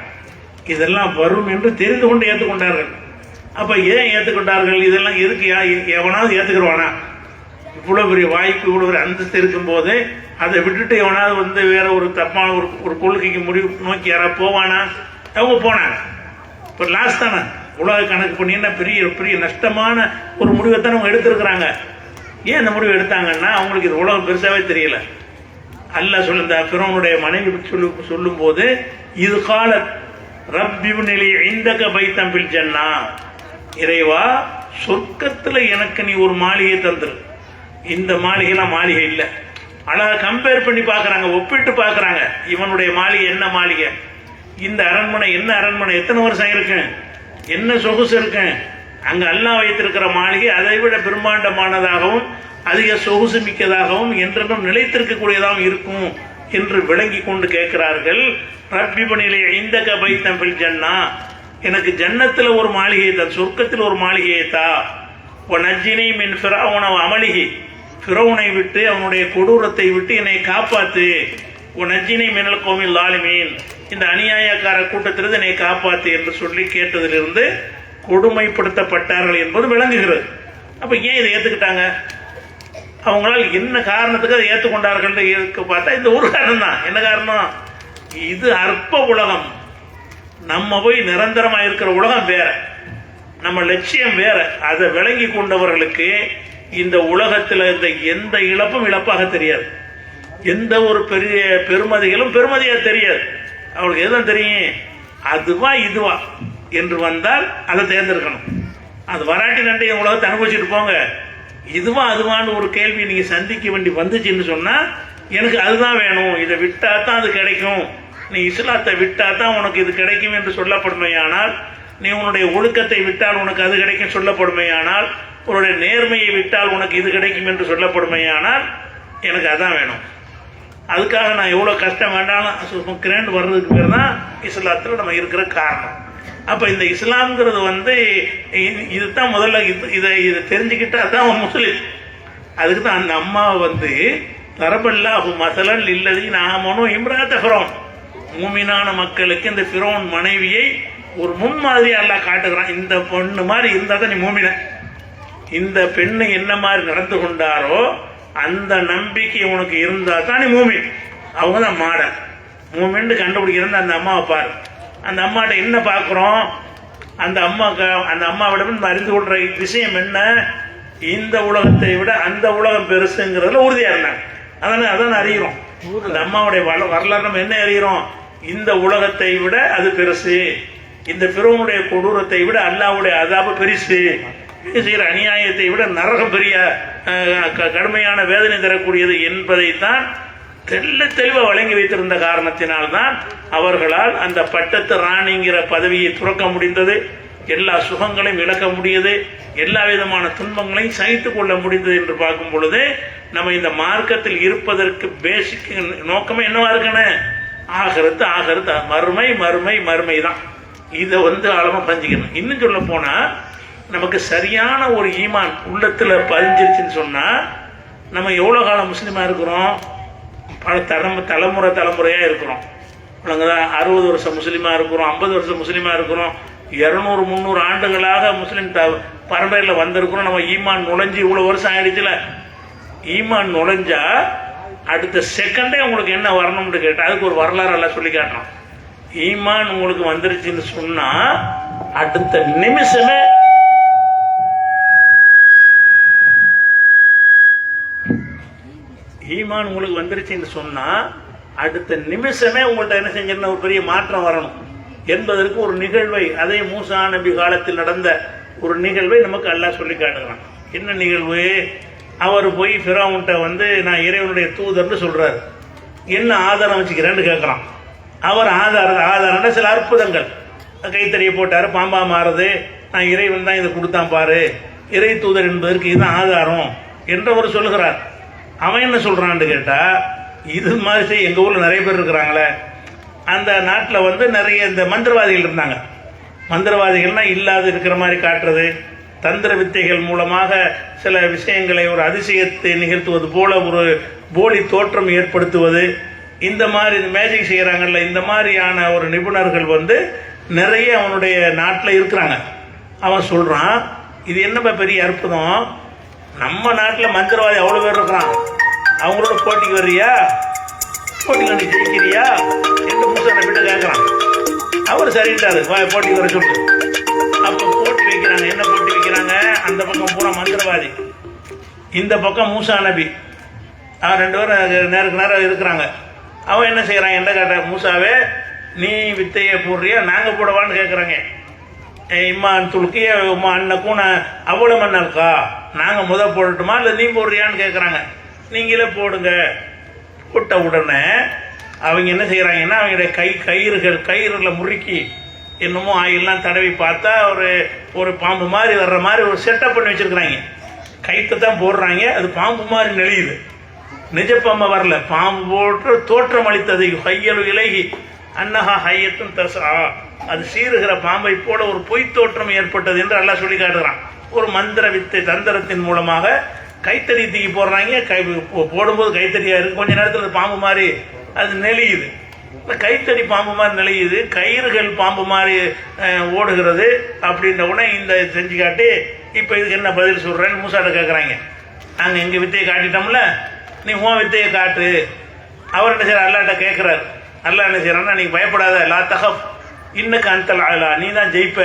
இதெல்லாம் வரும் என்று தெரிந்து கொண்டு ஏற்றுக்கொண்டார்கள். அப்ப ஏன் ஏற்றுக்கொண்டார்கள்? இதெல்லாம் எதுக்கு எவனாவது ஏத்துக்கிறவானா? இவ்வளவு பெரிய வாய்ப்பு, இவ்வளவு பெரிய அந்தஸ்து இருக்கும் போது அதை விட்டுட்டு எவனாவது வந்து வேற ஒரு தப்பான ஒரு கொள்கைக்கு முடிவு நோக்கி யாராவது போவானா? அவங்க போனாங்க. இப்போ லாஸ்ட் தானே, உலக கணக்கு பண்ணினா பெரிய பெரிய நஷ்டமான ஒரு முடிவை தானே அவங்க எடுத்திருக்கிறாங்க. ஏன் இந்த முடிவு எடுத்தாங்கன்னா அவங்களுக்கு இது உலகம் பெருசாவே தெரியல. அல்லாஹ் சொல்ல, இந்த ஃபிரௌனுடைய மனைவி சொல்லும் போது, இது கால ரப்பிப்னிலி இந்தக பைத்தம் ஃபில் ஜன்னா, இறைவா சொர்க்கத்துல எனக்கு நீ ஒரு மாளிகை தந்துரு. இந்த மாளிகைலாம் மாளிகை இல்லை. அழகா கம்பேர் பண்ணி பார்க்கறாங்க, ஒப்பிட்டு பார்க்கறாங்க. இவனுடைய மாளிகை என்ன மாளிகை, இந்த அரண்மனை என்ன அரண்மனை, எத்தனை வருஷம் இருக்கு, என்ன சொகுசு இருக்கு. அங்க அல்லாஹ் வைத்திருக்கிற மாளிகை அதை விட பிரம்மாண்டமானதாகவும் அதிக சொகுசு மிக்கதாகவும் என்றென்றும் நிலைத்திருக்கக்கூடியதாகவும் இருக்கும் என்று விளங்கி கொண்டு கேட்கிறார்கள். ரப்பிபனிலே இந்தக பைத்தம் ஃபில் ஜன்னா, எனக்கு ஜன்னத்துல ஒரு மாளிகையை தா, சொர்க்கத்தில் ஒரு மாளிகையை தா. நஜ்ஜினி மின் ஃபிரௌன வ அமலிஹி, ஃபிரௌனை விட்டு அவனுடைய கொடூரத்தை விட்டு என்னை காப்பாத்து. நஜ்ஜினி மினல் கௌமில் லாலிமீன், இந்த அநியாயக்கார கூட்டத்திலிருந்து என்னை காப்பாத்து என்று சொல்லி கேட்டதிலிருந்து கொடுமைப்படுத்தப்பட்டார்கள் என்பது விளங்குகிறது. அப்ப ஏன் இதை ஏத்துக்கிட்டாங்க? அவங்களால் என்ன காரணத்துக்கு அதை ஏற்றுக்கொண்டார்கள் பார்த்தா இந்த ஒரு காரணம் தான். என்ன காரணம்? இது அற்ப உலகம், நம்ம போய் நிரந்தரமா இருக்கிற உலகம் வேற, நம்ம லட்சியம் வேற. அதை விளங்கி கொண்டவர்களுக்கு இந்த உலகத்தில் இந்த எந்த இழப்பும் இழப்பாக தெரியாது, எந்த ஒரு பெரிய பெருமதிகளும் பெருமதியா தெரியாது. அவங்களுக்கு எதுவும் தெரியும், அதுவா இதுவா என்று வந்தால் அதை தேர்ந்தெடுக்கணும். அது வராட்டி நன்றி உலகத்தை அனுபவிச்சுட்டு போங்க. இதுவா அதுவான்னு ஒரு கேள்வி நீங்க சந்திக்க வேண்டி வந்துச்சுன்னு சொன்னா, எனக்கு அதுதான் வேணும், இதை விட்டா தான் அது கிடைக்கும், நீ இஸ்லாத்தை விட்டா தான் உனக்கு இது கிடைக்கும் என்று சொல்லப்படுமையானால், நீ உன்னுடைய ஒழுக்கத்தை விட்டால் உனக்கு அது கிடைக்கும் சொல்லப்படுமையானால், உன்னுடைய நேர்மையை விட்டால் உனக்கு இது கிடைக்கும் என்று சொல்லப்படுமையானால், எனக்கு அதான் வேணும். அதுக்காக நான் எவ்வளவு கஷ்டம் வேண்டாலும் கிரேண்ட் வர்றதுக்கு பேர் தான் இஸ்லாத்துல நம்ம இருக்கிற காரணம். அப்ப இந்த இஸ்லாம்ங்கிறது வந்து இதுதான் முதல்ல இதை தெரிஞ்சுக்கிட்டா தான் முஸ்லிம். அதுக்கு தான் அந்த அம்மா வந்து தரபல்லாஹு மஸலன் லில்லதீன ஆமனூ இம்ராத்த ஃபிரௌன், மூமினான மக்களுக்கு இந்த ஃபிரௌன் மனைவியை ஒரு முன்மாதிரியா அல்லாஹ் காட்டுகிறான். இந்த பொண்ணு மாதிரி இருந்தா தான் நீ மூமின, இந்த பெண்ணு என்ன மாதிரி நடந்து கொண்டாரோ அந்த நம்பிக்கை உனக்கு இருந்தா தான் நீ மூமின். அவங்க தான் மாடல். மூமின்னு கண்டுபிடிக்கிறது அந்த அம்மாவை பாரு. அந்த அம்மாட்ட என்ன பார்க்கிறோம், அந்த அம்மாவிடம் அறிந்து கொள்ற விஷயம் என்ன, இந்த உலகத்தை விட அந்த உலகம் பெருசுங்கிறதுல உறுதியா இருந்தாங்க. அதான் அறிகிறோம். அந்த அம்மாவுடைய வரலாறு நம்ம என்ன அறிகிறோம், இந்த உலகத்தை விட அது பெருசு, இந்த பிறவனுடைய கொடூரத்தை விட அல்லாஹ்வுடைய அதாபு பெருசு, செய்கிற அநியாயத்தை விட நரகம் பெரிய கடுமையான வேதனை தரக்கூடியது என்பதைத்தான் தெளிவாக வழங்கி வைத்திருந்த காரணத்தினால்தான் அவர்களால் அந்த பட்டத்து ராணிங்கிற பதவியை துறக்க முடிந்தது, எல்லா சுகங்களையும் இழக்க முடியுது, எல்லா விதமான துன்பங்களையும் சகித்துக் கொள்ள முடிந்தது என்று பார்க்கும் பொழுது நம்ம இந்த மார்க்கத்தில் இருப்பதற்கு பேசிக் நோக்கமே என்னவா இருக்கணும், ஆகரத்து மறுமை மறுமை மறுமை தான். இதை ஆழமா பஞ்சிக்கணும். இன்னும் சொல்ல போனா நமக்கு சரியான ஒரு ஈமான் உள்ளத்துல பதிஞ்சிருச்சுன்னு சொன்னா நம்ம எவ்வளவு காலம் முஸ்லீமா இருக்கிறோம், பல தலைமுறையா இருக்கிறோம். 60 வருஷம் முஸ்லீமா இருக்கிறோம், 50 வருஷம் முஸ்லீமா இருக்கிறோம், 200-300 ஆண்டுகளாக முஸ்லீம் பரம்பரையில் வந்திருக்கிறோம். நம்ம ஈமான் நுழைஞ்சு இவ்வளவு வருஷம் ஆயிடுச்சுல. ஈமான் நுழைஞ்சா அடுத்த செகண்டே உங்களுக்கு என்ன வரணும்னு கேட்டா அதுக்கு ஒரு வரலாறு எல்லாம் சொல்லி காட்டணும். ஈமான் உங்களுக்கு வந்துருச்சுன்னு சொன்னா அடுத்த நிமிஷமே ஈமான் உங்களுக்கு வந்துருச்சுன்னு சொன்னா அடுத்த நிமிஷமே உங்கள்ட்ட என்ன செஞ்சிருந்த ஒரு பெரிய மாற்றம் வரணும் என்பதற்கு ஒரு நிகழ்வை, அதே மூசா நபி காலத்தில் நடந்த ஒரு நிகழ்வை நமக்கு அல்லாஹ் சொல்லி காட்டுகிறான். என்ன நிகழ்வு? அவர் போய் ஃபிரௌன்ட்ட நான் இறைவனுடைய தூதர்னு சொல்றாரு. என்ன ஆதாரம் வச்சுக்கிறேன்னு கேட்கிறான். அவர் ஆதாரம் சில அற்புதங்கள், கைத்தறியை போட்டாரு, பாம்பா மாறுது, நான் இறைவன் தான் இதை கொடுத்தான் பாரு, இறை தூதர் என்பதற்கு இதுதான் ஆதாரம் என்று அவர் சொல்லுகிறார். அவன் என்ன சொல்றான்னு கேட்டா, இது மாதிரி எங்க ஊர்ல நிறைய பேர் இருக்கிறாங்களே, அந்த நாட்டில் வந்து நிறைய இந்த மந்திரவாதிகள் இருந்தாங்க. மந்திரவாதிகள்னா இல்லாத இருக்கிற மாதிரி காட்டுறது, தந்திர வித்தைகள் மூலமாக சில விஷயங்களை ஒரு அதிசயத்தை நிகழ்த்துவது போல ஒரு போலி தோற்றம் ஏற்படுத்துவது, இந்த மாதிரி மேஜிக் செய்கிறாங்கல்ல, இந்த மாதிரியான ஒரு நிபுணர்கள் வந்து நிறைய அவனுடைய நாட்டில் இருக்கிறாங்க. அவன் சொல்றான், இது என்னப்பா பெரிய அற்புதம், நம்ம நாட்டில் மந்திரவாதி அவ்வளோ பேர் இருக்கிறான், அவங்களோட போட்டிக்கு வர்றியா, போட்டியில் நீ ஜெயிக்கிறியா என்று மூசா நபிட்ட கேட்குறான். அவர் சரிட்டாரு, போட்டிக்கு வர சொல்லு. அப்போ போட்டி வைக்கிறாங்க. என்ன போட்டி வைக்கிறாங்க? அந்த பக்கம் பூரா மந்திரவாதி, இந்த பக்கம் மூசா நபி. அவன் 2 பேரும் நேருக்கு நேரம் இருக்கிறாங்க. அவன் என்ன செய்யறான் என்ன கேட்ட, மூசாவே நீ வித்தையை போடுறியா நாங்கள் போடவான்னு கேட்குறாங்க. இம்மா துளுக்கிய உமா அண்ணக்கும் அவ்வளோ மண்ணா, நாங்கள் போடட்டுமா இல்லை நீ போடுறியான்னு கேட்குறாங்க. நீங்களே போடுங்க. போட்ட உடனே அவங்க என்ன செய்கிறாங்கன்னா, அவங்களுடைய கயிறுல முறுக்கி என்னமோ ஆயிலாம் தடவி பார்த்தா ஒரு பாம்பு மாதிரி வர்ற மாதிரி ஒரு செட்டப் பண்ணி வச்சிருக்கிறாங்க. கைத்தை தான் போடுறாங்க, அது பாம்பு மாதிரி நெளியுது. நிஜ பாம்பு வரல, பாம்பு போட்டு தோற்றம் அளித்தது. ஹையலு இலகி அன்னஹா ஹையத்தும் தசா, அது சீருகிற பாம்பை போல ஒரு பொய் தோற்றம் ஏற்பட்டது என்று அல்லாஹ் சொல்லி காட்டுறான். ஒரு மந்திர வித்தை தந்திரத்தின் மூலமாக கைத்தறி தூக்கி போடுறாங்க. போடும்போது கைத்தறியா இருக்கு, கொஞ்ச நேரத்தில் பாம்பு மாதிரி அது நெளியுது. கைத்தறி பாம்பு மாதிரி நெளியுது, கயிறுகள் பாம்பு மாதிரி ஓடுகிறது. அப்படின்ற உடனே இந்த செஞ்சு காட்டி, இப்போ இதுக்கு என்ன பதில் சொல்றேன்னு மூசாட்ட கேட்குறாங்க. நாங்கள் எங்கள் வித்தையை காட்டிட்டோம்ல, நீ உன் வித்தையை காட்டு. அவர் என்ன செய்யறார், அல்லாட்ட கேட்கிறார். அல்லாஹ் என்ன செய்யறான்னா, நீ பயப்படாத, லா தஹப் இன்னக்கு அன்தல் ஆலா, நீ தான் ஜெயிப்ப.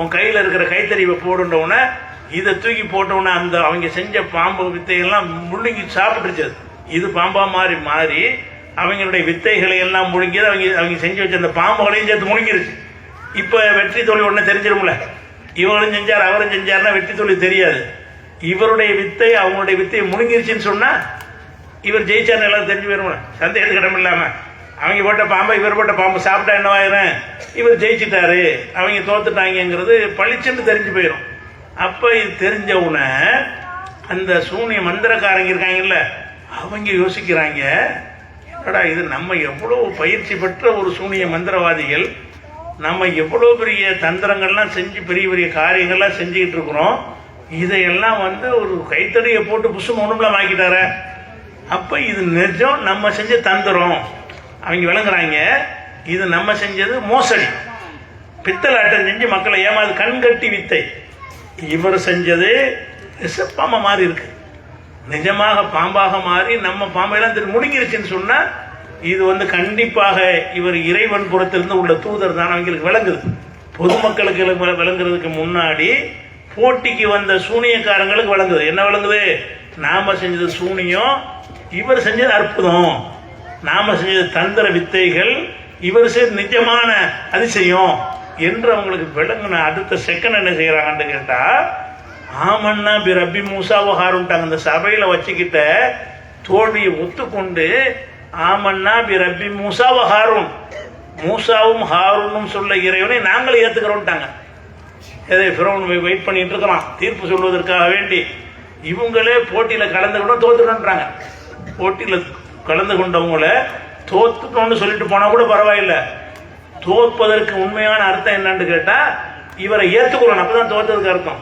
உன் கையில் இருக்கிற கைத்தறிவை போடுன்றவுடனே இதை தூக்கி போட்டவுடனே அந்த அவங்க செஞ்ச பாம்பு வித்தைகள்லாம் முழுங்கி சாப்பிட்டுருச்சு. இது பாம்பா மாறி மாறி அவங்களுடைய வித்தைகளை எல்லாம் முழுங்கியது. அவங்க செஞ்சு வச்ச அந்த பாம்புகளையும் சேர்த்து முழுங்கிருச்சு. இப்போ வெற்றி தோல்வி உடனே தெரிஞ்சிரும்ல, இவங்களும் செஞ்சார் அவரும் செஞ்சாருன்னா வெற்றி தோல்வி தெரியாது. இவருடைய வித்தை அவங்களுடைய வித்தையை முழுங்கிருச்சுன்னு சொன்னா இவர் ஜெயிச்சார்னு எல்லாம் தெரிஞ்சு போயிரும்ல, சந்தேகத்துக்கு இடம் இல்லாம. அவங்க போட்ட பாம்பை இவர் போட்ட பாம்பு சாப்பிட்டா என்னவாயிரும், இவர் ஜெயிச்சிட்டாரு அவங்க தோத்துட்டாங்கிறது பளிச்சுன்னு தெரிஞ்சு போயிடும். அப்ப இது தெரிஞ்ச உடனே அந்த சூனிய மந்திரக்காரங்க இருக்காங்கல்ல, அவங்க யோசிக்கிறாங்க, இது நம்ம எவ்வளவு பயிற்சி பெற்ற ஒரு சூனிய மந்திரவாதிகள், நம்ம எவ்வளவு பெரிய தந்திரங்கள்லாம் செஞ்சு பெரிய பெரிய காரியங்கள்லாம் செஞ்சுக்கிட்டு இருக்கிறோம், இதையெல்லாம் வந்து ஒரு கைத்தறியை போட்டு புஷும் ஒண்ணுலாம் ஆக்கிட்டார. அப்ப இது நிஜம் நம்ம செஞ்ச தந்திரம். அவங்க விளங்குறாங்க, இது நம்ம செஞ்சது மோசடி, பித்தலாட்டம் செஞ்சு மக்களை ஏமாது கண்கட்டி வித்தை. இவர் செஞ்சது பாம்பா மாதிரி இருக்கு, நிஜமாக பாம்பாக மாறி நம்ம பாம்பையெல்லாம் முடுங்கிருச்சுன்னு சொன்னா இது வந்து கண்டிப்பாக இவர் இறைவன் புறத்திலிருந்து உள்ள தூதர் தான். அவங்களுக்கு விளங்குது. பொதுமக்களுக்கு விளங்குறதுக்கு முன்னாடி போட்டிக்கு வந்த சூனியக்காரங்களுக்கு விளங்குது. என்ன விளங்குது, நாம செஞ்சது சூனியம், இவர் செஞ்சது அற்புதம். நாம செஞ்சது தந்திர வித்தைகள், இவர் செய்த நிஜமான அதிசயம் என்று அவங்களுக்கு விளங்குன அடுத்த செகண்ட் என்ன செய்யறாங்கன்னு கேட்டா, ஆமன்னா பி ரப்பி மூசாவோ ஹாருன்ட்டாங்க. அந்த சபையில வச்சுக்கிட்ட தோல்வியை ஒத்துக்கொண்டு ஆமன்னா பி ரப்பி மூசாவோ ஹாரூன், மூசாவும் ஹாரூனும் சொல்ல இறைவனை நாங்களே ஏத்துக்கிறோம்ட்டாங்க. எதை ஃபிரௌன் வெயிட் பண்ணிட்டு இருக்கிறான் தீர்ப்பு சொல்வதற்காக வேண்டி. இவங்களே போட்டியில கலந்து கொண்டு தோத்துட்டோன்றாங்க. போட்டியில கலந்து கொண்டவங்கள தோத்துட்டோன்னு சொல்லிட்டு போனா கூட பரவாயில்ல, தோற்பதற்கு உண்மையான அர்த்தம் என்னன்னு கேட்டா இவரை ஏத்துக்கொள்ளணும், அப்பதான் தோற்றதுக்கு அர்த்தம்.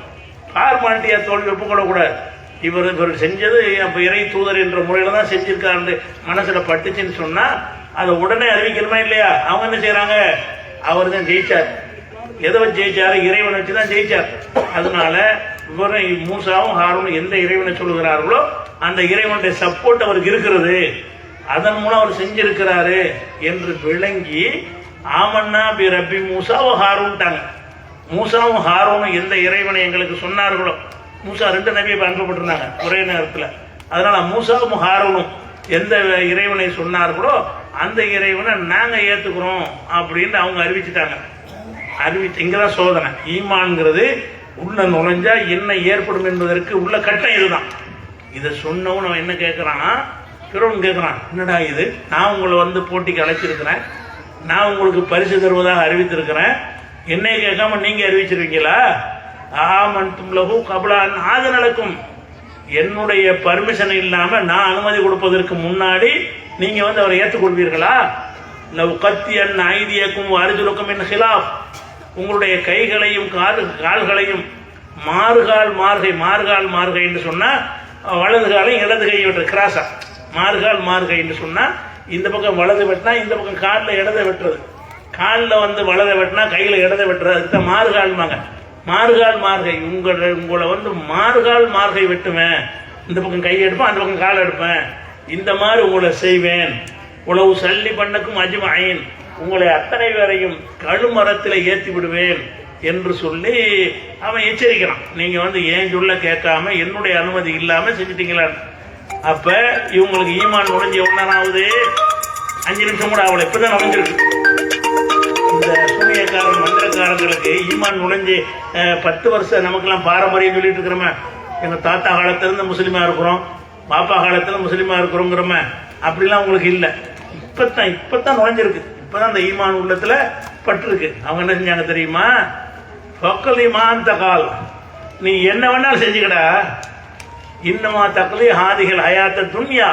ஃபார்மாலிட்டியா தோல்வி ஒப்புக்கொள்ளக்கூடாது. இவர் செஞ்சது அப்ப இறை தூதர் என்ற முறையில தான் செஞ்சிருக்காரு மனசுல பட்டுச்சுன்னு சொன்னா அதை உடனே அறிவிக்கணுமா இல்லையா? அவங்க என்ன செய்யறாங்க, அவர் தான் ஜெயிச்சார். எதை வச்சு ஜெயிச்சாரு, இறைவனை வச்சுதான் ஜெயிச்சார். அதனால இவரை மூசாவும் ஹாரூனும் எந்த இறைவனை சொல்லுகிறார்களோ அந்த இறைவனுடைய சப்போர்ட் அவருக்கு இருக்கிறது, அதன் மூலம் அவர் செஞ்சிருக்கிறாரு என்று விளங்கி ஆமன்னா பி ரப்பி மூசாவோ ஹாரூன்ட்டாங்க. மூசாவும் ஹாரூனும் எந்த இறைவனை எங்களுக்கு சொன்னார்களோ, மூசா 2 நபியை அனுப்பப்பட்டிருந்தாங்க ஒரே நேரத்தில். அதனால மூசாவும் ஹாரூனும் எந்த இறைவனை சொன்னார்களோ அந்த இறைவனை நாங்க ஏத்துக்கிறோம் அப்படின்னு அவங்க அறிவிச்சுட்டாங்க. இங்கதான் சோதனை. ஈமான்ங்கிறது உள்ள நுழைஞ்சா என்ன ஏற்படும் என்பதற்கு உள்ள கட்டம் இதுதான். இதை சொன்னவன் அவன் என்ன கேட்கிறான், ஃபிரௌன் கேட்கிறான், என்னடா இது, நான் உங்களை வந்து போட்டிக்கு அழைச்சிருக்கிறேன், நான் உங்களுக்கு பரிசு தருவதாக அறிவித்திருக்கிறேன், என்னை கேட்காம நீங்க அறிவிச்சிருக்கீங்களா? ஆமன்தும் லஹு கப்ல அன் ஆதன லக்கும், என்னுடைய பர்மிஷன் இல்லாம நான் அனுமதி கொடுப்பதற்கு முன்னாடி நீங்க வந்து அவரை ஏற்றுக்கொள்வீர்களா? லவ் கத்தியன் ஐதியக்கும் அர்ஜுலுக்கும் மின் ஹிலாஃப், உங்களுடைய கைகளையும் கால்களையும் மாறுகால் மார்கை என்று சொன்னா வலது காலையும் இடது கை வெட்டுற கிராஸா, மாறுகால் என்று சொன்னா இந்த பக்கம் வலது வெட்டினா இந்த பக்கம் காலில் இடதை வெட்டுறது, காலில் வந்து வலதை வெட்டினா கையில் இடதை வெட்டுறது, அதுதான் மாறுகால் மார்கை. உங்களை வந்து மாறுகால் மார்கை வெட்டுவேன், இந்த பக்கம் கை எடுப்பேன் அந்த பக்கம் கால் எடுப்பேன், இந்த மாதிரி உங்களை செய்வேன். உளவு சல்லி பண்ணக்கும் அஜ்மஈன், உங்களை அத்தனை பேரையும் கழுமரத்தில் ஏற்றி விடுவேன் என்று சொல்லி அவன் எச்சரிக்கிறான். நீங்க வந்து ஏன் சொல்ல கேட்காம என்னுடைய அனுமதி இல்லாம செஞ்சுட்டீங்களா? அப்ப இவங்களுக்கு ஈமான் நுழைஞ்சு எவ்வளவு ஆகுது? 5 நிமிஷம் கூட அவளை இப்பதான் நுழைஞ்சிருக்கு. இந்த சூனியக்காரன் மந்திரக்காரங்களுக்கு ஈமான் நுழைஞ்சு 10 வருஷம் நமக்கெல்லாம் பாரம்பரியம் சொல்லிட்டு இருக்கிறோமே, எங்க தாத்தா காலத்திலிருந்து முஸ்லீமா இருக்கிறோம், பாப்பா காலத்துல முஸ்லீமா இருக்கிறோங்கிறோமே, அப்படிலாம் உங்களுக்கு இல்லை. இப்பதான் நுழைஞ்சிருக்கு, இப்பதான் அந்த ஈமான் உள்ளத்துல பட்டிருக்கு. அவங்க என்ன செஞ்சாங்க தெரியுமா? ஃபக்கல் ஈமான் தகால், நீ என்ன வேணாலும் செஞ்சுக்கடா, இன்னமா தக்கலி ஹாதிகள் ஹயாத்த துன்யா,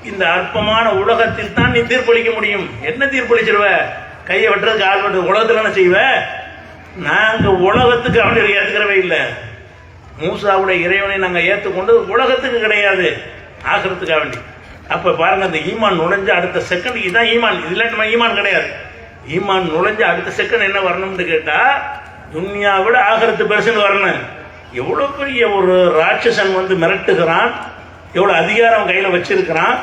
இந்த அற்பமான உலகத்தில் தான் நீ தீர்ப்பளிக்க முடியும். என்ன தீர்ப்பளிச்சிருவ? கையை வெட்டுறது கால் வெட்டுறது உலகத்துல என்ன செய்வ? நாங்க உலகத்துக்கு அவனை ஏற்றுக்கிறவே இல்லை. மூசாவுடைய இறைவனை நாங்க ஏற்றுக்கொண்டு உலகத்துக்கு கிடையாது, ஆகிறதுக்காக வேண்டி. அப்ப பாருங்க, அந்த ஈமான் நுழைஞ்ச அடுத்த செகண்ட் இதுதான் ஈமான். இதுல நம்ம ஈமான் கிடையாது. ஈமான் நுழைஞ்ச அடுத்த செகண்ட் என்ன வரணும்னு கேட்டா, துன்யாவை விட ஆகிறது பெருசுன்னு வரணும். எவ்வளவு பெரிய ஒரு ராட்சசன் வந்து மிரட்டுகிறான், எவ்வளவு அதிகாரம் கையில வச்சிருக்கிறான்,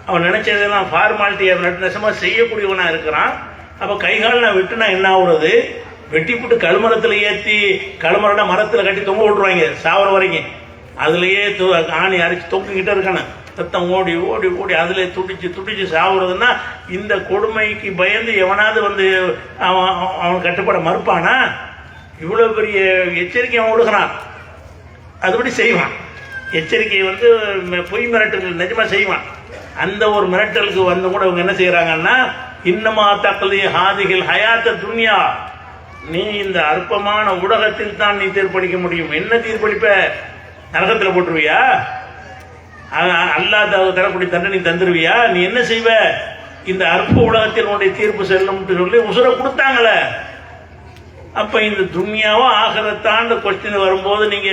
அவன் நினைச்சதெல்லாம் ஃபார்மாலிட்டியா நெசமா செய்யக்கூடியவனா இருக்கிறான். அப்ப கைகால விட்டுனா என்ன ஆகுறது? வெட்டி போட்டு கழுமரத்துல ஏற்றி கழுமரட மரத்துல கட்டி தொங்க விட்டுருவாங்க சாவர வரைக்கும். அதுலயே ஆணி அரைச்சு தொங்கிக்கிட்டே இருக்கானு, ரத்தம் ஓடி ஓடி ஓடி அதுல துடிச்சு சாவுறதுன்னா இந்த கொடுமைக்கு பயந்து எவனாவது வந்து அவன் கட்டுப்பட மறுப்பானா? இவ்வளவு பெரிய எச்சரிக்கை அவன் விடுகிறான், அதுபடி செய்வான். எச்சரிக்கையை வந்து பொய் மிரட்டல் நிஜமா செய்வான். அந்த ஒரு மிரட்டலுக்கு வந்து கூட அவங்க என்ன செய்யறாங்கன்னா, இன்னமா தக்கலி ஹாதிகள் ஹயாத்த துன்யா, நீ இந்த அற்பமான உலகத்தில் தான் நீ தீர்ப்பளிக்க முடியும். என்ன தீர்ப்பளிப்ப? நரகத்தில் போட்டுருவியா? அல்லாஹ் தரக்கூடிய தண்டனை தந்துருவியா? நீ என்ன செய்வ? இந்த அற்ப உலகத்தில் உன்னுடைய தீர்ப்பு செல்லும் சொல்லி உசுரை கொடுத்தாங்களே. அப்ப இந்த துன்யாவோ ஆகரத்தான் கொஸ்டின் வரும்போது நீங்க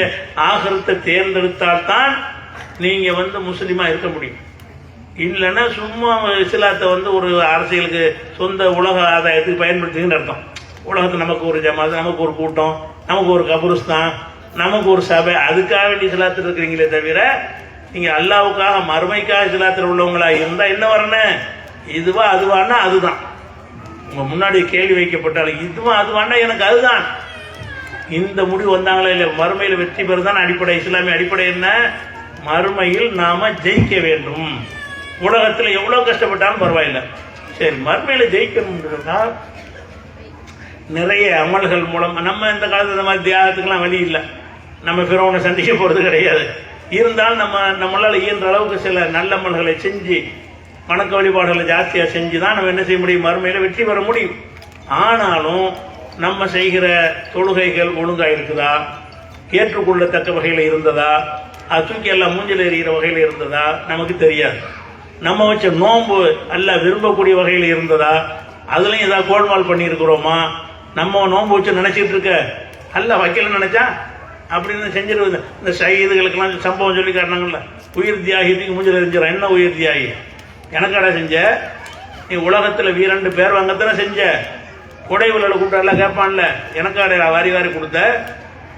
ஆகரத்தை தேர்ந்தெடுத்தால் தான் நீங்க வந்து முஸ்லீமா இருக்க முடியும். இல்லைன்னா சும்மா இஸ்லாத்தை வந்து ஒரு அரசியலுக்கு சொந்த உலக ஆதாயத்துக்கு பயன்படுத்தின்னு அர்த்தம். உலகத்தில் நமக்கு ஒரு ஜமாத், நமக்கு ஒரு கூட்டம், நமக்கு ஒரு கபுருஸ்தான், நமக்கு ஒரு சபை, அதுக்காக வேண்டி இஸ்லாத்தில் இருக்கிறீங்களே தவிர நீங்க அல்லாவுக்காக மறுமைக்காக இஸ்லாத்தில் உள்ளவங்களா இருந்தா என்ன வரணும்? இதுவா அதுவானா அதுதான். உங்க முன்னாடி கேள்வி வைக்கப்பட்டாலும் இதுவா அதுவானா எனக்கு அதுதான். இந்த முடிவு வந்தாங்களா இல்ல? மறுமையில் வெற்றி பெறுதான் அடிப்படை. இஸ்லாமிய அடிப்படை என்ன? மறுமையில் நாம ஜெயிக்க வேண்டும். உலகத்துல எவ்வளவு கஷ்டப்பட்டாலும் பரவாயில்லை, சரி மறுமையில ஜெயிக்கணும்ன்றதுனா நிறைய அமல்கள் மூலம். நம்ம இந்த காலத்துல இந்த மாதிரி தியாகத்துக்கெல்லாம் வழி இல்லை, நம்ம பிறவனை சந்திக்க போறது கிடையாது. இருந்தாலும் நம்மளால இயன்ற அளவுக்கு சில நல்ல அமல்களை செஞ்சு வணக்க வழிபாடுகளை ஜாஸ்தியா செஞ்சுதான் நம்ம என்ன செய்ய முடியும்? மறுமையில வெற்றி பெற முடியும். ஆனாலும் நம்ம செய்கிற தொழுகைகள் ஒழுங்கா இருக்குதா, ஏற்றுக்கொள்ளத்தக்க வகையில இருந்ததா, அது தூக்கி எல்லாம் மூஞ்சில் எறிகிற வகையில இருந்ததா நமக்கு தெரியாது. நம்ம வச்ச நோன்பு அல்ல விரும்பக்கூடிய வகையில் இருந்ததா, அதுலயும் ஏதாவது கோல்மால் பண்ணி இருக்கிறோமா? நம்ம நோன்பு வச்சு நினைச்சிட்டு இருக்க அல்ல வைக்கல நினைச்சா அப்படின்னு செஞ்சிருவது. இந்த ஷஹீதுகளுக்கெல்லாம் சம்பவம் சொல்லி காட்டினாங்கல்ல, உயிர் தியாகிக்கு மூஞ்சில் எரிஞ்சிடும். என்ன உயிர் தியாகி? எனக்காடா செஞ்ச? நீ உலகத்துல வீரண்டு பேர் வாங்கத்தானே செஞ்ச. கொடை விழா கூட்டாரெல்லாம் கேட்பான்ல, எனக்காடா வாரி வாரி கொடுத்த,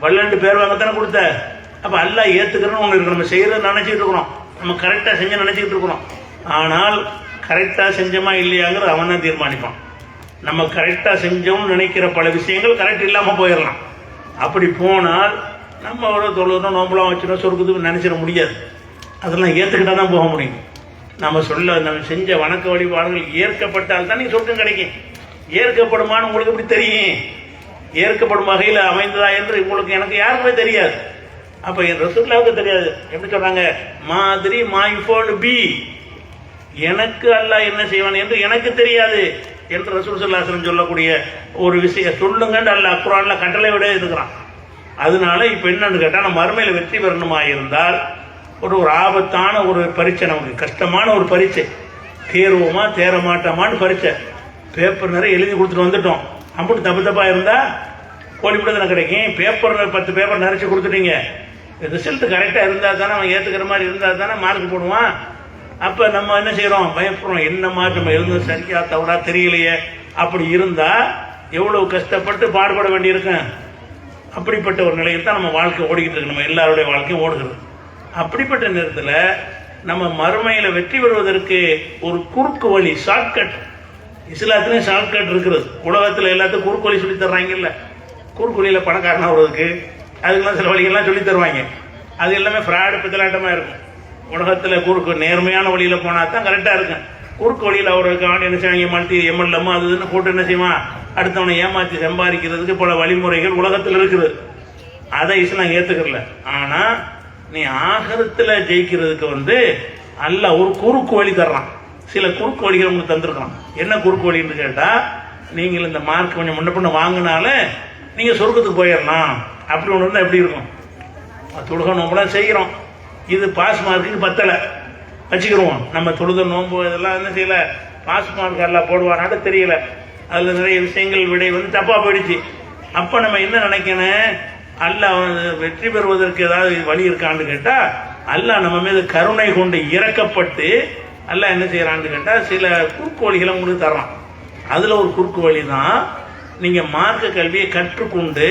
வல்லண்டு பேர் வாங்கத்தானே கொடுத்த. அப்ப எல்லாம் ஏத்துக்கிறோன்னு ஒண்ணு இருக்கு. நம்ம செய்யறது நினைச்சிட்டு இருக்கிறோம், நம்ம கரெக்டா செஞ்சு நினைச்சிட்டு இருக்கிறோம். ஆனால் கரெக்டா செஞ்சோமா இல்லையாங்கிறது அவன் தான் தீர்மானிப்பான். நம்ம கரெக்டா செஞ்சோம்னு நினைக்கிற பல விஷயங்கள் கரெக்ட் இல்லாம போயிடலாம். அப்படி போனால் நம்ம ஒரு தொழுகிறோம், நோம்பலாம் வச்சிடும், சொர்க்கத்துக்கு நினைச்சிட முடியாது. அதெல்லாம் ஏத்துக்கிட்டா தான் போக முடியும். நம்ம செஞ்ச வணக்க வழிபாடுகள் ஏற்கப்பட்டால் தான் நீங்க சொர்க்கம் கிடைக்கும். ஏற்கப்படுமான்னு உங்களுக்கு எப்படி தெரியும்? ஏற்கப்படும் வகையில் அமைந்ததா என்று உங்களுக்கு எனக்கு யாருக்குமே தெரியாது. அப்ப ரசூலுல்லாஹ்வுக்கு தெரியாது. எப்படி சொல்றாங்க? மாதிரி மை ஃபோன் பி, எனக்கு அல்லாஹ் என்ன செய்வான் என்று எனக்கு தெரியாது. என்று ரசூல் ஸல்லல்லாஹு அலைஹி வஸல்லம் சொல்லக்கூடிய ஒரு விஷயம் சொல்லுங்கன்னு அல்லாஹ் குர்ஆன்ல கட்டளை விட இருக்கிறான். அதனால இப்போ என்னன்னு கேட்டால் நம்ம மறுமையில் வெற்றி பெறணுமா இருந்தால் ஒரு ஆபத்தான ஒரு பரீட்சை, நமக்கு கஷ்டமான ஒரு பரீட்சை, தேர்வோமா தேர மாட்டோமான்னு பரீட்சை. பேப்பர் நிறைய எழுதி கொடுத்துட்டு வந்துட்டோம், அப்படி தப்பு தப்பாக இருந்தால் கோழிப்படத்தில் கிடைக்கும். பேப்பர் 10 பேப்பர் நிறைச்சி கொடுத்துட்டீங்க, ரிசல்ட் கரெக்டாக இருந்தால் தானே அவன் ஏற்றுக்கிற மாதிரி இருந்தால் தானே மார்க் போடுவான். அப்போ நம்ம என்ன செய்கிறோம், பயப்படுறோம், என்ன மாதிரி நம்ம இருந்தது சரியா தவறா தெரியலையே. அப்படி இருந்தால் எவ்வளவு கஷ்டப்பட்டு பாடுபட வேண்டியிருக்கேன். அப்படிப்பட்ட ஒரு நிலையில் தான் நம்ம வாழ்க்கை ஓடிக்கிட்டு இருக்கு, நம்ம எல்லாருடைய வாழ்க்கையும் ஓடுகிறது. அப்படிப்பட்ட நேரத்தில் நம்ம மறுமையில் வெற்றி பெறுவதற்கு ஒரு குறுக்கு வழி, ஷார்ட்கட், இஸ்லாத்துலேயும் ஷார்ட்கட் இருக்கிறது. உலகத்தில் எல்லாத்துக்கும் குறுக்கு வழி சொல்லி தர்றாங்கல்ல, குறுக்கு வழியில் பணக்காரனாக வருவதுக்கு அதுக்கெல்லாம் சில வழிகள்லாம் சொல்லி தருவாங்க. அது எல்லாமே ஃப்ராடு பித்தலாட்டமாக இருக்கும். உலகத்தில் குறுக்கு நேர்மையான வழியில் போனால் தான் கரெக்டாக இருக்கும். குறுக்கு வழியில் அவருக்கு என்ன செய்வாங்க, மல்டி எம்எல்ஏமா அது இதுன்னு போட்டு என்ன செய்வான், அடுத்தவனை ஏமாற்றி சம்பாதிக்கிறதுக்கு பல வழிமுறைகள் உலகத்தில் இருக்குது. அதை இஸ்லாம் ஏற்றுக்கல. ஆனால் நீ ஆகரத்தில் ஜெயிக்கிறதுக்கு அல்லாஹ் ஒரு குறுக்கு வழி தர்றான். சில குறுக்கு வழிகள் உங்களுக்கு தந்திருக்கான். என்ன குறுக்கு வழின்னு கேட்டால், நீங்கள் இந்த மார்க் கொஞ்சம் முன்ன பின்ன வாங்கினால நீங்கள் சொர்க்கத்துக்கு போயிடலாம். அப்படி ஒன்று இருந்தால் எப்படி இருக்கும், தொழுகை நோம்பெல்லாம் செய்கிறோம், இது பாஸ் மார்க்குக்கு பத்தலை வச்சுக்கிடுவோம். நம்ம தொழுத நோம்பு இதெல்லாம் என்ன செய்யலை, பாஸ் மார்க் எல்லாம் போடுவானாட்டு தெரியல, அதில் நிறைய விஷயங்கள் விடை தப்பாக போயிடுச்சு. அப்போ நம்ம என்ன நினைக்கணும், அல்லாஹ் வெற்றி பெறுவதற்கு ஏதாவது வழி இருக்கான்னு கேட்டால், அல்லாஹ் நம்ம மீது கருணை கொண்டு இறக்கப்பட்டு அல்லாஹ் என்ன செய்யறான்னு கேட்டால் சில குறுக்கு வழிகளை உங்களுக்கு தர்றான். அதில் ஒரு குறுக்கு வழி தான் நீங்கள் மார்க்க கல்வியை கற்றுக்கொண்டு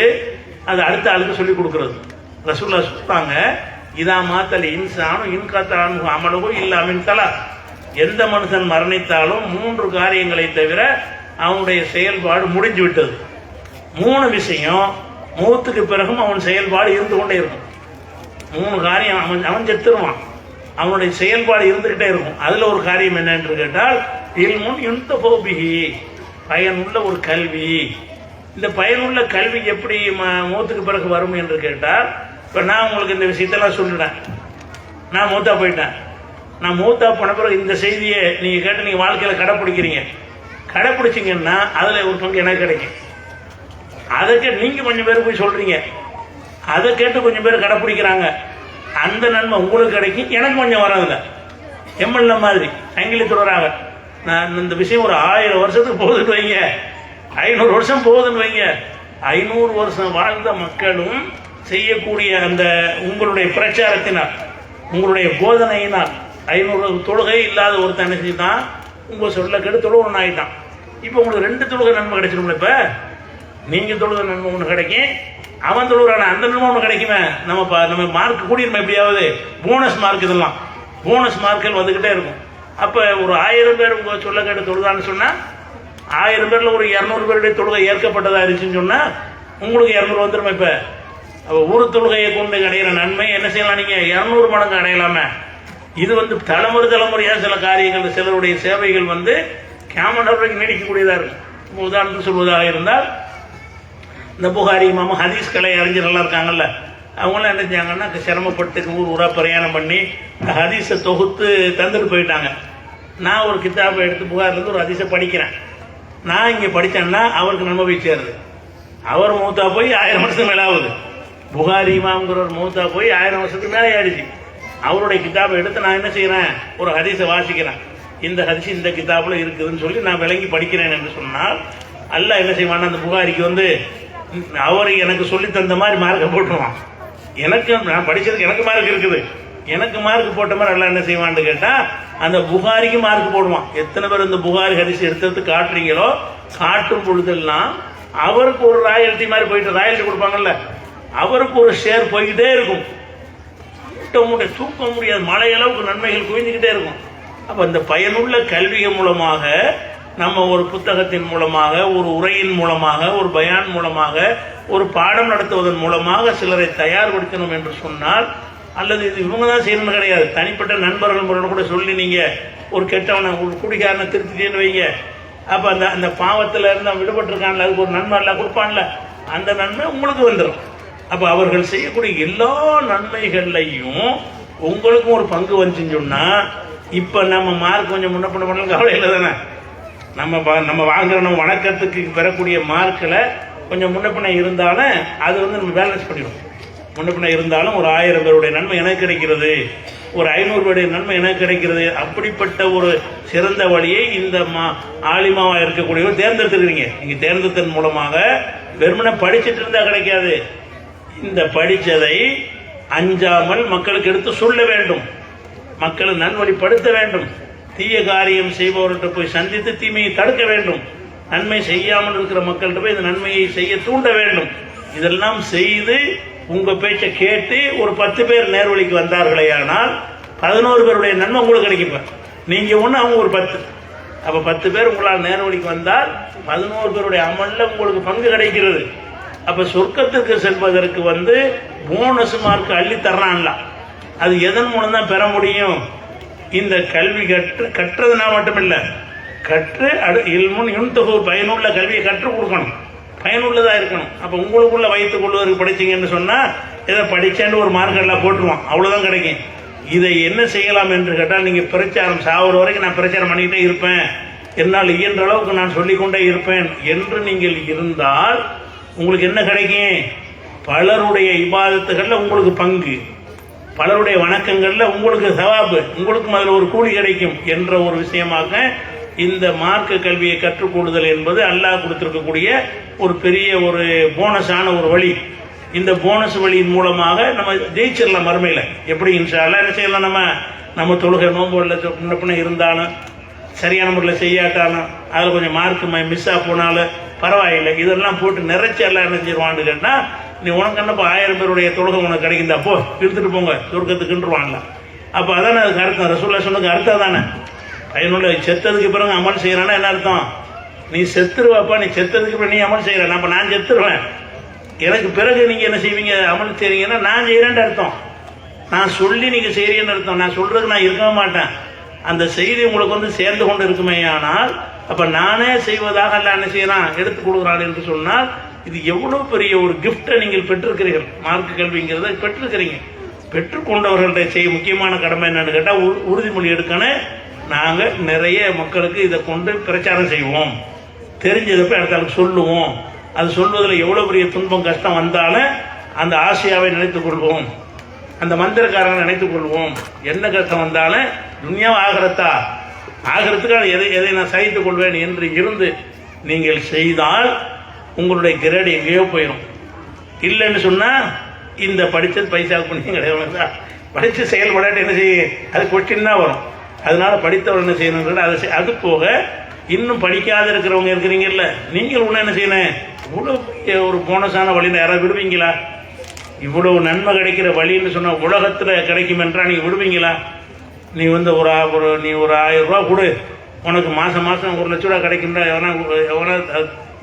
அது அடுத்த ஆளுக்கு சொல்லிக் கொடுக்கறது. ரசூலுல்லாஹ் சொல்றாங்க, இதா மாத்தல் இன்சானும் இன்காத்தானு அமலகோ இல்லாமின் தலா, எந்த மனுஷன் மரணித்தாலும் 3 காரியங்களை தவிர அவனுடைய செயல்பாடு முடிஞ்சு விட்டது. 3 விஷயம் மூத்துக்கு பிறகும் அவன் செயல்பாடு இருந்து கொண்டே இருக்கும். 3 காரியம் அவன் செத்துருவான், அவனுடைய செயல்பாடு இருந்துகிட்டே இருக்கும். அதுல ஒரு காரியம் என்னன்னு கேட்டால், இல்முன் யுன்தஃபூபிஹி, பயனுள்ள ஒரு கல்வி. இந்த பயனுள்ள கல்வி எப்படி மூத்துக்கு பிறகு வரும் என்று கேட்டால், இப்போ நான் உங்களுக்கு இந்த விஷயத்தெல்லாம் சொல்லிட்டேன், நான் மூத்தா போயிட்டேன். நான் மூத்தா போன பிறகு இந்த செய்தியை நீங்கள் கேட்டு நீங்கள் வாழ்க்கையில் கடைப்பிடிக்கிறீங்க, கடைப்பிடிச்சிங்கன்னா அதில் ஒரு பங்கு எனக்கு கிடைக்கும். அதை கேட்டு நீங்கள் கொஞ்சம் பேர் போய் சொல்கிறீங்க, அதை கேட்டு கொஞ்சம் பேர் கடைப்பிடிக்கிறாங்க, அந்த நன்மை உங்களுக்கு கிடைக்கும், எனக்கு கொஞ்சம் வராதுங்க. எம்எல்ஏ மாதிரி சங்கிலி தொடராக நான் இந்த விஷயம் ஒரு 1000 வருஷத்துக்கு போகுதுன்னு வைங்க, 500 வருஷம் போகுதுன்னு வைங்க, 500 வருஷம் வாழ்ந்த மக்களும் செய்யக்கூடிய அந்த உங்களுடைய பிரச்சாரத்தினால், உங்களுடைய போதனையினால் 500 தொழுகை இல்லாத ஒருத்தன் என்ன செஞ்சுட்டான், உங்கள் சொல்ல கெடு தொழுகை ஆகிட்டான். இப்போ உங்களுக்கு 2 தொழுகை நன்மை கிடைச்சிடும். இப்போ நீங்கள் தொழுகை நன்மை ஒன்று கிடைக்கும், அவன் தொழுகிறான அந்த நன்மை ஒன்று கிடைக்குமே. நம்ம மார்க் கூடியிருமே, எப்படியாவது போனஸ் மார்க், இதெல்லாம் போனஸ் மார்க்குகள் வந்துக்கிட்டே இருக்கும். அப்போ ஒரு 1000 பேர் உங்கள் சொல்ல கேட்டு தொழுதான்னு சொன்னால் 1000 பேரில் ஒரு 200 பேருடைய தொழுகை ஏற்கப்பட்டதாக இருந்துச்சுன்னு சொன்னால் உங்களுக்கு 200 வந்துடும். இப்போ அப்போ ஒரு தொழுகையை கொண்டு அடைகிற நன்மை என்ன செய்யலாம், நீங்கள் 200 மடங்கு அடையலாமே. இது தலைமுறையாக சில காரியங்கள், சிலருடைய சேவைகள் கியாமத் வரைக்கும் நீடிக்கக்கூடியதாக இருக்கும். உதாரணத்துக்கு சொல்வதாக இருந்தால், இந்த புகாரி இமாம் ஹதீஸ் கலை அறிஞர்கள்லாம் இருக்காங்கல்ல, அவங்களாம் என்ன செஞ்சாங்கன்னா சிரமப்பட்டு ஊராக பிரயாணம் பண்ணி ஹதீஸை தொகுத்து தந்துட்டு போயிட்டாங்க. நான் ஒரு கிதாபை எடுத்து புகார்லேருந்து ஒரு ஹதீஸை படிக்கிறேன். நான் இங்கே படித்தேன்னா அவருக்கு நன்மை போய் சேருது. அவர் மூத்தா போய் 1000 வருஷத்துக்கு மேலே ஆகுது. புகாரி இமாம்ங்கிறவர் மூத்தா போய் 1000 வருஷத்துக்கு மேலே ஆயிடுச்சு. அவருடைய கிதாபை எடுத்து நான் என்ன செய்கிறேன், ஒரு ஹதீஸை வாசிக்கிறேன். இந்த ஹதீஸ் இந்த கிதாபில் இருக்குதுன்னு சொல்லி நான் விளங்கி படிக்கிறேன் என்று சொன்னால், அல்லாஹ் என்ன செய்வான், அந்த புகாரிக்கு அவர் எனக்கு சொல்லி தந்த மாதிரி மார்க்கை போட்டுருவான். எனக்கு நான் படித்ததுக்கு எனக்கு மார்க் இருக்குது, எனக்கு மார்க் போட்ட மாதிரி எல்லாம் என்ன செய்வான்னு கேட்டால் அந்த புகாரிக்கு மார்க் போடுவான். எத்தனை பேர் இந்த புகாரி ஹதீஸ் எடுத்து காட்டுறீங்களோ, காட்டும் பொழுதெல்லாம் அவருக்கு ஒரு ராயல்ட்டி மாதிரி போயிட்டு, ராயல்ட்டி கொடுப்பாங்கல்ல, அவருக்கு ஒரு ஷேர் போய்கிட்டே இருக்கும். தூக்க முடியாது, மழையளவுக்கு நன்மைகள் குவிஞ்சுக்கிட்டே இருக்கும். அப்போ இந்த பயனுள்ள கல்விகள் மூலமாக, நம்ம ஒரு புத்தகத்தின் மூலமாக, ஒரு உரையின் மூலமாக, ஒரு பயான் மூலமாக, ஒரு பாடம் நடத்துவதன் மூலமாக சிலரை தயார்படுத்தணும் என்று சொன்னால், அல்லது இது இவங்க தான் செய்யணும்னு கிடையாது, தனிப்பட்ட நண்பர்கள் முறையில் கூட சொல்லி நீங்கள் ஒரு கெட்டவனை, ஒரு குடிகாரனை திருத்திட்டேன்னு வைங்க, அப்போ அந்த பாவத்தில் இருந்து அவன் விடுபட்டிருக்கான்ல, அதுக்கு ஒரு நன்மை எல்லாம் கொடுப்பான்ல, அந்த நன்மை உங்களுக்கு வந்துடும். அப்போ அவர்கள் செய்யக்கூடிய எல்லா நன்மைகள்லையும் உங்களுக்கும் ஒரு பங்கு வந்துச்சுன்னு சொன்னால், இப்போ நம்ம மார்க் கொஞ்சம் முன்ன பண்ண கவலை இல்லை தானே. நம்ம வாங்குற நம்ம வணக்கத்துக்கு பெறக்கூடிய மார்க்கில் கொஞ்சம் முன்னப்பின இருந்தாலும் அது வந்து நம்ம பேலன்ஸ் பண்ணிடும். முன்னப்பின இருந்தாலும் ஒரு 1000 பேருடைய நன்மை எனக்கு கிடைக்கிறது, ஒரு 500 பேருடைய நன்மை எனக்கு கிடைக்கிறது. அப்படிப்பட்ட ஒரு சிறந்த வழியை இந்த ஆலிமாவா இருக்கக்கூடியவர் தேர்ந்தெடுத்துருக்கீங்க. நீங்க தேர்ந்தெடுத்ததன் மூலமாக வெறுமனை படிச்சுட்டு இருந்தா கிடைக்காது. இந்த படிச்சதை அஞ்சாமல் மக்களுக்கு எடுத்து சொல்ல வேண்டும், மக்களை நல்வழிப்படுத்த வேண்டும், தீய காரியம் செய்பவர்கிட்ட போய் சந்தித்து தீமையை தடுக்க வேண்டும், நன்மை செய்யாமல் இருக்கிற மக்கள்கிட்ட போய் இந்த நன்மையை செய்ய தூண்ட வேண்டும். இதெல்லாம் செய்து உங்க பேச்சை கேட்டு ஒரு 10 பேர் நேர்வழிக்கு வந்தார்களே ஆனால் 11 பேருடைய நன்மை உங்களுக்கு கிடைக்கும். நீங்க ஒண்ணு, அவங்க ஒரு 10. அப்ப 10 பேர் உங்களால் நேர்வழிக்கு வந்தால் 11 பேருடைய அமல்ல உங்களுக்கு பங்கு கிடைக்கிறது. அப்ப சொர்க்கத்திற்கு செல்வதற்கு வந்து போனஸ் மார்க் அள்ளி தர்றான்ல, அது எதன் மூலம் தான் பெற முடியும்? இந்த கல்வி கற்றதுனா மட்டுமில்ல, கற்று இல்முன் யுன்தஹு, பயனுள்ள கல்வியை கற்றுக் கொடுக்கணும், பயனுள்ளதா இருக்கணும். அப்ப உங்களுக்குள்ள வைத்துக் கொள்வதற்கு படிச்சீங்கன்னு சொன்னா இதை படிச்சேன்னு ஒரு மார்க் எல்லாம் போட்டுருவான், அவ்வளவுதான் கிடைக்கும். இதை என்ன செய்யலாம் என்று கேட்டால், நீங்க பிரச்சாரம் சாவர வரைக்கும் நான் பிரச்சாரம் பண்ணிக்கிட்டே இருப்பேன், என்னால் இயன்ற அளவுக்கு நான் சொல்லிக்கொண்டே இருப்பேன் என்று நீங்கள் இருந்தால் உங்களுக்கு என்ன கிடைக்கும்? பலருடைய இபாதத்துகள்ல உங்களுக்கு பங்கு, பலருடைய வணக்கங்கள்ல உங்களுக்கு சவாபு, உங்களுக்கு அதில் ஒரு கூலி கிடைக்கும் என்ற ஒரு விஷயமாக இந்த மார்க்க கல்வியை கற்றுக்கொள்ளுதல் என்பது அல்லாஹ் கொடுத்திருக்கக்கூடிய ஒரு பெரிய ஒரு போனஸான ஒரு வழி. இந்த போனஸ் வழியின் மூலமாக நம்ம ஜெயிச்சிடலாம் மறுமையில. எப்படி இன்ஷா அல்லாஹ் என்ன செய்யலாம்? நம்ம தொழுகை நோன்புல முன்னப்பின இருந்தாலும், சரியான முறையில் செய்யாட்டாலும், அதில் கொஞ்சம் மார்க் மிஸ் ஆக போனாலும் பரவாயில்லை, இதெல்லாம் போட்டு நிறைச்சி எல்லாம் என்ன செஞ்சிருவான்னு கேட்டா, நீ உனக்கு என்னப்போ 1000 பேருடைய தொழுகை உனக்கு கிடைக்குதா, போ எடுத்துட்டு போங்க சொர்க்கத்துக்குன்றுவான்ல. அப்போ அதானே அதுக்கு அர்த்தம், ரசூலுல்லாஹ் சொன்னதுக்கு அர்த்தம் தானே. பயனுள்ள செத்ததுக்கு பிறகு அமல் செய்யறானா என்ன அர்த்தம்? நீ செத்துருவாப்பா, நீ செத்ததுக்கு பிறகு நீ அமல் செய்யற, அப்ப நான் செத்துருவேன், எனக்கு பிறகு நீங்க என்ன செய்வீங்க அமல் செய்றீங்கன்னா நான் செய்யறேன்னு அர்த்தம். நான் சொல்லி நீங்க செய்றீங்கன்னு அர்த்தம். நான் சொல்றதுக்கு நான் இருக்கவே மாட்டேன். அந்த செய்தி உங்களுக்கு வந்து சேர்ந்து கொண்டு இருக்குமே ஆனால், அப்ப நானே செய்வதாக அல்ல என்ன செய்யறான், எடுத்து கொடுக்குறான் என்று சொன்னால் இது எவ்வளவு பெரிய ஒரு கிஃப்டை நீங்கள் பெற்றிருக்கிறீர்கள். மார்க்க கல்விங்கிறத பெற்றிருக்கிறீங்க. பெற்றுக்கொண்டவர்கள்ட்ட செய்ய முக்கியமான கடமை என்னன்னு கேட்டா, உறுதிமொழி எடுக்கணும். நாங்க நிறைய மக்களுக்கு இதை கொண்டு பிரச்சாரம் செய்வோம், தெரிஞ்சதை போய் அடுத்தாளுக்கு சொல்லுவோம். அது சொல்வதில் எவ்வளவு பெரிய துன்பம் கஷ்டம் வந்தாலும் அந்த ஆசையாவை நினைத்துக் கொள்வோம், அந்த மந்திரக்காரனை நினைத்துக் கொள்வோம். என்ன கஷ்டம் வந்தாலும் துன்யாவை ஆகிறதுக்காக எதை நான் சகித்துக் கொள்வேன் என்று இருந்து நீங்கள் செய்தால் உங்களுடைய கிரேடு எங்கேயோ போயிடும். இல்லைன்னு சொன்னா இந்த படிச்சது பைசா பண்ணி கிடையாது, படிச்சு செயல்படாட்டு என்ன செய்ய, அது கொஸ்டின் தான் வரும். அதனால படித்தவர் என்ன செய்யணும், அது போக இன்னும் படிக்காத இருக்கிறவங்க இருக்கிறீங்கல்ல, நீங்கள் உள்ள என்ன செய்யணும், இவ்வளவு ஒரு போனஸான வழியில் யாராவது விடுவீங்களா? இவ்வளவு நன்மை கிடைக்கிற வழின்னு சொன்ன உலகத்துல கிடைக்கும் என்றா நீங்க விடுவீங்களா? நீ வந்து நீ ஒரு 1000 ரூபா கொடு, உனக்கு மாசம் 1 லட்ச ரூபா கிடைக்கும்டா, எவனா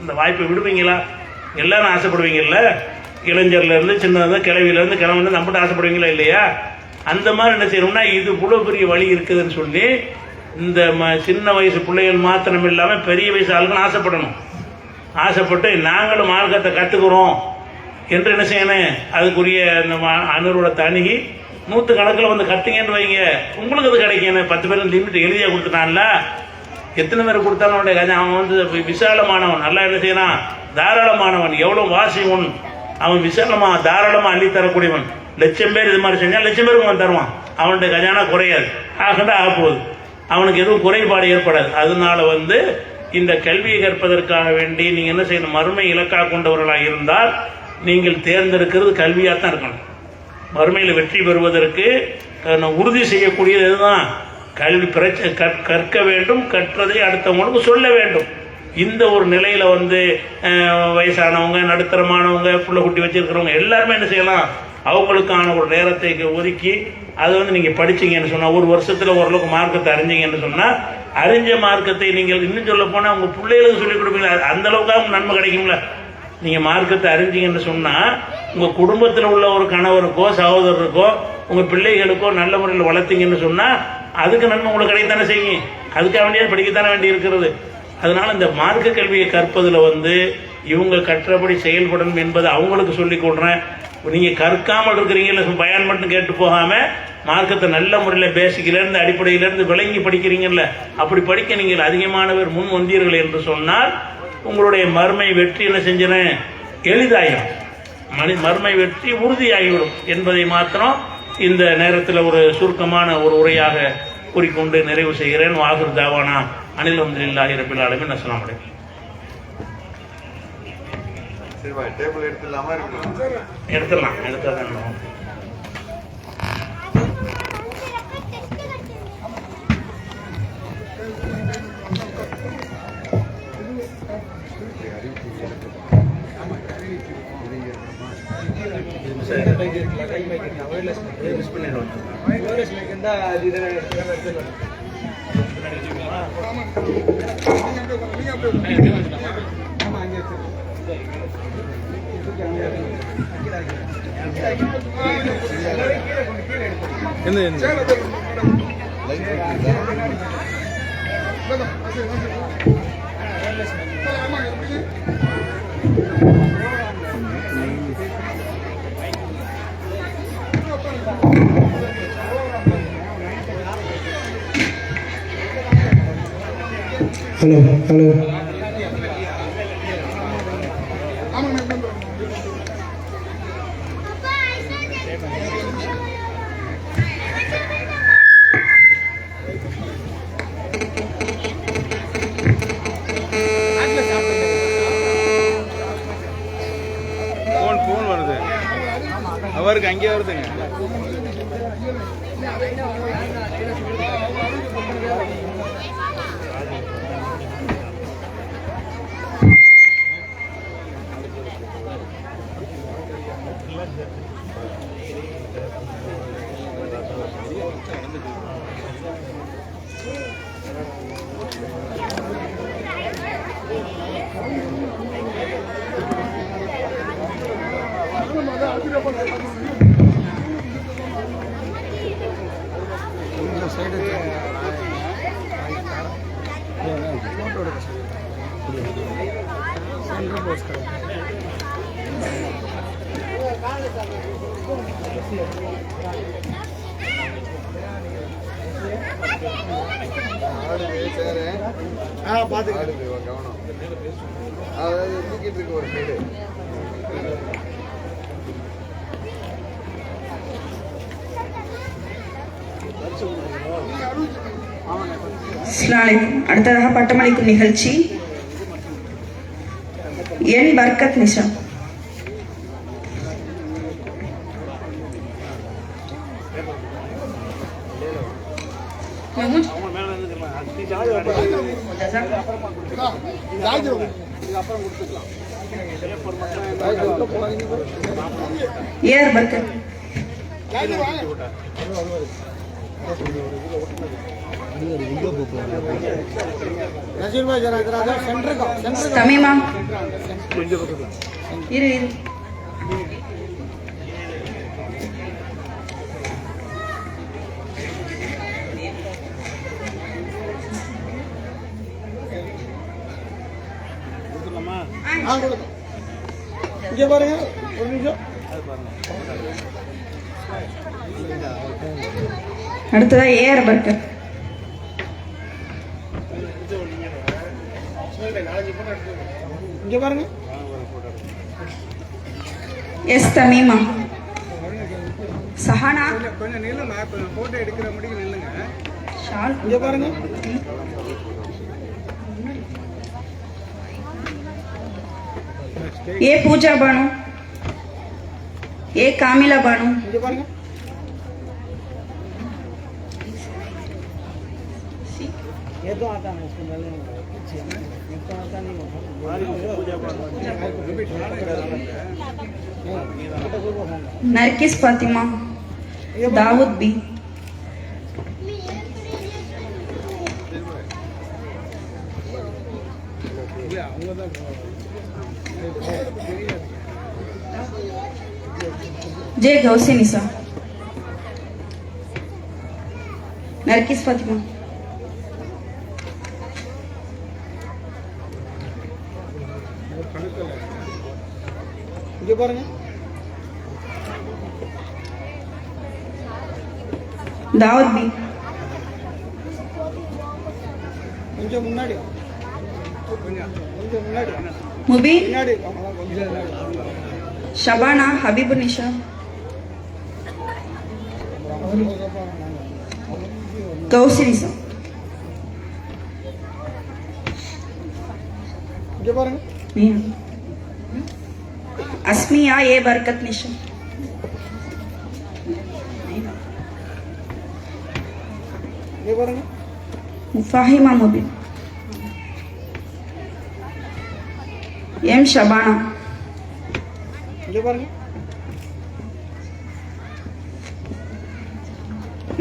இந்த வாய்ப்பை விடுவீங்களா? எல்லாரும் ஆசைப்படுவீங்கல்ல, இளைஞர்ல இருந்து சின்னது கிளவியில இருந்து கிளம்பி நம்மகிட்ட ஆசைப்படுவீங்களா இல்லையா? அந்த மாதிரி என்ன செய்யணும்னா, இது இவ்வளவு பெரிய வழி இருக்குதுன்னு சொல்லி இந்த சின்ன வயசு பிள்ளைகள் மாத்திரம் இல்லாம பெரிய வயசு ஆளுங்க ஆசைப்படணும். ஆசைப்பட்டு நாங்களும் மார்க்கத்தை கத்துக்கிறோம் என்று என்ன செய்யணும், அதுக்குரிய அந்த அனுர்வத்தை அணுகி 100 கணக்கில் வந்து கத்துங்கன்னு வைங்க, உங்களுக்கு அது கிடைக்கணும். 10 பேருக்கு லிமிட் எழுதியா கொடுத்துட்டான்ல, எத்தனை பேர் கொடுத்தாலும் அவனுடைய கதை. அவன் வந்து விசாலமானவன், நல்லா என்ன செய்யறான், தாராளமானவன், எவ்வளவு வாசிவன், அவன் விசாலமா தாராளமா அள்ளி தரக்கூடியவன். 1,00,000 பேர் இது மாதிரி செஞ்சா 1,00,000 பேருக்கு அவன் தருவான். அவனுடைய கஜானா குறையாது, ஆகண்டா ஆக போகுது, அவனுக்கு எதுவும் குறைபாடு ஏற்படாது. அதனால வந்து இந்த கல்வியை கற்பதற்காக வேண்டி நீங்க என்ன செய்யணும், மறுமை இலக்காக கொண்டவர்களாக இருந்தால் நீங்கள் தேர்ந்தெடுக்கிறது கல்வியாக தான் இருக்கணும். மறுமையில் வெற்றி பெறுவதற்கு உறுதி செய்யக்கூடியது இதுதான். கல்வி கற்க வேண்டும், கற்றதை அடுத்தவங்களுக்கு சொல்ல வேண்டும். இந்த ஒரு நிலையில வந்து வயசானவங்க, நடுத்தரமானவங்க, புள்ள குட்டி வச்சிருக்கிறவங்க எல்லாருமே என்ன செய்யலாம், அவங்களுக்கான ஒரு நேரத்தை ஒதுக்கி அதை வந்து நீங்க படிச்சீங்கன்னு சொன்னா, ஒரு வருஷத்துல ஓரளவுக்கு மார்க்கத்தை அறிஞ்சீங்கன்னு சொன்னா, அறிஞ்ச மார்க்கத்தை நீங்கள் இன்னும் சொல்ல போனா உங்க பிள்ளைகளுக்கு சொல்லிக் கொடுப்பீங்களா, அந்த அளவுக்கு நன்மை கிடைக்கும்ல. நீங்க மார்க்கத்தை அறிஞ்சீங்கன்னு சொன்னா, உங்க குடும்பத்தில் உள்ள ஒரு கணவருக்கோ சகோதரருக்கோ உங்க பிள்ளைகளுக்கோ நல்ல முறையில் வளர்த்தீங்கன்னு சொன்னா அதுக்கு நன்மை உங்களுக்கு கிடைக்கத்தானே செய்யும். அதுக்காக வேண்டிய படிக்கத்தானே வேண்டி இருக்கிறது. அதனால இந்த மார்க்க கல்வியை கற்பதில் வந்து இவங்க கற்றபடி செயல்படணும் என்பதை அவங்களுக்கு சொல்லிக் கொடுறேன். நீங்கள் கற்காமல் இருக்கிறீங்கல்ல, பயான் மட்டும் கேட்டு போகாமல் மார்க்கத்தை நல்ல முறையில் பேசிக்கிலேருந்து அடிப்படையிலேருந்து விளங்கி படிக்கிறீங்கல்ல, அப்படி படிக்க நீங்கள் அதிகமானவர் முன் வந்தீர்கள் என்று சொன்னால் உங்களுடைய மறுமை வெற்றி என்ன செஞ்சிடும், எளிதாயிடும். மறுமை வெற்றி உறுதியாகிவிடும் என்பதை மாத்திரம் இந்த நேரத்தில் ஒரு சுருக்கமான ஒரு உரையாக கூறிக்கொண்டு நிறைவு செய்கிறேன். வாஹிர் தாவானா அனில் அல்ஹம்துலில்லாஹி ரப்பில் ஆலமீன். அஸ்ஸலாமு அலைக்கும். எடுத்துடலாம், எடுத்துதான். ஹலோ ஹலோ ஃபோன் வருது, அவருக்கு அங்கேயே வருதுங்க. அடுத்ததாக பட்டமளிக்கும் நிகழ்ச்சி என் பர்கத் நிஷா. ஏர் பர்கத் தமீமா இரு இரு இங்க பாருங்க ஒரு நிமிஷம். அடுத்ததா ஏர் பர்கத். இங்க பாருங்க. எஸ் தமீமா. சஹானா கொஞ்சம் நில்லுங்க, கொஞ்சம் போட்டோ எடுக்கிற முடியும் நில்லுங்க. ஷால் இங்க பாருங்க. ये पूजा बानो, ये कामिला बानो. இங்க பாருங்க. ये तो आता है उसको मिलने में ये तो आता नहीं होगा. नरकिस फातिमा, दाऊद बी. जय गौसी निसा. नरकिस फातिमा. இங்க பாருங்க. தாவூத் பி, கொஞ்சம் முன்னாடி கொஞ்சம் முன்னாடி முபீன், முன்னாடி கொஞ்சம் முன்னாடி. ஷபானா, ஹபீபு நிஷா, கௌசி நிசா, இங்க பாருங்க. நியா, அஸ்மியா ஏ பர்கத் நிஷா, இங்க பாருங்க. முஃபாஹிமா முபீன், எம் ஷபானா, இங்க பாருங்க.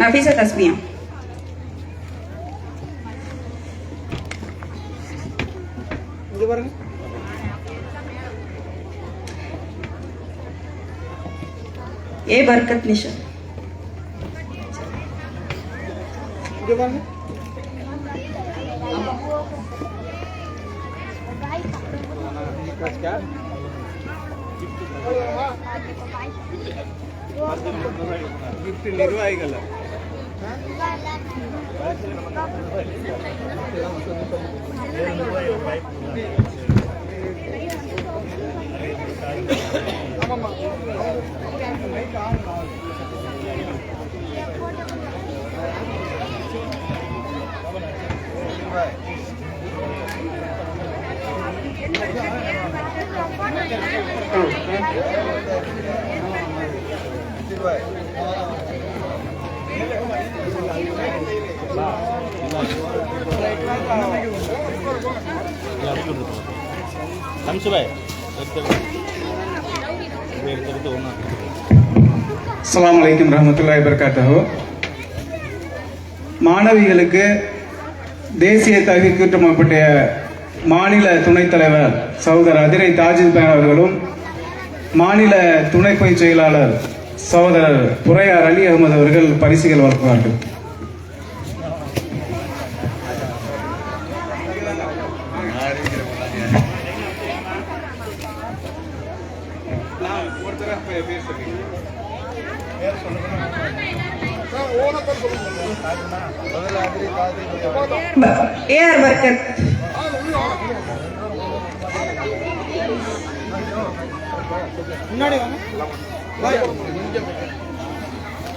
நஃபீசா தஸ்மியா, இங்க பாருங்க. ஏ பர்கத் நிஷா, இங்க பாருங்க. நிர்வாகிகள் அஸ்ஸலாமு அலைக்கும் ரஹ்மத்துல்லாஹி வபரகாத்துஹு. மாணவிகளுக்கு தேசிய தகுதி கூட்டமைப்புடைய மாநில துணைத் தலைவர் சகோதரர் அதிரை தாஜித் பயான் அவர்களும் மாநில துணை பொதுச் செயலாளர் சகோதரர் புரையார் அலி அகமது அவர்கள் பரிசுகள் வழங்குவார்கள். ஏஆர் பர்கத், முன்னாடி வாங்க. பாய்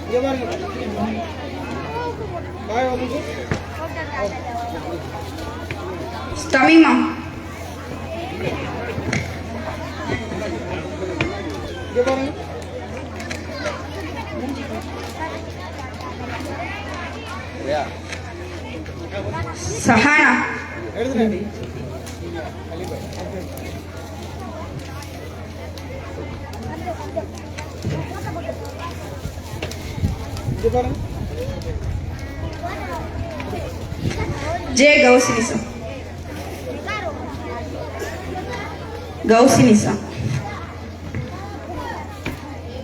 இங்க பாருங்க. பாய் வந்து தமீமா, இங்க பாருங்க. சஹானா, எடுத்துட்டு இங்க பாருங்க. ஜே கௌசி நிசா, கௌசி நிசா,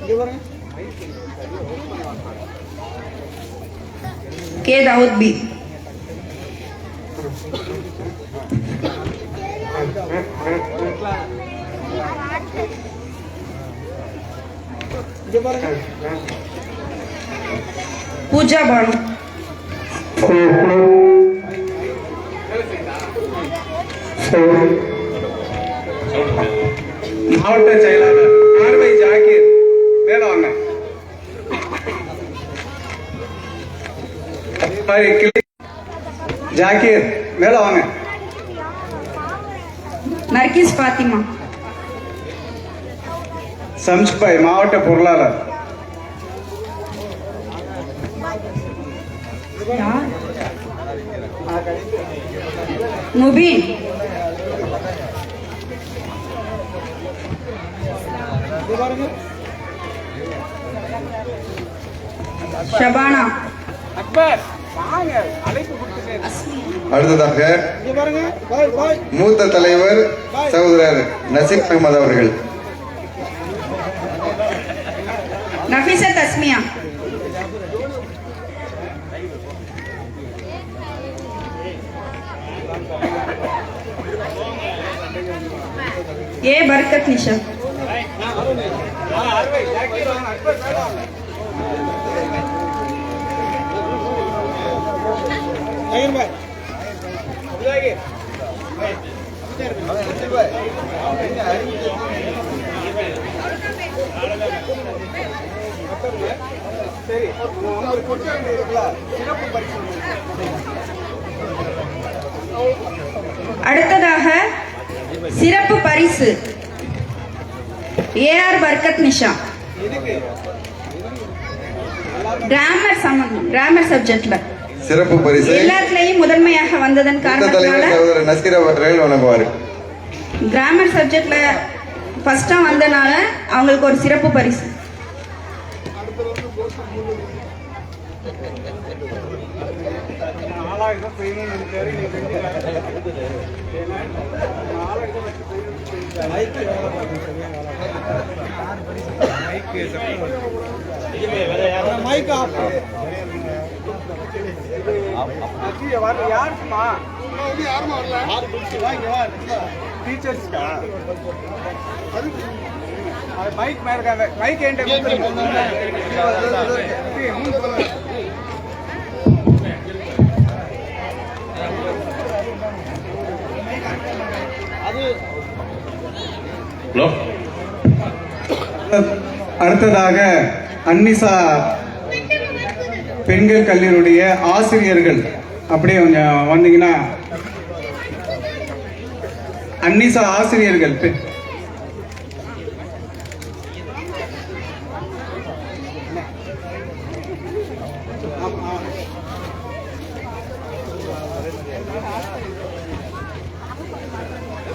இங்க பாருங்க. கே தாவூத் பி, இங்க பாருங்க. பூஜா பானு, மாவட்ட செயலாளர் ஆர்வை ஜாகீர் மேல வாங்க. ஜாகீர் மேல வாங்க. நர்கிஸ் பாத்திமா, சம்ஸ்பாய் மாவட்ட பொருளாளர். முபீன், இங்க பாருங்க. ஷபானா, அக்பர் வாங்க. அழைப்பு கொடுத்துட்டே. அடுத்ததாக இங்க பாருங்க. பாய் பாய். மூத்த தலைவர் சகோதரர் நசீர் அகமது அவர்கள். நஃபீசா தஸ்மியா, ஏ பர்கத் நிஷா, அடுத்ததாக சிறப்பு பரிசு ஏஆர் பர்கத் நிஷா கிராமர் சப்ஜெக்ட்ல சிறப்பு பரிசு எல்லாத்துலயும் முதன்மையாக வந்ததன் தலைவர் காரணத்தினால சகோதரர் நசீர் அவர்கள் வழங்குவார். கிராமர் சப்ஜெக்ட்ல ஃபர்ஸ்டா வந்தனால அவங்களுக்கு ஒரு சிறப்பு பரிசு. அடுத்ததாக அன்னிசா பெண்கள் கல்லூரியுடைய ஆசிரியர்கள் அப்படியே கொஞ்சம் வந்தீங்கன்னா, அன்னிசா ஆசிரியர்கள்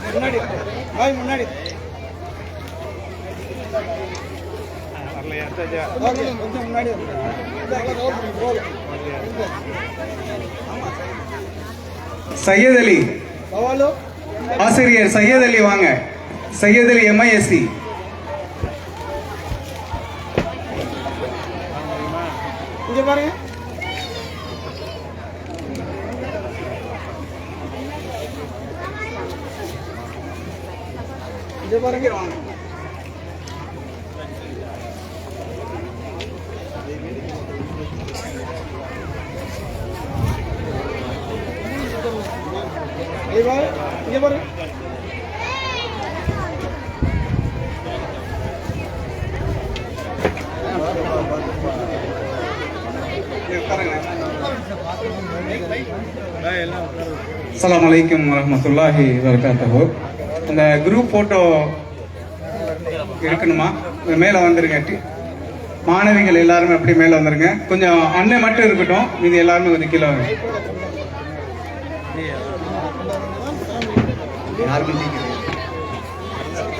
முன்னாடி கொஞ்சம் முன்னாடி சையத் அலி ஆசிரியர் சையத் அலி வாங்க. சையத் அலி MISC. இங்க பாருங்க. இங்க பாருங்க வாங்க. இங்க பாருங்க. அஸ்ஸலாமு அலைக்கும் வரஹ்மத்துல்லாஹி வபரகாத்துஹு. இந்த குரூப் போட்டோ இருக்கணுமா? மேலே வந்துருங்க. மாணவிகள் எல்லாருமே அப்படி மேலே வந்துருங்க. கொஞ்சம் அண்ணன் மட்டும் இருக்கட்டும், மீதி எல்லாருமே கொஞ்சம் கீழே வாங்க.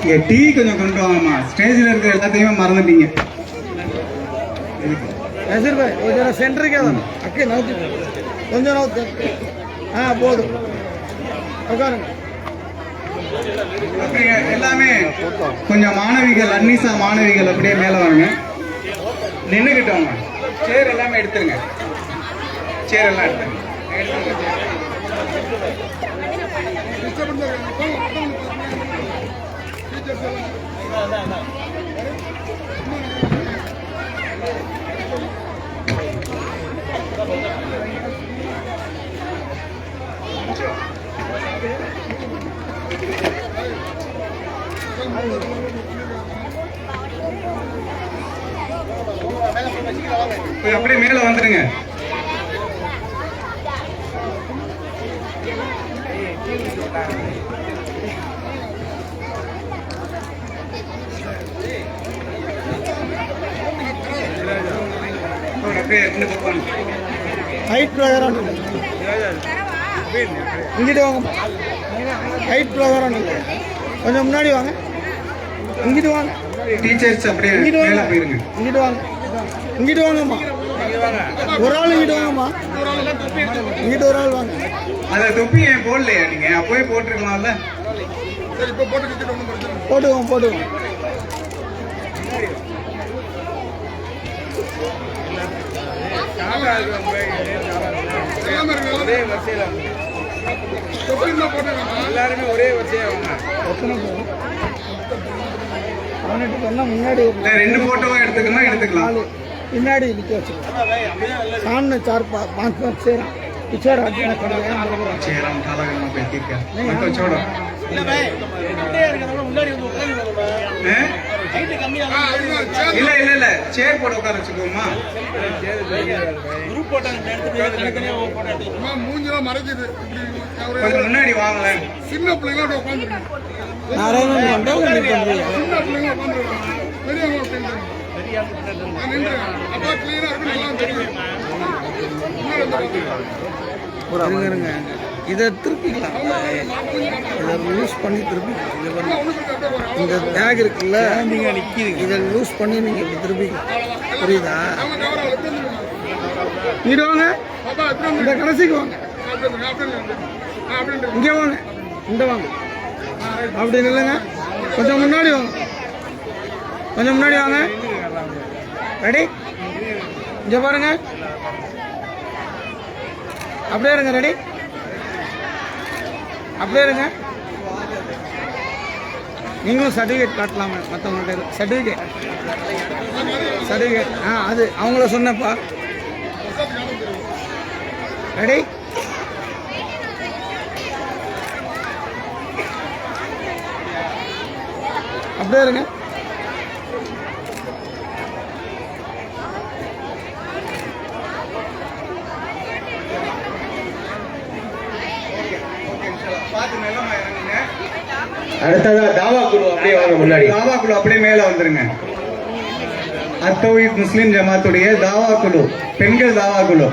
இங்க டீ கொஞ்சம் கொண்டு வாங்கம்மா. ஸ்டேஜில் இருக்கிற எல்லாத்தையுமே மறந்துட்டீங்க. நசீர் பாய் கொஞ்சம் சென்டருக்கே தான் அக்கே நவுத்து கொஞ்சம் நவுத்து. போதும் உட்காருங்க. அப்படியே எல்லாமே கொஞ்சம் மாணவிகள், அன்னிசா மாணவிகள் அப்படியே மேலே வாங்க. நின்றுக்கிட்டோங்க. சேர் எல்லாமே எடுத்துருங்க. சேர் எல்லாம் எடுத்துருங்க. அப்படியே மேல வந்துருங்க. ஹைட் பிரகாரம் இங்கிட்டு வாங்க. ஹைட் பிரகாரம் கொஞ்சம் முன்னாடி வாங்க. இங்கிட்டு வாங்க. டீச்சர்ஸ் அப்படியே மேல போயிருங்க. இங்கிட்டு வாங்க. இங்கிட்டு வாங்கம்மா. ஒரு ஆள் இங்கிட்டு வாங்கம்மா. இங்கிட்டு ஒரு ஆள் வாங்க. அத தொப்பி ஏன் போடலையா நீங்க? அப்பவே போட்டுருக்கலாம்ல. போட்டுவோம் போட்டுவோம். எல்லாருமே ஒரே வரிசையா முன்னாடி ரெண்டு போட்டோவா எடுத்துக்கலாம். பின்னாடி நிக்க வச்சுக்கலாம். சார் 5 சேரும் पिछड़ हट जाना खड़ा है चेहरा उठा लगा पे ठीक है मैं तो छोड़ो இல்ல பை இப்படியே இருக்கறவங்க முன்னாடி வந்து உட்காருங்க ஹைட் கம்மியா இல்ல இல்ல இல்ல சேர் போட உட்கார வச்சுக்கோமா குரூப் போட்டோ தனித்தனியா போட்டோ எடுத்துக்கோமா மூஞ்சில மறைக்குது கொஞ்சம் முன்னாடி வாங்களே சின்ன பிள்ளைங்களோட உட்கார்ந்துருங்க நாராயணன் மண்டபம் பண்றீங்க சின்ன பிள்ளைங்க உட்கார்ந்துருங்க பெரியவங்க உட்கார்ந்துருங்க நின்றுங்க அப்பா கிளீனா இருக்கு நல்லா தெரியும் இருங்க இதை திருப்பிக்கலாம் இதை லூஸ் பண்ணி திருப்பிக்கலாம் இந்த பேக் இருக்குல்ல இதை லூஸ் பண்ணி நீங்கள் இப்படி திருப்பிக்கலாம் புரியுதா இடுவாங்க இந்த கடைசிக்கு வாங்க இங்கே வாங்க இந்த வாங்க அப்படி இல்லைங்க கொஞ்சம் முன்னாடி வாங்க கொஞ்சம் முன்னாடி வாங்க ரெடி இங்கே பாருங்க அப்படியே இருங்க ரெடி அப்படியே இருங்க நீங்களும் சர்டிஃபிகேட் காட்டலாமா மற்றவங்கள்ட்ட சர்டிஃபிகேட் அது அவங்கள சொன்னப்பா ரெடி அப்படியே இருங்க அடுத்ததா தாவா குழு அப்படியே வாங்க முன்னாடி. தாவா குழு அப்படியே மேல வந்துருங்க. அத்தௌஹீத் முஸ்லிம் ஜமாத்துடைய தாவா குழு, பெண்கள் தாவா குழு.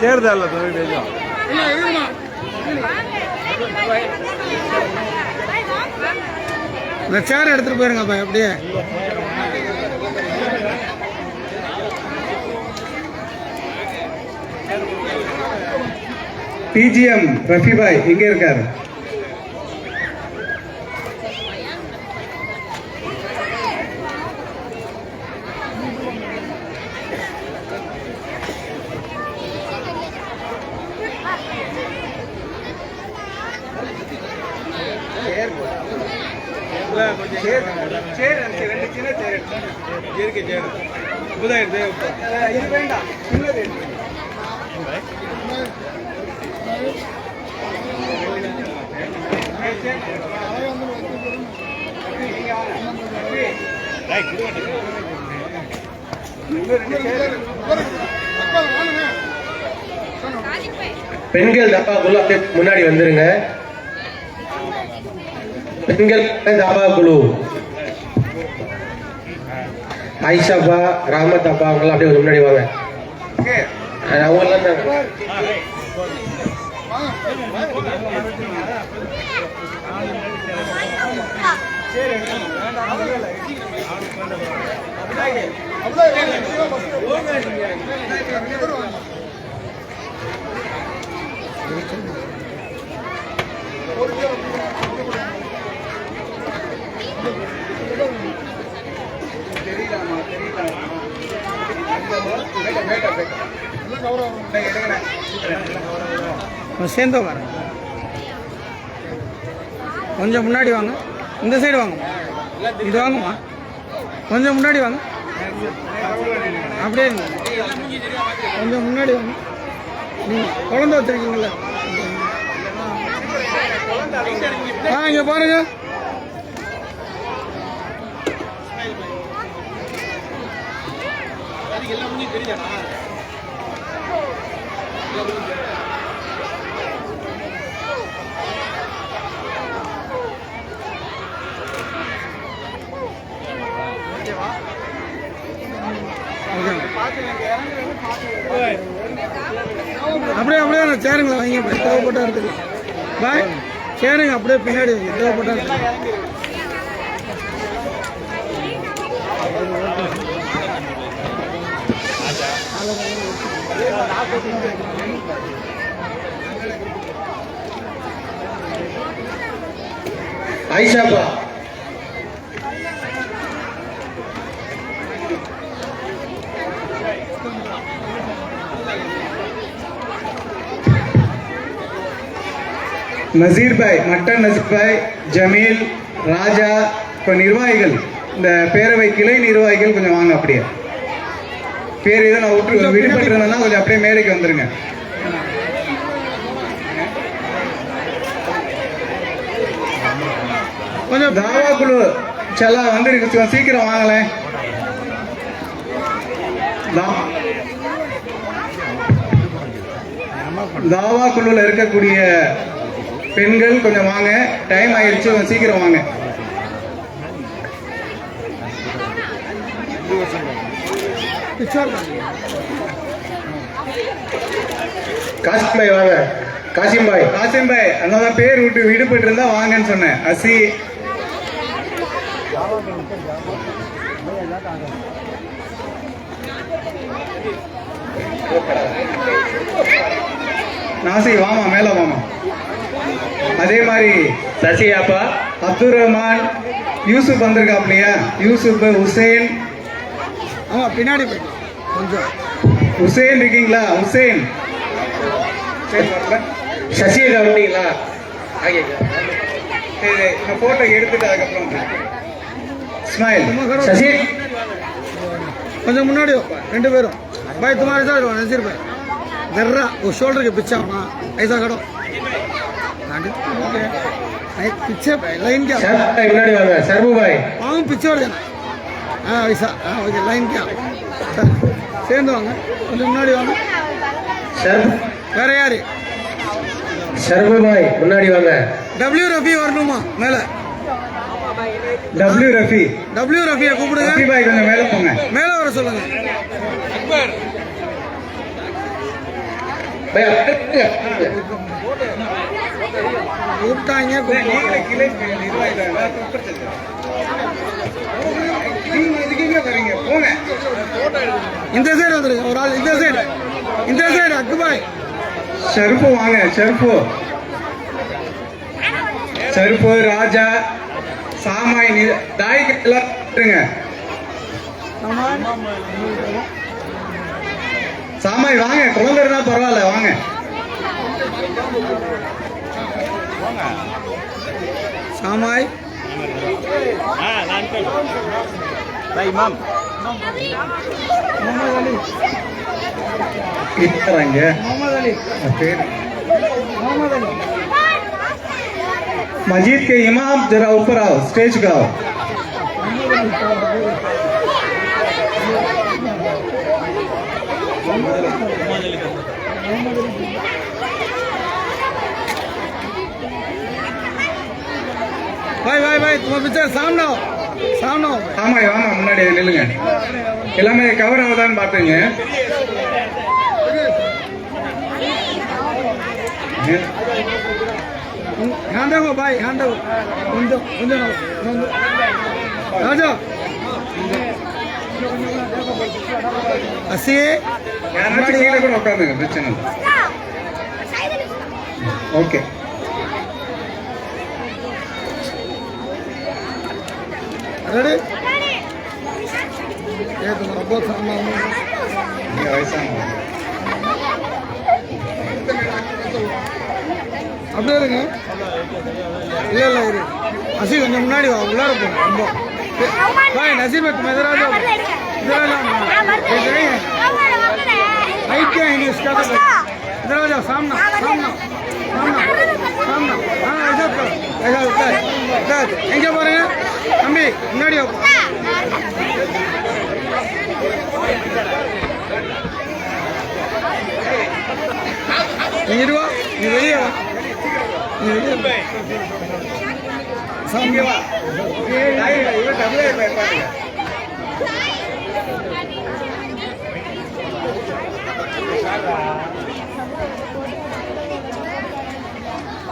சேர்தல்ல இந்த சேர் எடுத்துட்டு போயிருங்கப்பா அப்படியே. பிஜிஎம் ரஃபிபாய் இங்க இருக்காரு. இது வேண்டாம், சின்னது. பெண்கள் தாபா குழு முன்னாடி வந்துருங்க. பெண்கள் தாபா குழு ஆயிஷாப்பா, ராமத் அப்பா அவங்களாம் அப்படியே கொஞ்சம் முன்னாடி வாங்க. அவங்கெல்லாம் தான் சேர்ந்து வாங்க. கொஞ்சம் முன்னாடி வாங்க, இந்த சைடு வாங்கம்மா, இது வாங்கம்மா, கொஞ்சம் முன்னாடி வாங்க, அப்படியே கொஞ்சம் முன்னாடி வாங்க. நீங்கள் குழந்தை வச்சிருக்கீங்களா? இங்க பாருங்க. அப்படியே அப்படியே சேருங்களா வைங்க, தேவைப்பட்டா எடுத்துக்கலாம். பாய் சேருங்க, அப்படியே பின்னாடி வைங்க, தேவைப்பட்டா எடுத்துக்கலாம். ஆயிஷாப்பா नजीर भाई, मट्टन नजीर भाई, जमील, ராஜா, இப்போ நிர்வாகிகள், இந்த பேரவை கிளை நிர்வாகிகள் கொஞ்சம் வாங்க. அப்படியே பேர் எதுவும் நான் விடுபட்டு இருந்தேன்னா கொஞ்சம் அப்படியே மேடைக்கு வந்துருங்க. கொஞ்சம் தாவா குழு செல்லா வந்து சீக்கிரம் வாங்கலேன். தாவா குழுல இருக்கக்கூடிய பெண்கள் கொஞ்சம் வாங்க, டைம் ஆயிடுச்சு, சீக்கிரம் வாங்க. காசிம் பாய் வாங்க. காசிம் பாய், காசிம் பாய் அண்ணாதான் பேர் விட்டு விடுபட்டு இருந்தா வாங்கன்னு சொன்னேன். அசி நாசி வாமா, மேல வாமா. அதே மாதிரி சசி அப்பா, அப்துல் ரஹ்மான், யூசுப் வந்திருக்காப்லையா? யூசுப், ஹுசேன். ஆமா பின்னாடி கொஞ்சம். ஹுசேன் இருக்கீங்களா? ஹுசேன் சசியை கவனிங்களா? இந்த போட்டோ எடுத்துட்டு அதுக்கப்புறம் இஸ்மாயில், சசி கொஞ்சம் मुन्नाड़ी होगा रेंडु पेरों भाई तुम्हारे साथ नजीर भाई जर्रा वो शोल्डर के पीछे होना ऐसा करो पीछे लाइन क्या முன்னாடி வாங்க. சர்பு பாய் वहाँ पीछे हो जाना हाँ ऐसा हाँ ओके लाइन क्या சேர்ந்து வாங்க கொஞ்சம் முன்னாடி வாங்க வேற யாரு சர்பு பாய் முன்னாடி வாங்க. டபிள்யூ ரஃபி வரணுமா மேல டபிள்யூ ரஃபி கூப்பிடுங்க. ரஃபி பாய் கொஞ்சம் மேல போங்க, மேல வர சொல்லுங்க. கூப்பிட்டாங்க போங்க. இந்த சைடு வந்துருங்க ஒரு ஆள், இந்த சைடு அக்குபாய். ஷெருப்பு வாங்க, ஷெருப்பு, ராஜா, சாமாய், தாய்க்கு எல்லாம் சாமாய் வாங்க. குழந்தை இருந்தா பரவாயில்ல வாங்க. சாமாய் मस्जिद के इमाम जरा ऊपर आओ, स्टेज का आओ. भाई तुम पीछे सामने ஆமா ஆமா, முன்னாடி நில்லுங்க. எல்லாமே கவர் ஆகுதான்னு பாத்துங்க. ध्यान देखो भाई, ध्यान देखो. राजा असी யாராச்சும் கீழே கூட உட்காந்துங்க, பிரச்சனை இல்லை. ஓகே रेडी ये तुम्हारा बहुत सामान வயசான அப்படியே இருங்க. இல்லை இரு அசி கொஞ்சம் முன்னாடி வா, உள்ளார போங்க. ரொம்ப भाई नसीब है तुम इधर आ जाओ, इधर आ जाओ. हाइट क्या है इसका? इधर आ जाओ, सामना. हाँ ऐसा करो, ऐसा होता है. எங்கே போறீங்க தம்பி? முன்னாடி வா. நீ இருவா, நீ வெளியே வா. சாமி வா.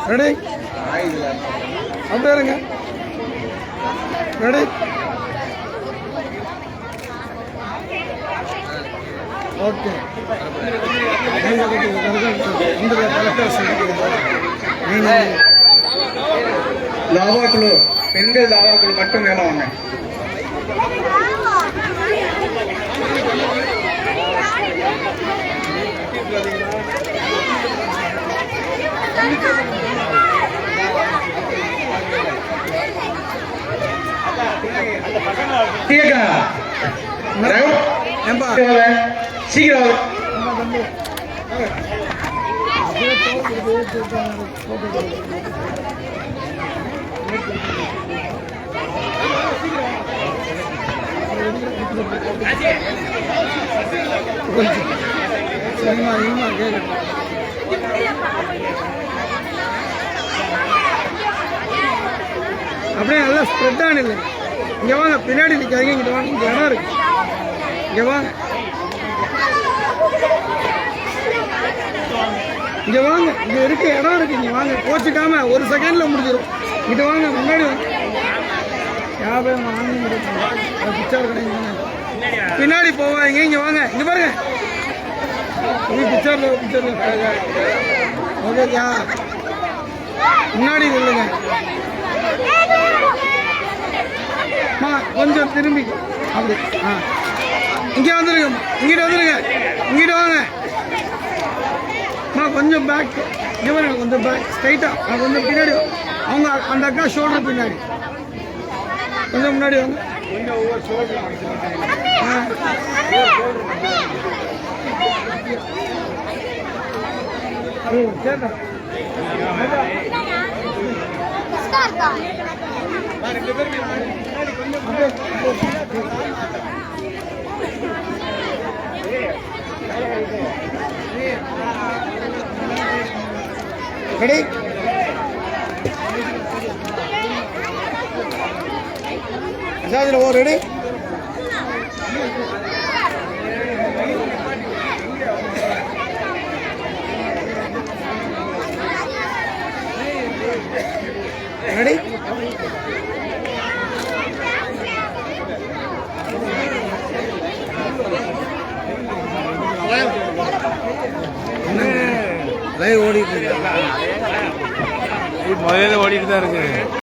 ரெடி அப்படியே இருங்க. Ready okay. தாவா குழு, பெண்கள் தாவா குழு மட்டும் மேல வாங்க. கேக்கா ஏன்பா சீக்கிரம் சரிம்மா சரிம்மா கேட்க அப்படியே நல்லா ஸ்ப்ரெட் ஆனில்லை. இங்கே வாங்க, பின்னாடி நிற்காதீங்க, இங்கிட்ட வாங்க, இங்கே இடம் இருக்கு, இங்கே வாங்க, இங்கே வாங்க, இங்கே இருக்கு, இடம் இருக்கு, இங்கே வாங்க, கோச்சிக்காம ஒரு செகண்ட்ல முடிஞ்சிடும். இங்கிட்ட வாங்க, முன்னாடி வாங்க, யாபம் வாங்க, பிக்சர் கிடையாது, பின்னாடி போவாங்க, இங்கே வாங்க, இங்கே பாருங்க, இது பிக்சர்ல ஓகேயா, முன்னாடி இல்லைங்க, கொஞ்சம் திரும்பி அப்படி இங்கே வந்துருங்க, இங்கிட்ட வந்துருங்க, இங்கிட்ட வாங்க, கொஞ்சம் பேக், இங்கே பாருங்க, கொஞ்சம் பேக் ஸ்ட்ரைட்டா, கொஞ்சம் பின்னாடி அவங்க அந்த அக்கா ஷோல்டர் பின்னாடி கொஞ்சம் முன்னாடி வாங்க, ரெடி ஓ ரெடி ரெடி லைவ் ஓடிட்டு இருக்கு, முதல்ல ஓடிட்டு தான் இருக்கு.